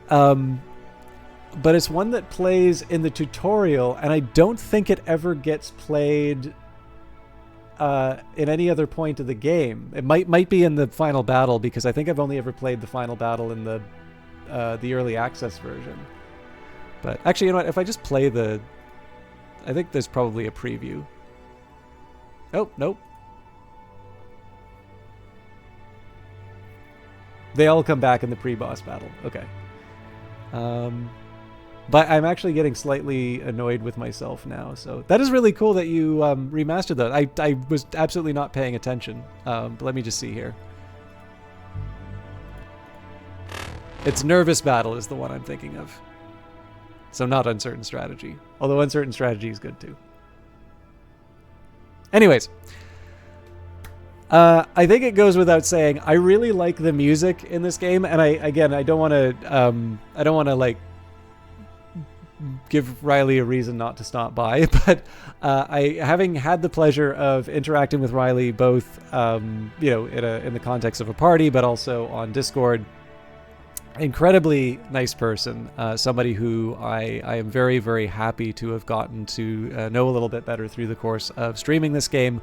But it's one that plays in the tutorial, and I don't think it ever gets played in any other point of the game. It might be in the final battle, because I think I've only ever played the final battle in the early access version. But actually, you know what? If I just play I think there's probably a preview. Oh, nope. They all come back in the pre-boss battle. Okay. But I'm actually getting slightly annoyed with myself now. So that is really cool that you remastered that. I was absolutely not paying attention. But let me just see here. It's Nervous Battle is the one I'm thinking of. So not Uncertain Strategy. Although Uncertain Strategy is good too. Anyways, I think it goes without saying, I really like the music in this game, and I don't want to like give Riley a reason not to stop by, but having had the pleasure of interacting with Riley both you know, in the context of a party, but also on Discord. Incredibly nice person, somebody who I am very, very happy to have gotten to know a little bit better through the course of streaming this game.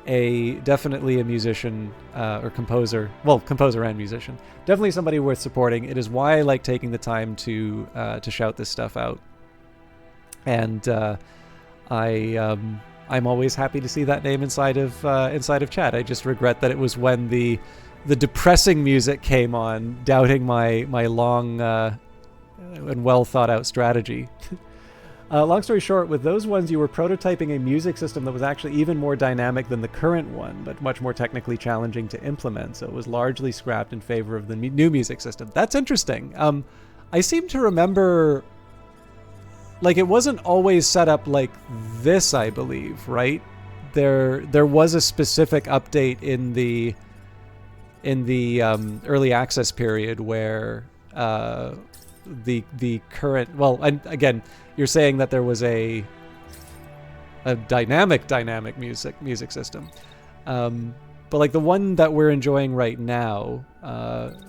Definitely a musician or composer, well, composer and musician. Definitely somebody worth supporting. It is why I like taking the time to shout this stuff out. And I'm always happy to see that name inside of chat. I just regret that it was when the depressing music came on, doubting my long and well thought out strategy. Long story short, with those ones, you were prototyping a music system that was actually even more dynamic than the current one, but much more technically challenging to implement. So it was largely scrapped in favor of the new music system. That's interesting. I seem to remember like it wasn't always set up like this, I believe, right? There was a specific update in the early access period where the current, well, and again, you're saying that there was a dynamic music system, but like the one that we're enjoying right now,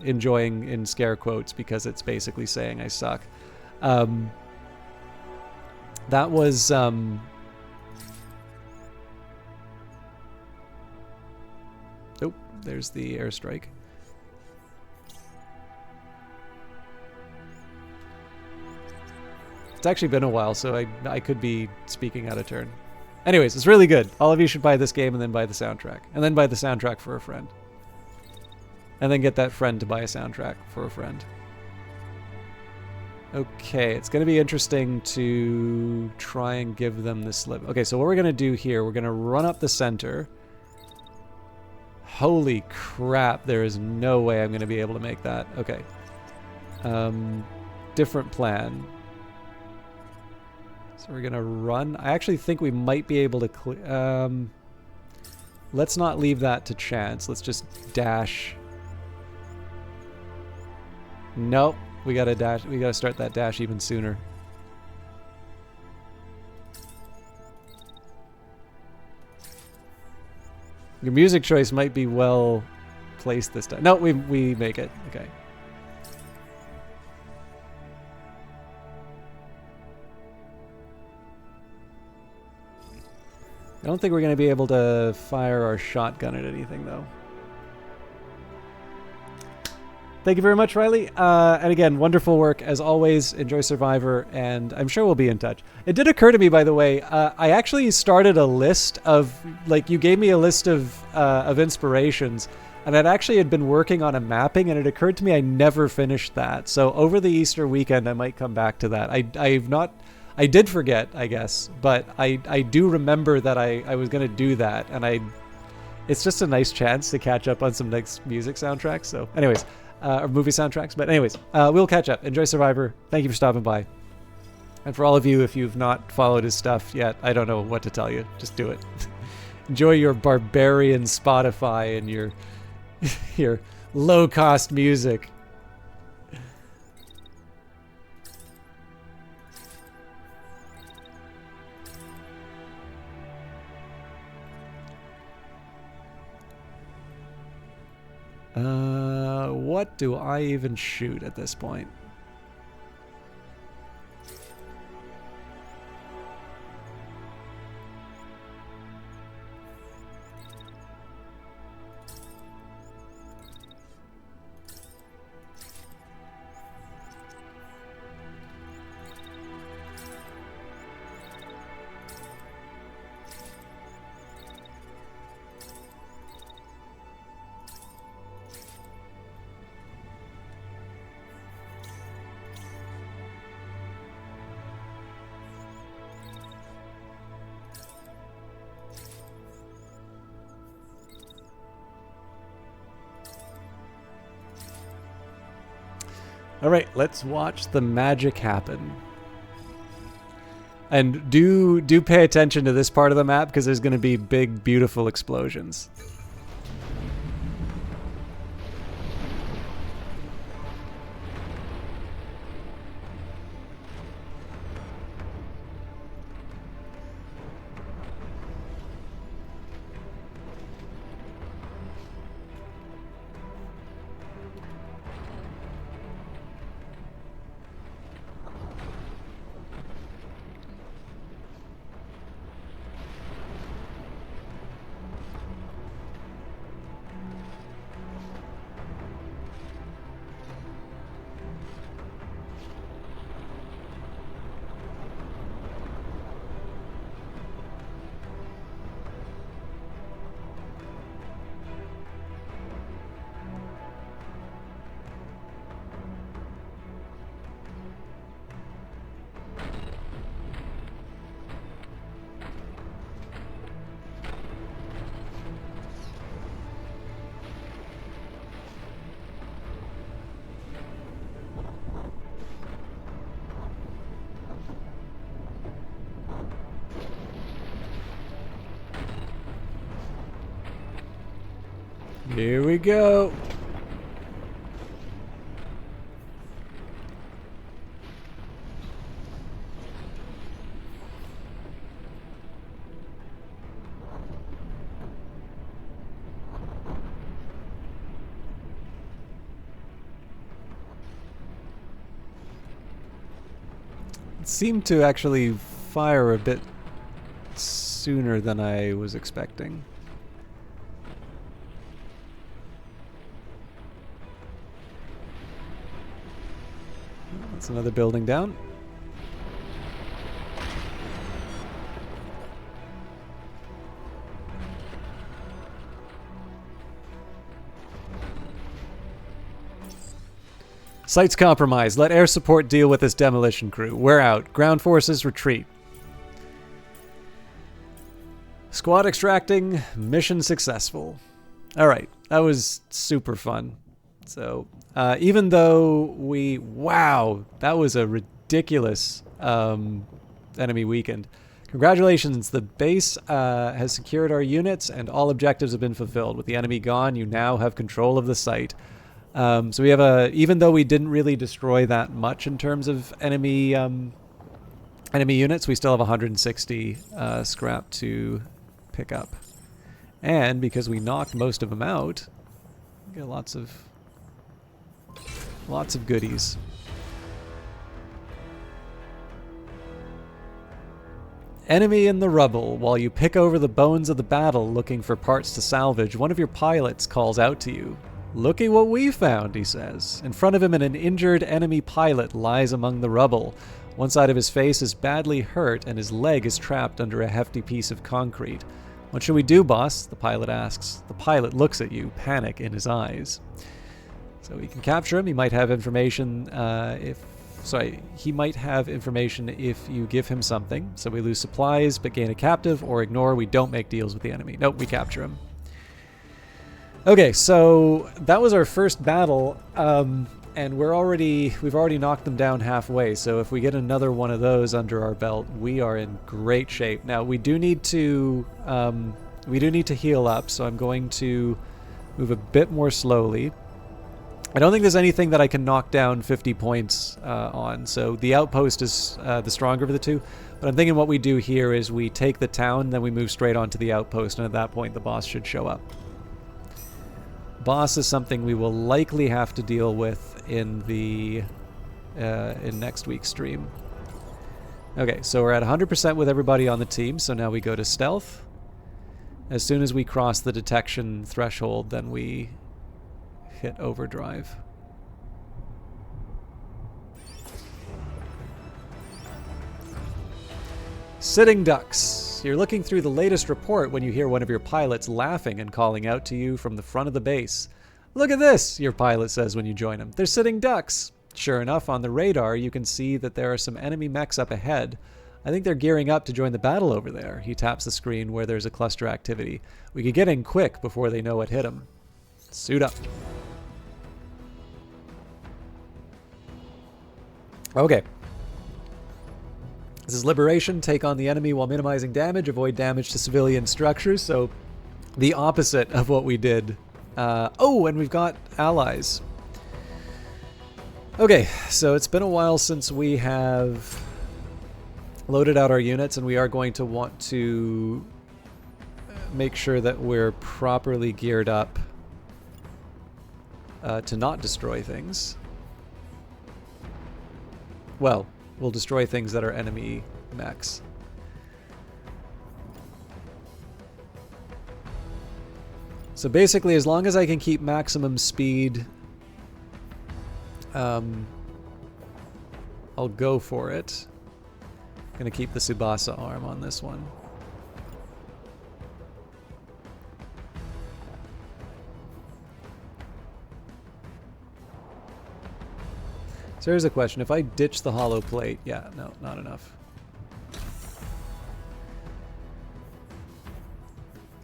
enjoying in scare quotes because it's basically saying I suck. That was oh, there's the airstrike. It's actually been a while, so I could be speaking out of turn. Anyways, it's really good. All of you should buy this game and then buy the soundtrack. And then buy the soundtrack for a friend. And then get that friend to buy a soundtrack for a friend. Okay, it's going to be interesting to try and give them the slip. Okay, so what we're going to do here, we're going to run up the center. Holy crap, there is no way I'm going to be able to make that. Okay. Different plan. So we're going to run. I actually think we might be able to clear... let's not leave that to chance. Let's just dash. Nope. We got to dash. We got to start that dash even sooner. Your music choice might be well placed this time. No, we make it. Okay. I don't think we're going to be able to fire our shotgun at anything, though. Thank you very much, Riley. And again, wonderful work as always. Enjoy Survivor, and I'm sure we'll be in touch. It did occur to me, by the way, I actually started a list of, like, you gave me a list of inspirations, and I'd actually had been working on a mapping, and it occurred to me I never finished that. So over the Easter weekend, I might come back to that. I did forget, I guess, but I do remember that I was going to do that, and it's just a nice chance to catch up on some next music soundtracks. So anyways, or movie soundtracks. But anyways, we'll catch up. Enjoy Survivor. Thank you for stopping by. And for all of you, if you've not followed his stuff yet, I don't know what to tell you. Just do it. Enjoy your barbarian Spotify and your low-cost music. What do I even shoot at this point? All right, let's watch the magic happen. And do pay attention to this part of the map because there's going to be big, beautiful explosions. Here we go. It seemed to actually fire a bit sooner than I was expecting. That's another building down. Site's compromised. Let air support deal with this demolition crew. We're out. Ground forces retreat. Squad extracting. Mission successful. Alright. That was super fun. So, even though we... Wow! That was a ridiculous enemy weekend. Congratulations. The base has secured our units and all objectives have been fulfilled. With the enemy gone, you now have control of the site. So we have even though we didn't really destroy that much in terms of enemy units, we still have 160 scrap to pick up. And because we knocked most of them out, we get lots of goodies. Enemy in the rubble. While you pick over the bones of the battle looking for parts to salvage, one of your pilots calls out to you. "Looky what we found," he says. In front of him, an injured enemy pilot lies among the rubble. One side of his face is badly hurt, and his leg is trapped under a hefty piece of concrete. "What should we do, boss?" the pilot asks. The pilot looks at you, panic in his eyes. So we can capture him. He might have information he might have information if you give him something. So we lose supplies, but gain a captive, or ignore. We don't make deals with the enemy. Nope, we capture him. Okay, so that was our first battle, and we've already knocked them down halfway. So if we get another one of those under our belt, we are in great shape. Now we do need to heal up, so I'm going to move a bit more slowly. I don't think there's anything that I can knock down 50 points on. So the outpost is the stronger of the two. But I'm thinking what we do here is we take the town, then we move straight onto the outpost, and at that point the boss should show up. Boss is something we will likely have to deal with in next week's stream. Okay, so we're at 100% with everybody on the team, so now we go to stealth. As soon as we cross the detection threshold, then we hit overdrive. Sitting ducks. You're looking through the latest report when you hear one of your pilots laughing and calling out to you from the front of the base. "Look at this," your pilot says when you join him. "They're sitting ducks." Sure enough, on the radar you can see that there are some enemy mechs up ahead. "I think they're gearing up to join the battle over there." He taps the screen where there's a cluster activity. "We could get in quick before they know what hit them." Suit up. Okay. This is Liberation. Take on the enemy while minimizing damage. Avoid damage to civilian structures. So the opposite of what we did. Oh, and we've got allies. Okay, so it's been a while since we have loaded out our units, and we are going to want to make sure that we're properly geared up to not destroy things. Well, we'll destroy things that are enemy mechs. So basically, as long as I can keep maximum speed, I'll go for it. I'm gonna keep the Tsubasa arm on this one. So here's a question. If I ditch the hollow plate... Yeah, no, not enough.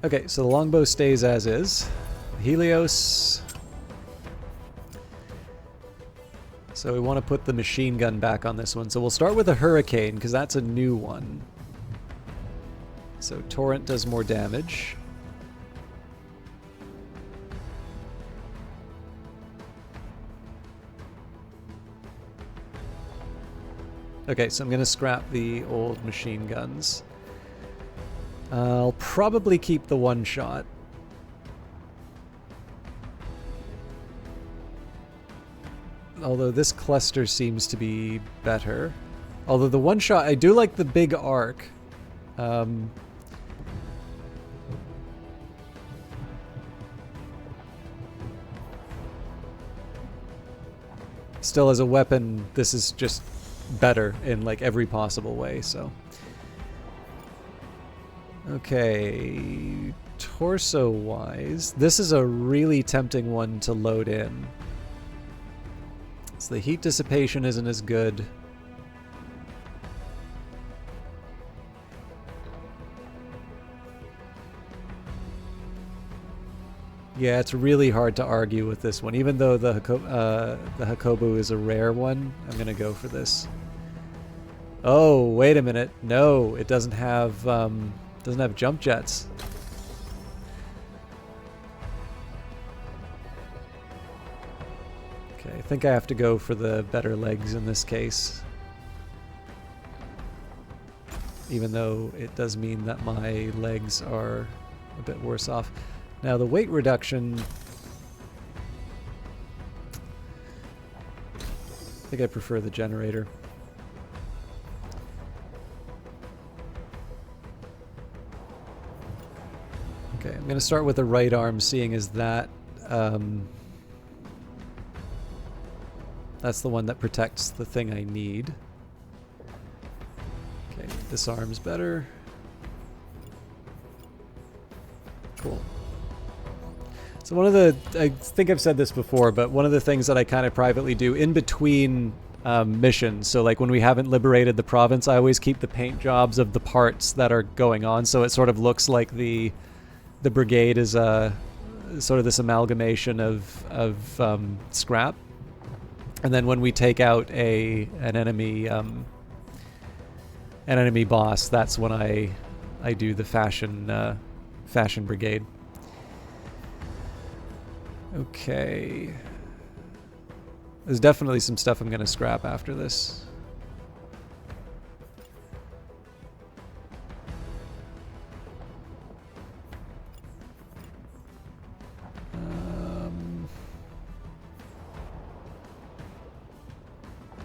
Okay, so the longbow stays as is. Helios. So we want to put the machine gun back on this one. So we'll start with a Hurricane, because that's a new one. So Torrent does more damage. Okay, so I'm going to scrap the old machine guns. I'll probably keep the one shot. Although this cluster seems to be better. Although the one shot, I do like the big arc. Still, as a weapon, this is just better in like every possible way, so. Okay, torso-wise, this is a really tempting one to load in. So the heat dissipation isn't as good. Yeah, it's really hard to argue with this one. Even though the Hakobu is a rare one, I'm gonna go for this. Oh, wait a minute. No, it doesn't have jump jets. Okay, I think I have to go for the better legs in this case. Even though it does mean that my legs are a bit worse off. Now the weight reduction, I think I prefer the generator. Okay, I'm going to start with the right arm, seeing as that that's the one that protects the thing I need. Okay, this arm's better. Cool. So one of the, I think I've said this before, but one of the things that I kind of privately do in between missions, so like when we haven't liberated the province, I always keep the paint jobs of the parts that are going on, so it sort of looks like the brigade is a sort of this amalgamation of scrap. And then when we take out an enemy boss, that's when I do the fashion brigade. Okay. There's definitely some stuff I'm going to scrap after this.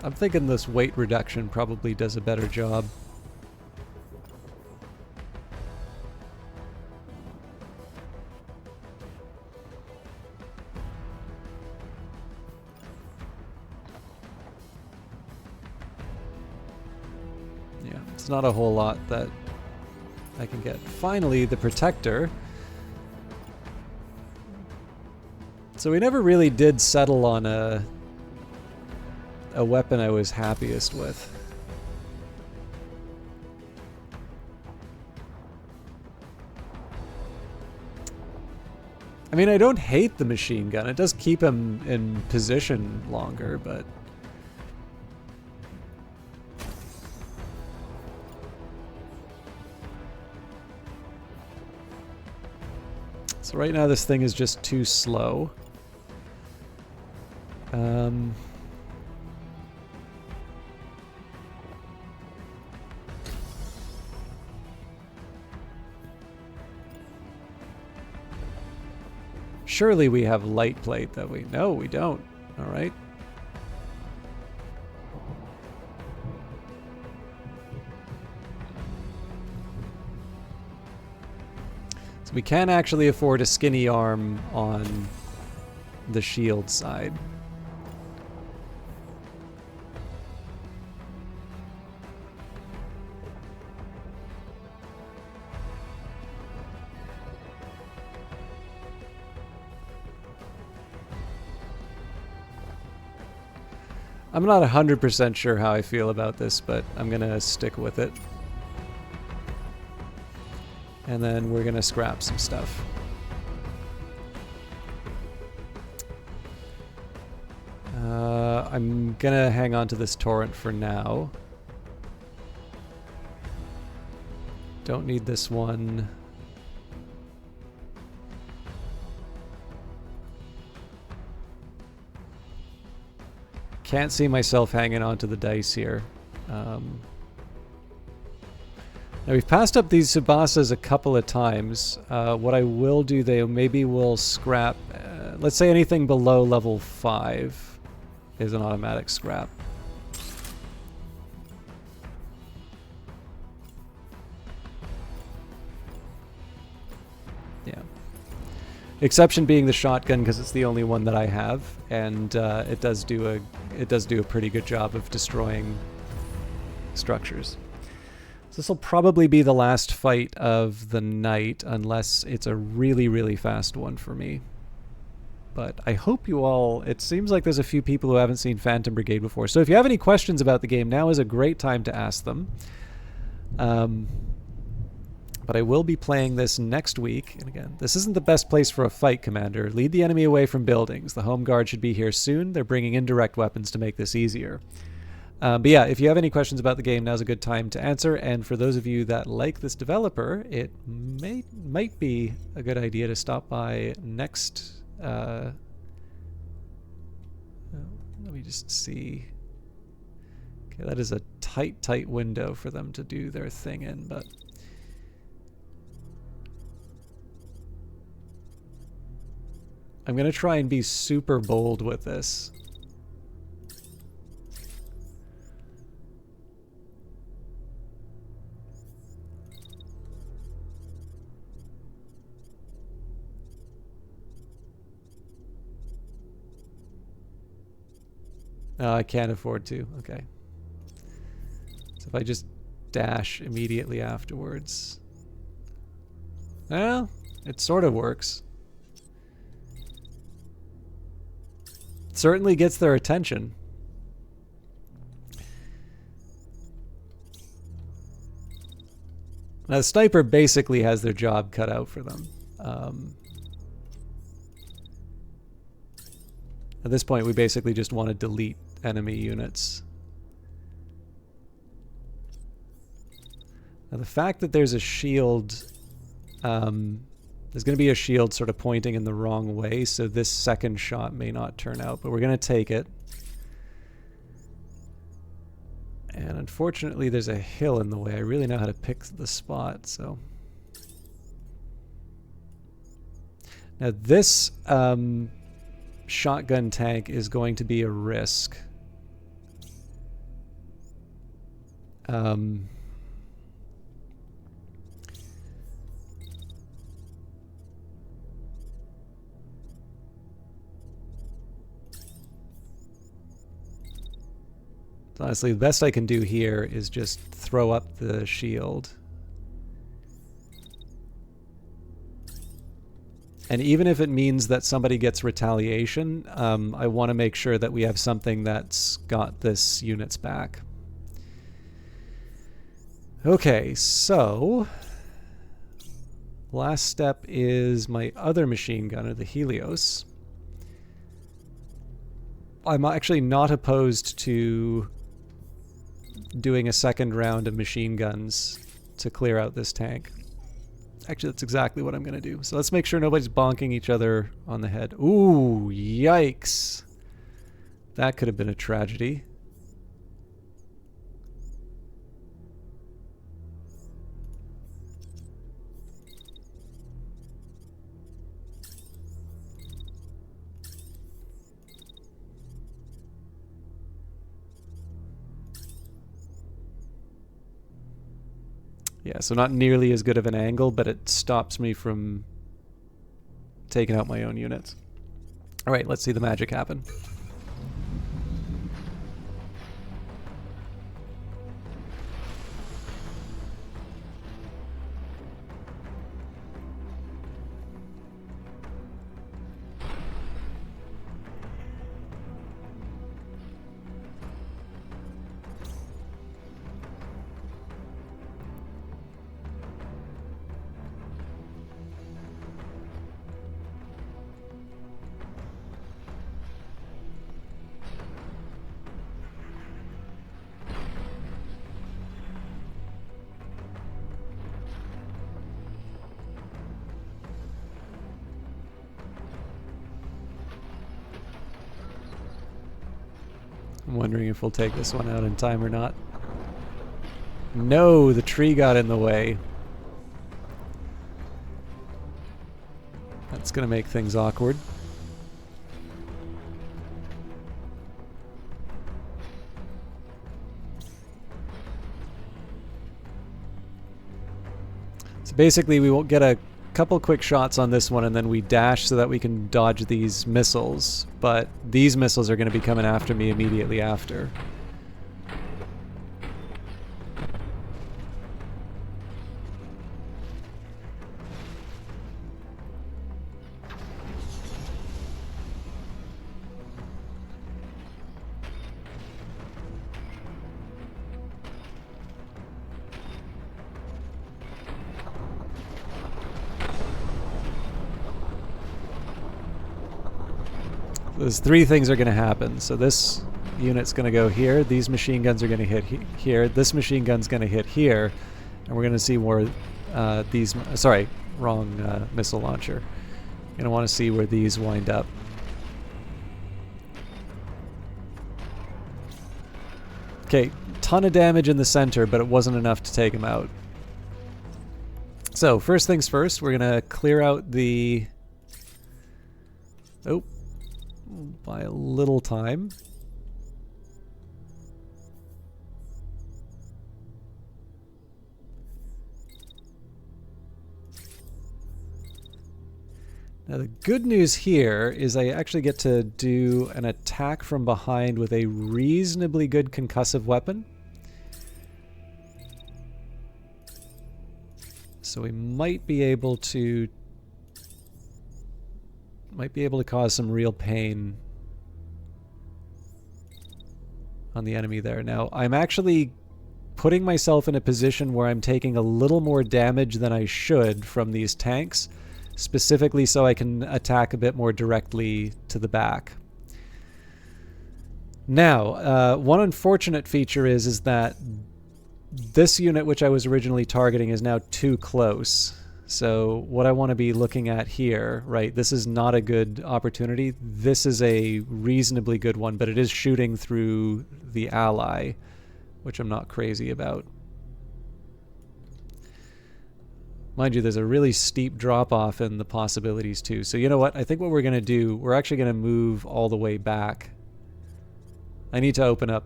I'm thinking this weight reduction probably does a better job. Yeah, it's not a whole lot that I can get. Finally, the protector. So we never really did settle on a weapon I was happiest with. I mean, I don't hate the machine gun. It does keep him in position longer, but... So right now this thing is just too slow. Surely we have light plate that we... No, we don't. Alright. So we can actually afford a skinny arm on the shield side. I'm not 100% sure how I feel about this, but I'm gonna stick with it. And then we're gonna scrap some stuff. I'm gonna hang on to this torrent for now. Don't need this one. Can't see myself hanging on to the dice here. Now we've passed up these Tsubasas a couple of times. What I will do, they maybe will scrap. Let's say anything below level 5 is an automatic scrap. Yeah. Exception being the shotgun, because it's the only one that I have, and it does do a pretty good job of destroying structures. So this will probably be the last fight of the night, unless it's a really, really fast one for me. But I hope you all... It seems like there's a few people who haven't seen Phantom Brigade before. So if you have any questions about the game, now is a great time to ask them. But I will be playing this next week. And again, this isn't the best place for a fight, Commander. Lead the enemy away from buildings. The home guard should be here soon. They're bringing in direct weapons to make this easier. But yeah, if you have any questions about the game, now's a good time to answer. And for those of you that like this developer, it might be a good idea to stop by next... let me just see. Okay, that is a tight window for them to do their thing in, but... I'm going to try and be super bold with this. No, I can't afford to. Okay. So if I just dash immediately afterwards... Well, it sort of works. It certainly gets their attention. Now, the sniper basically has their job cut out for them. At this point, we basically just want to delete enemy units. Now, the fact that there's a shield... there's going to be a shield sort of pointing in the wrong way, so this second shot may not turn out, but we're going to take it. And unfortunately, there's a hill in the way. I really know how to pick the spot, so... Now, this shotgun tank is going to be a risk. Honestly, the best I can do here is just throw up the shield. And even if it means that somebody gets retaliation, I want to make sure that we have something that's got this unit's back. Okay, so... last step is my other machine gunner, the Helios. I'm actually not opposed to doing a second round of machine guns to clear out this tank. Actually, that's exactly what I'm going to do. So let's make sure nobody's bonking each other on the head. Ooh, yikes. That could have been a tragedy. Yeah, so not nearly as good of an angle, but it stops me from taking out my own units. All right, let's see the magic happen. I'm wondering if we'll take this one out in time or not. No, the tree got in the way. That's going to make things awkward. So basically we will get a couple quick shots on this one and then we dash so that we can dodge these missiles. But these missiles are going to be coming after me immediately after. Those three things are going to happen. So this unit's going to go here. These machine guns are going to hit here. This machine gun's going to hit here. And we're going to see where these... Sorry, wrong missile launcher. You're going to want to see where these wind up. Okay, ton of damage in the center, but it wasn't enough to take him out. So, first things first, we're going to clear out the... Oh. By a little time. Now the good news here is I actually get to do an attack from behind with a reasonably good concussive weapon. So we might be able to cause some real pain on the enemy there. Now, I'm actually putting myself in a position where I'm taking a little more damage than I should from these tanks, specifically so I can attack a bit more directly to the back. Now, one unfortunate feature is that this unit, which I was originally targeting, is now too close. So what I want to be looking at here, right, this is not a good opportunity. This is a reasonably good one, but it is shooting through the ally, which I'm not crazy about. Mind you, there's a really steep drop-off in the possibilities too. So you know what? I think what we're going to do, we're actually going to move all the way back. I need to open up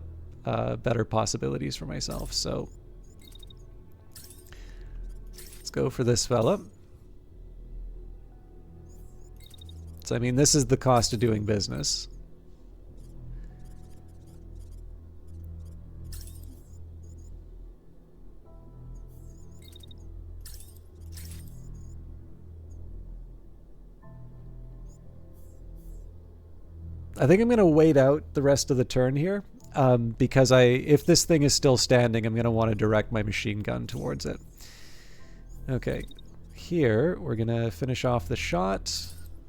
better possibilities for myself, so... go for this fella. So I mean, this is the cost of doing business. I think I'm going to wait out the rest of the turn here, because if this thing is still standing, I'm going to want to direct my machine gun towards it. Okay, here we're going to finish off the shot,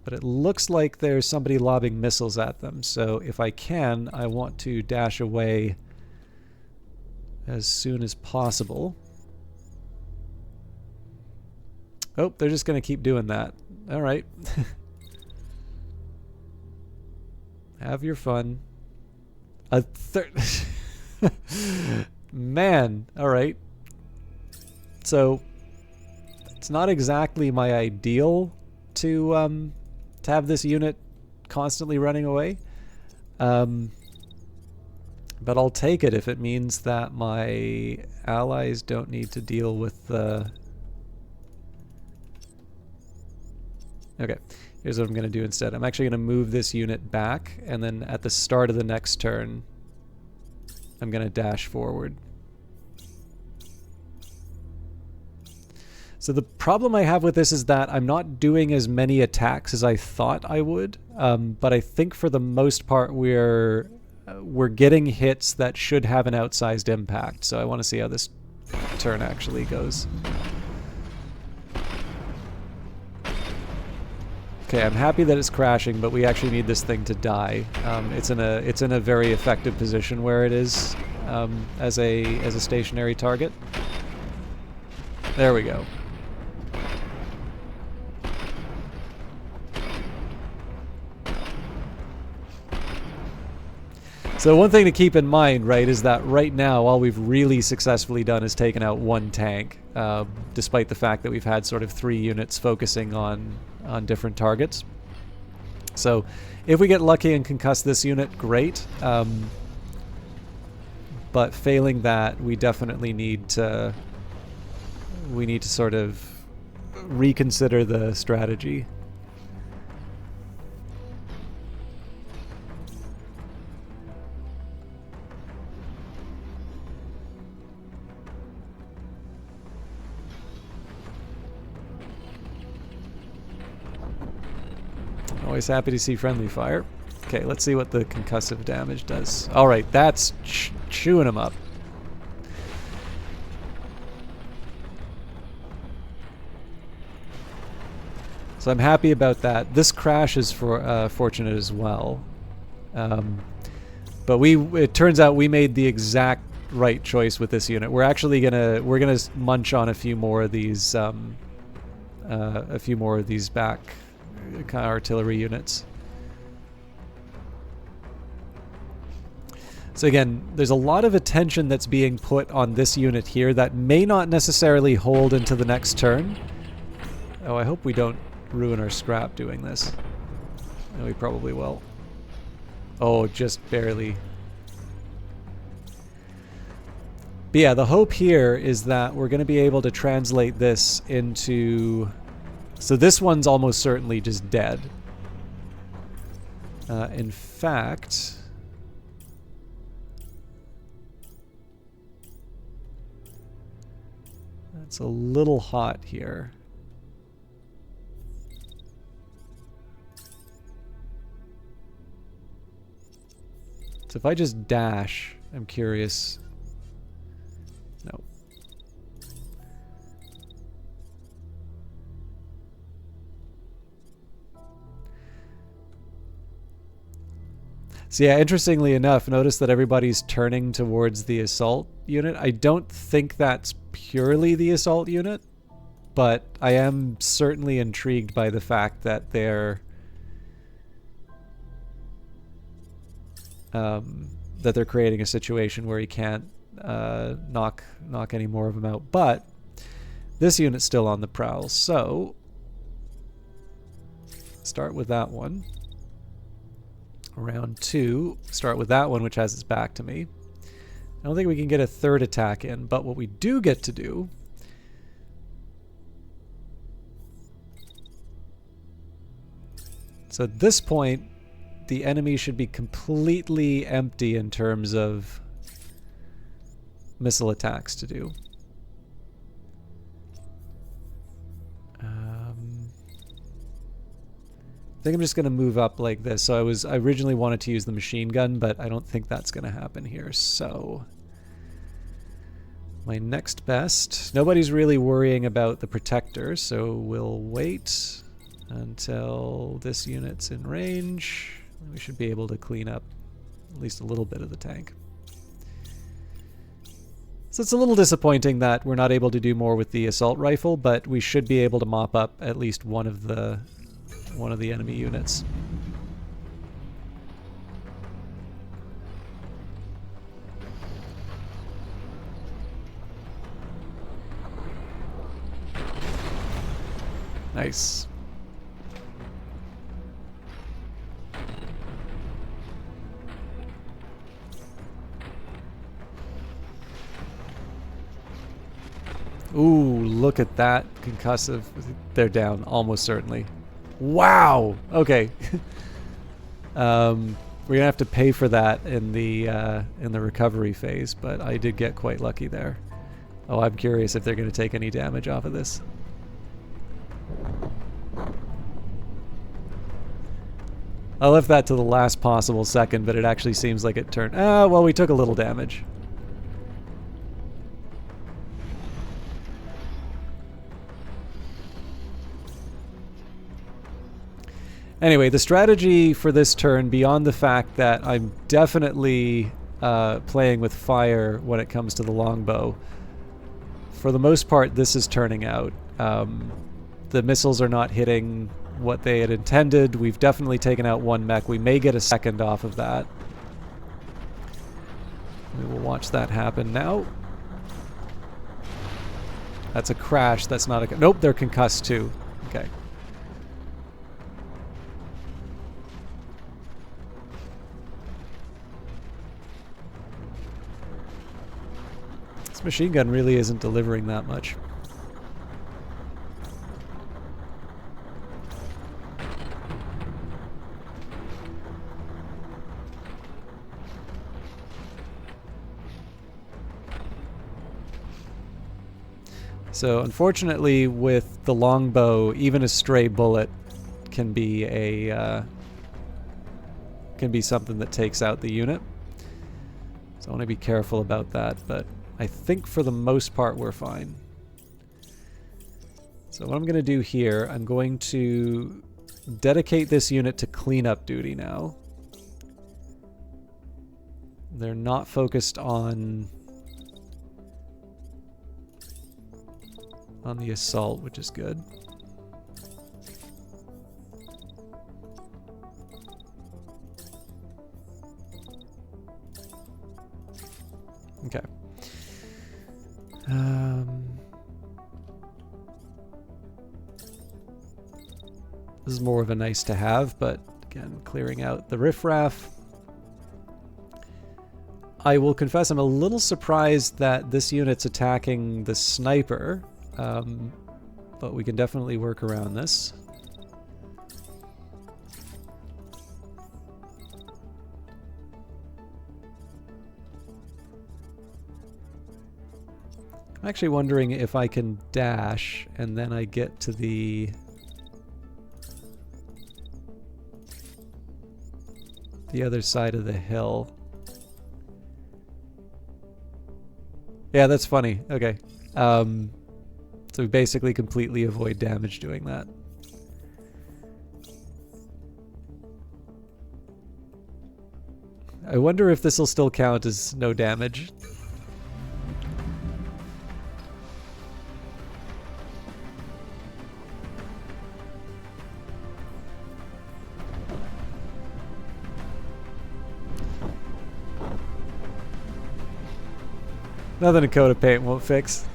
but it looks like there's somebody lobbing missiles at them. So if I can, I want to dash away as soon as possible. Oh, they're just going to keep doing that. All right. Have your fun. A third... Man, all right. So... it's not exactly my ideal to have this unit constantly running away, but I'll take it if it means that my allies don't need to deal with the... Okay, here's what I'm going to do instead. I'm actually going to move this unit back, and then at the start of the next turn, I'm going to dash forward. So the problem I have with this is that I'm not doing as many attacks as I thought I would, but I think for the most part we're getting hits that should have an outsized impact. So I want to see how this turn actually goes. Okay, I'm happy that it's crashing, but we actually need this thing to die. It's in a very effective position where it is as a stationary target. There we go. So one thing to keep in mind, right, is that right now all we've really successfully done is taken out one tank, despite the fact that we've had sort of 3 units focusing on different targets. So if we get lucky and concuss this unit, great. But failing that, we definitely need to sort of reconsider the strategy. Always happy to see friendly fire. Okay, let's see what the concussive damage does. Alright, that's chewing them up. So I'm happy about that. This crash is fortunate as well. But it turns out we made the exact right choice with this unit. We're actually we're gonna munch on a few more of these back kind of artillery units. So again, there's a lot of attention that's being put on this unit here that may not necessarily hold into the next turn. Oh, I hope we don't ruin our scrap doing this. No, we probably will. Oh, just barely. But yeah, the hope here is that we're going to be able to translate this into... So this one's almost certainly just dead. In fact... It's a little hot here. So if I just dash, I'm curious... No. So yeah, interestingly enough, notice that everybody's turning towards the assault unit. I don't think that's purely the assault unit, but I am certainly intrigued by the fact that they're creating a situation where he can't knock any more of them out. But this unit's still on the prowl, so start with that one. Round 2, start with that one, which has its back to me. I don't think we can get a third attack in, but what we do get to do so at this point, the enemy should be completely empty in terms of missile attacks to do. I think I'm just going to move up like this. So I originally wanted to use the machine gun, but I don't think that's going to happen here. So my next best. Nobody's really worrying about the protector, so we'll wait until this unit's in range. We should be able to clean up at least a little bit of the tank. So it's a little disappointing that we're not able to do more with the assault rifle, but we should be able to mop up at least one of the enemy units. Nice. Ooh, look at that concussive. They're down, almost certainly. Wow! Okay. We're gonna have to pay for that in the recovery phase, but I did get quite lucky there. Oh, I'm curious if they're gonna take any damage off of this. I left that to the last possible second, but it actually seems like it turned... well, we took a little damage. Anyway, the strategy for this turn, beyond the fact that I'm definitely playing with fire when it comes to the longbow, for the most part, this is turning out. The missiles are not hitting what they had intended. We've definitely taken out one mech. We may get a second off of that. We will watch that happen now. That's a crash. That's not a... Nope, they're concussed too. Okay. This machine gun really isn't delivering that much. So unfortunately, with the longbow, even a stray bullet can be something that takes out the unit. So I want to be careful about that, but I think for the most part we're fine. So what I'm going to do here, I'm going to dedicate this unit to cleanup duty now. They're not focused on the assault, which is good. Okay. This is more of a nice to have, but again, clearing out the riffraff. I will confess I'm a little surprised that this unit's attacking the sniper. But we can definitely work around this. I'm actually wondering if I can dash and then I get to the other side of the hill. Yeah, that's funny. Okay. So we basically completely avoid damage doing that. I wonder if this will still count as no damage. Nothing a coat of paint won't fix.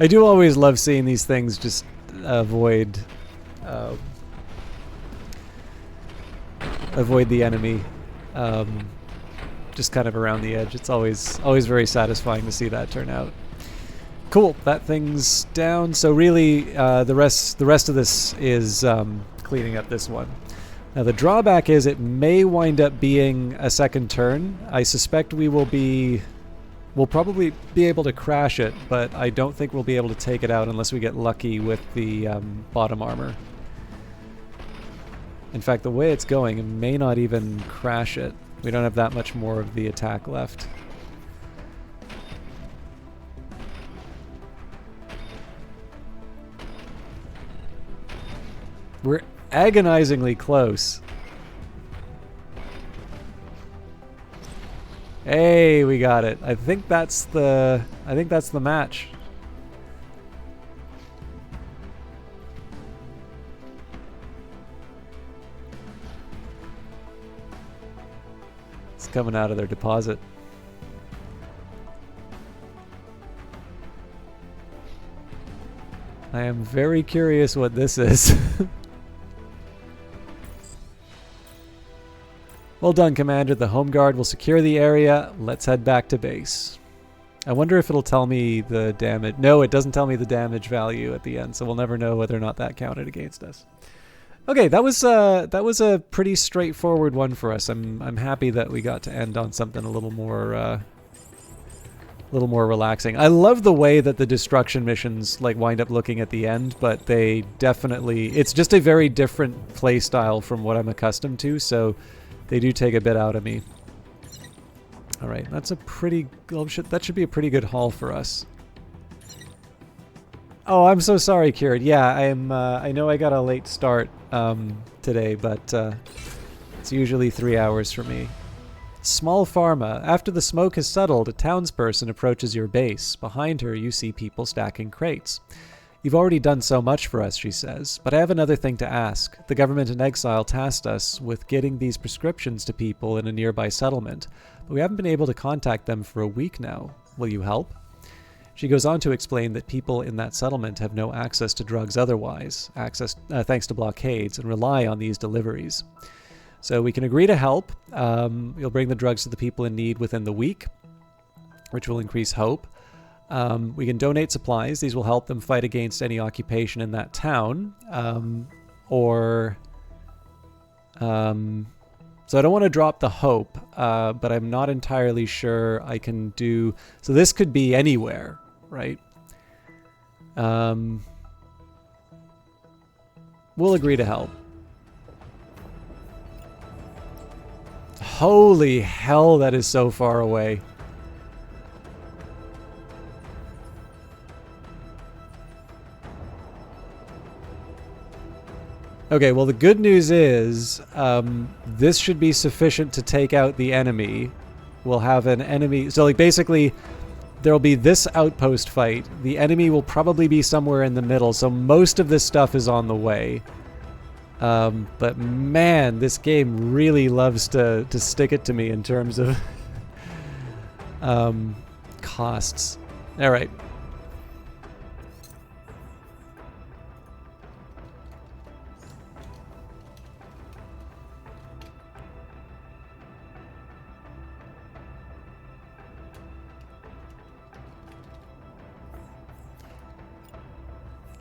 I do always love seeing these things just avoid the enemy, just kind of around the edge. It's always very satisfying to see that turn out. Cool, that thing's down. So really, the rest of this is cleaning up this one. Now the drawback is it may wind up being a second turn. I suspect we'll probably be able to crash it, but I don't think we'll be able to take it out unless we get lucky with the bottom armor. In fact, the way it's going, it may not even crash it. We don't have that much more of the attack left. We're agonizingly close. Hey, we got it. I think that's the match. It's coming out of their deposit. I am very curious what this is. Well done, Commander. The Home Guard will secure the area. Let's head back to base. I wonder if it'll tell me the damage. No, it doesn't tell me the damage value at the end, so we'll never know whether or not that counted against us. Okay, that was a pretty straightforward one for us. I'm happy that we got to end on something a little more relaxing. I love the way that the destruction missions like wind up looking at the end, but they definitely, it's just a very different play style from what I'm accustomed to, so they do take a bit out of me. All right, that's a pretty... that should be a pretty good haul for us. Oh, I'm so sorry, Kieran. Yeah, I know I got a late start today, but it's usually 3 hours for me. Small Pharma. After the smoke has settled, a townsperson approaches your base. Behind her, you see people stacking crates. You've already done so much for us, she says, but I have another thing to ask. The government in exile tasked us with getting these prescriptions to people in a nearby settlement, but we haven't been able to contact them for a week now. Will you help? She goes on to explain that people in that settlement have no access to drugs otherwise, thanks to blockades, and rely on these deliveries. So we can agree to help. You'll bring the drugs to the people in need within the week, which will increase hope. We can donate supplies. These will help them fight against any occupation in that town. So I don't want to drop the hope, but I'm not entirely sure I can do... So this could be anywhere, right? We'll agree to help. Holy hell, that is so far away. Okay, well the good news is this should be sufficient to take out the enemy. We'll have an enemy... So like basically there'll be this outpost fight. The enemy will probably be somewhere in the middle, so most of this stuff is on the way. But man, this game really loves to stick it to me in terms of costs. All right.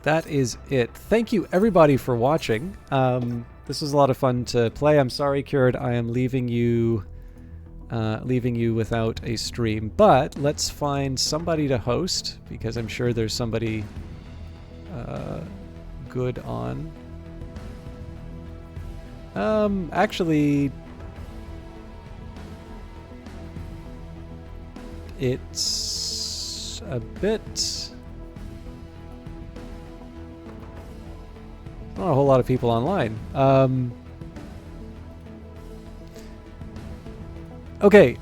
That is it. Thank you everybody for watching. This was a lot of fun to play. I'm sorry, Cured, I am leaving you without a stream. But let's find somebody to host, because I'm sure there's somebody good on. Actually, it's a bit... Not a whole lot of people online. Okay,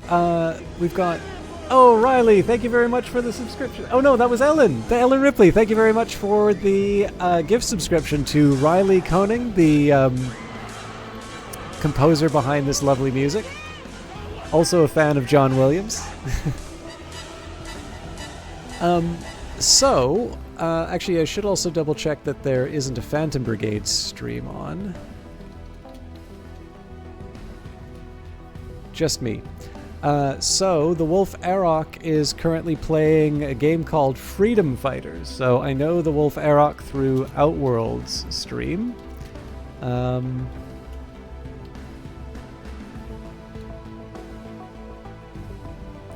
we've got... Oh, Riley, thank you very much for the subscription. Oh no, that was Ellen. Ellen Ripley, thank you very much for the gift subscription to Riley Koning, the composer behind this lovely music. Also a fan of John Williams. Actually, I should also double check that there isn't a Phantom Brigade stream on. Just me. So, the Wolf Arok is currently playing a game called Freedom Fighters. So, I know the Wolf Arok through Outworld's stream.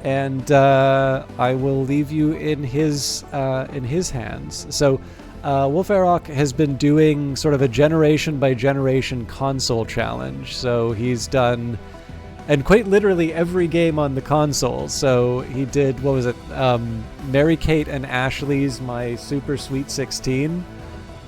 And I will leave you in his hands. So, Wolf Arok has been doing sort of a generation by generation console challenge. So he's done, and quite literally every game on the console. So he did, what was it? Mary Kate and Ashley's My Super Sweet 16.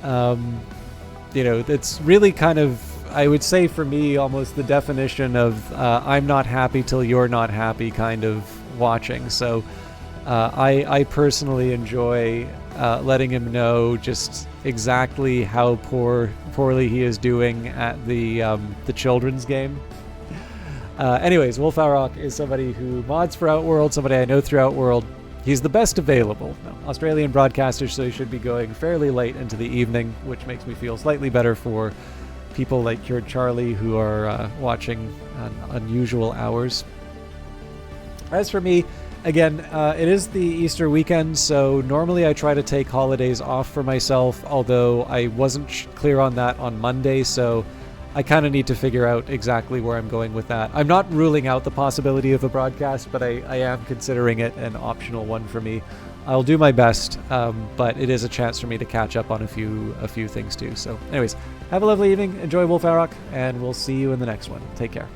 You know, it's really kind of, I would say for me, almost the definition of I'm not happy till you're not happy kind of watching. So I personally enjoy letting him know just exactly how poorly he is doing at the children's game. Anyways, Wolf Arok is somebody who mods for Outworld, somebody I know through Outworld. He's the best available. No, Australian broadcaster, so he should be going fairly late into the evening, which makes me feel slightly better for people like Cured Charlie who are watching on unusual hours. As for me, again, it is the Easter weekend, so normally I try to take holidays off for myself, although I wasn't clear on that on Monday, so I kind of need to figure out exactly where I'm going with that. I'm not ruling out the possibility of a broadcast, but I am considering it an optional one for me. I'll do my best, but it is a chance for me to catch up on a few things too. So anyways, have a lovely evening, enjoy Wolf Arok, and we'll see you in the next one. Take care.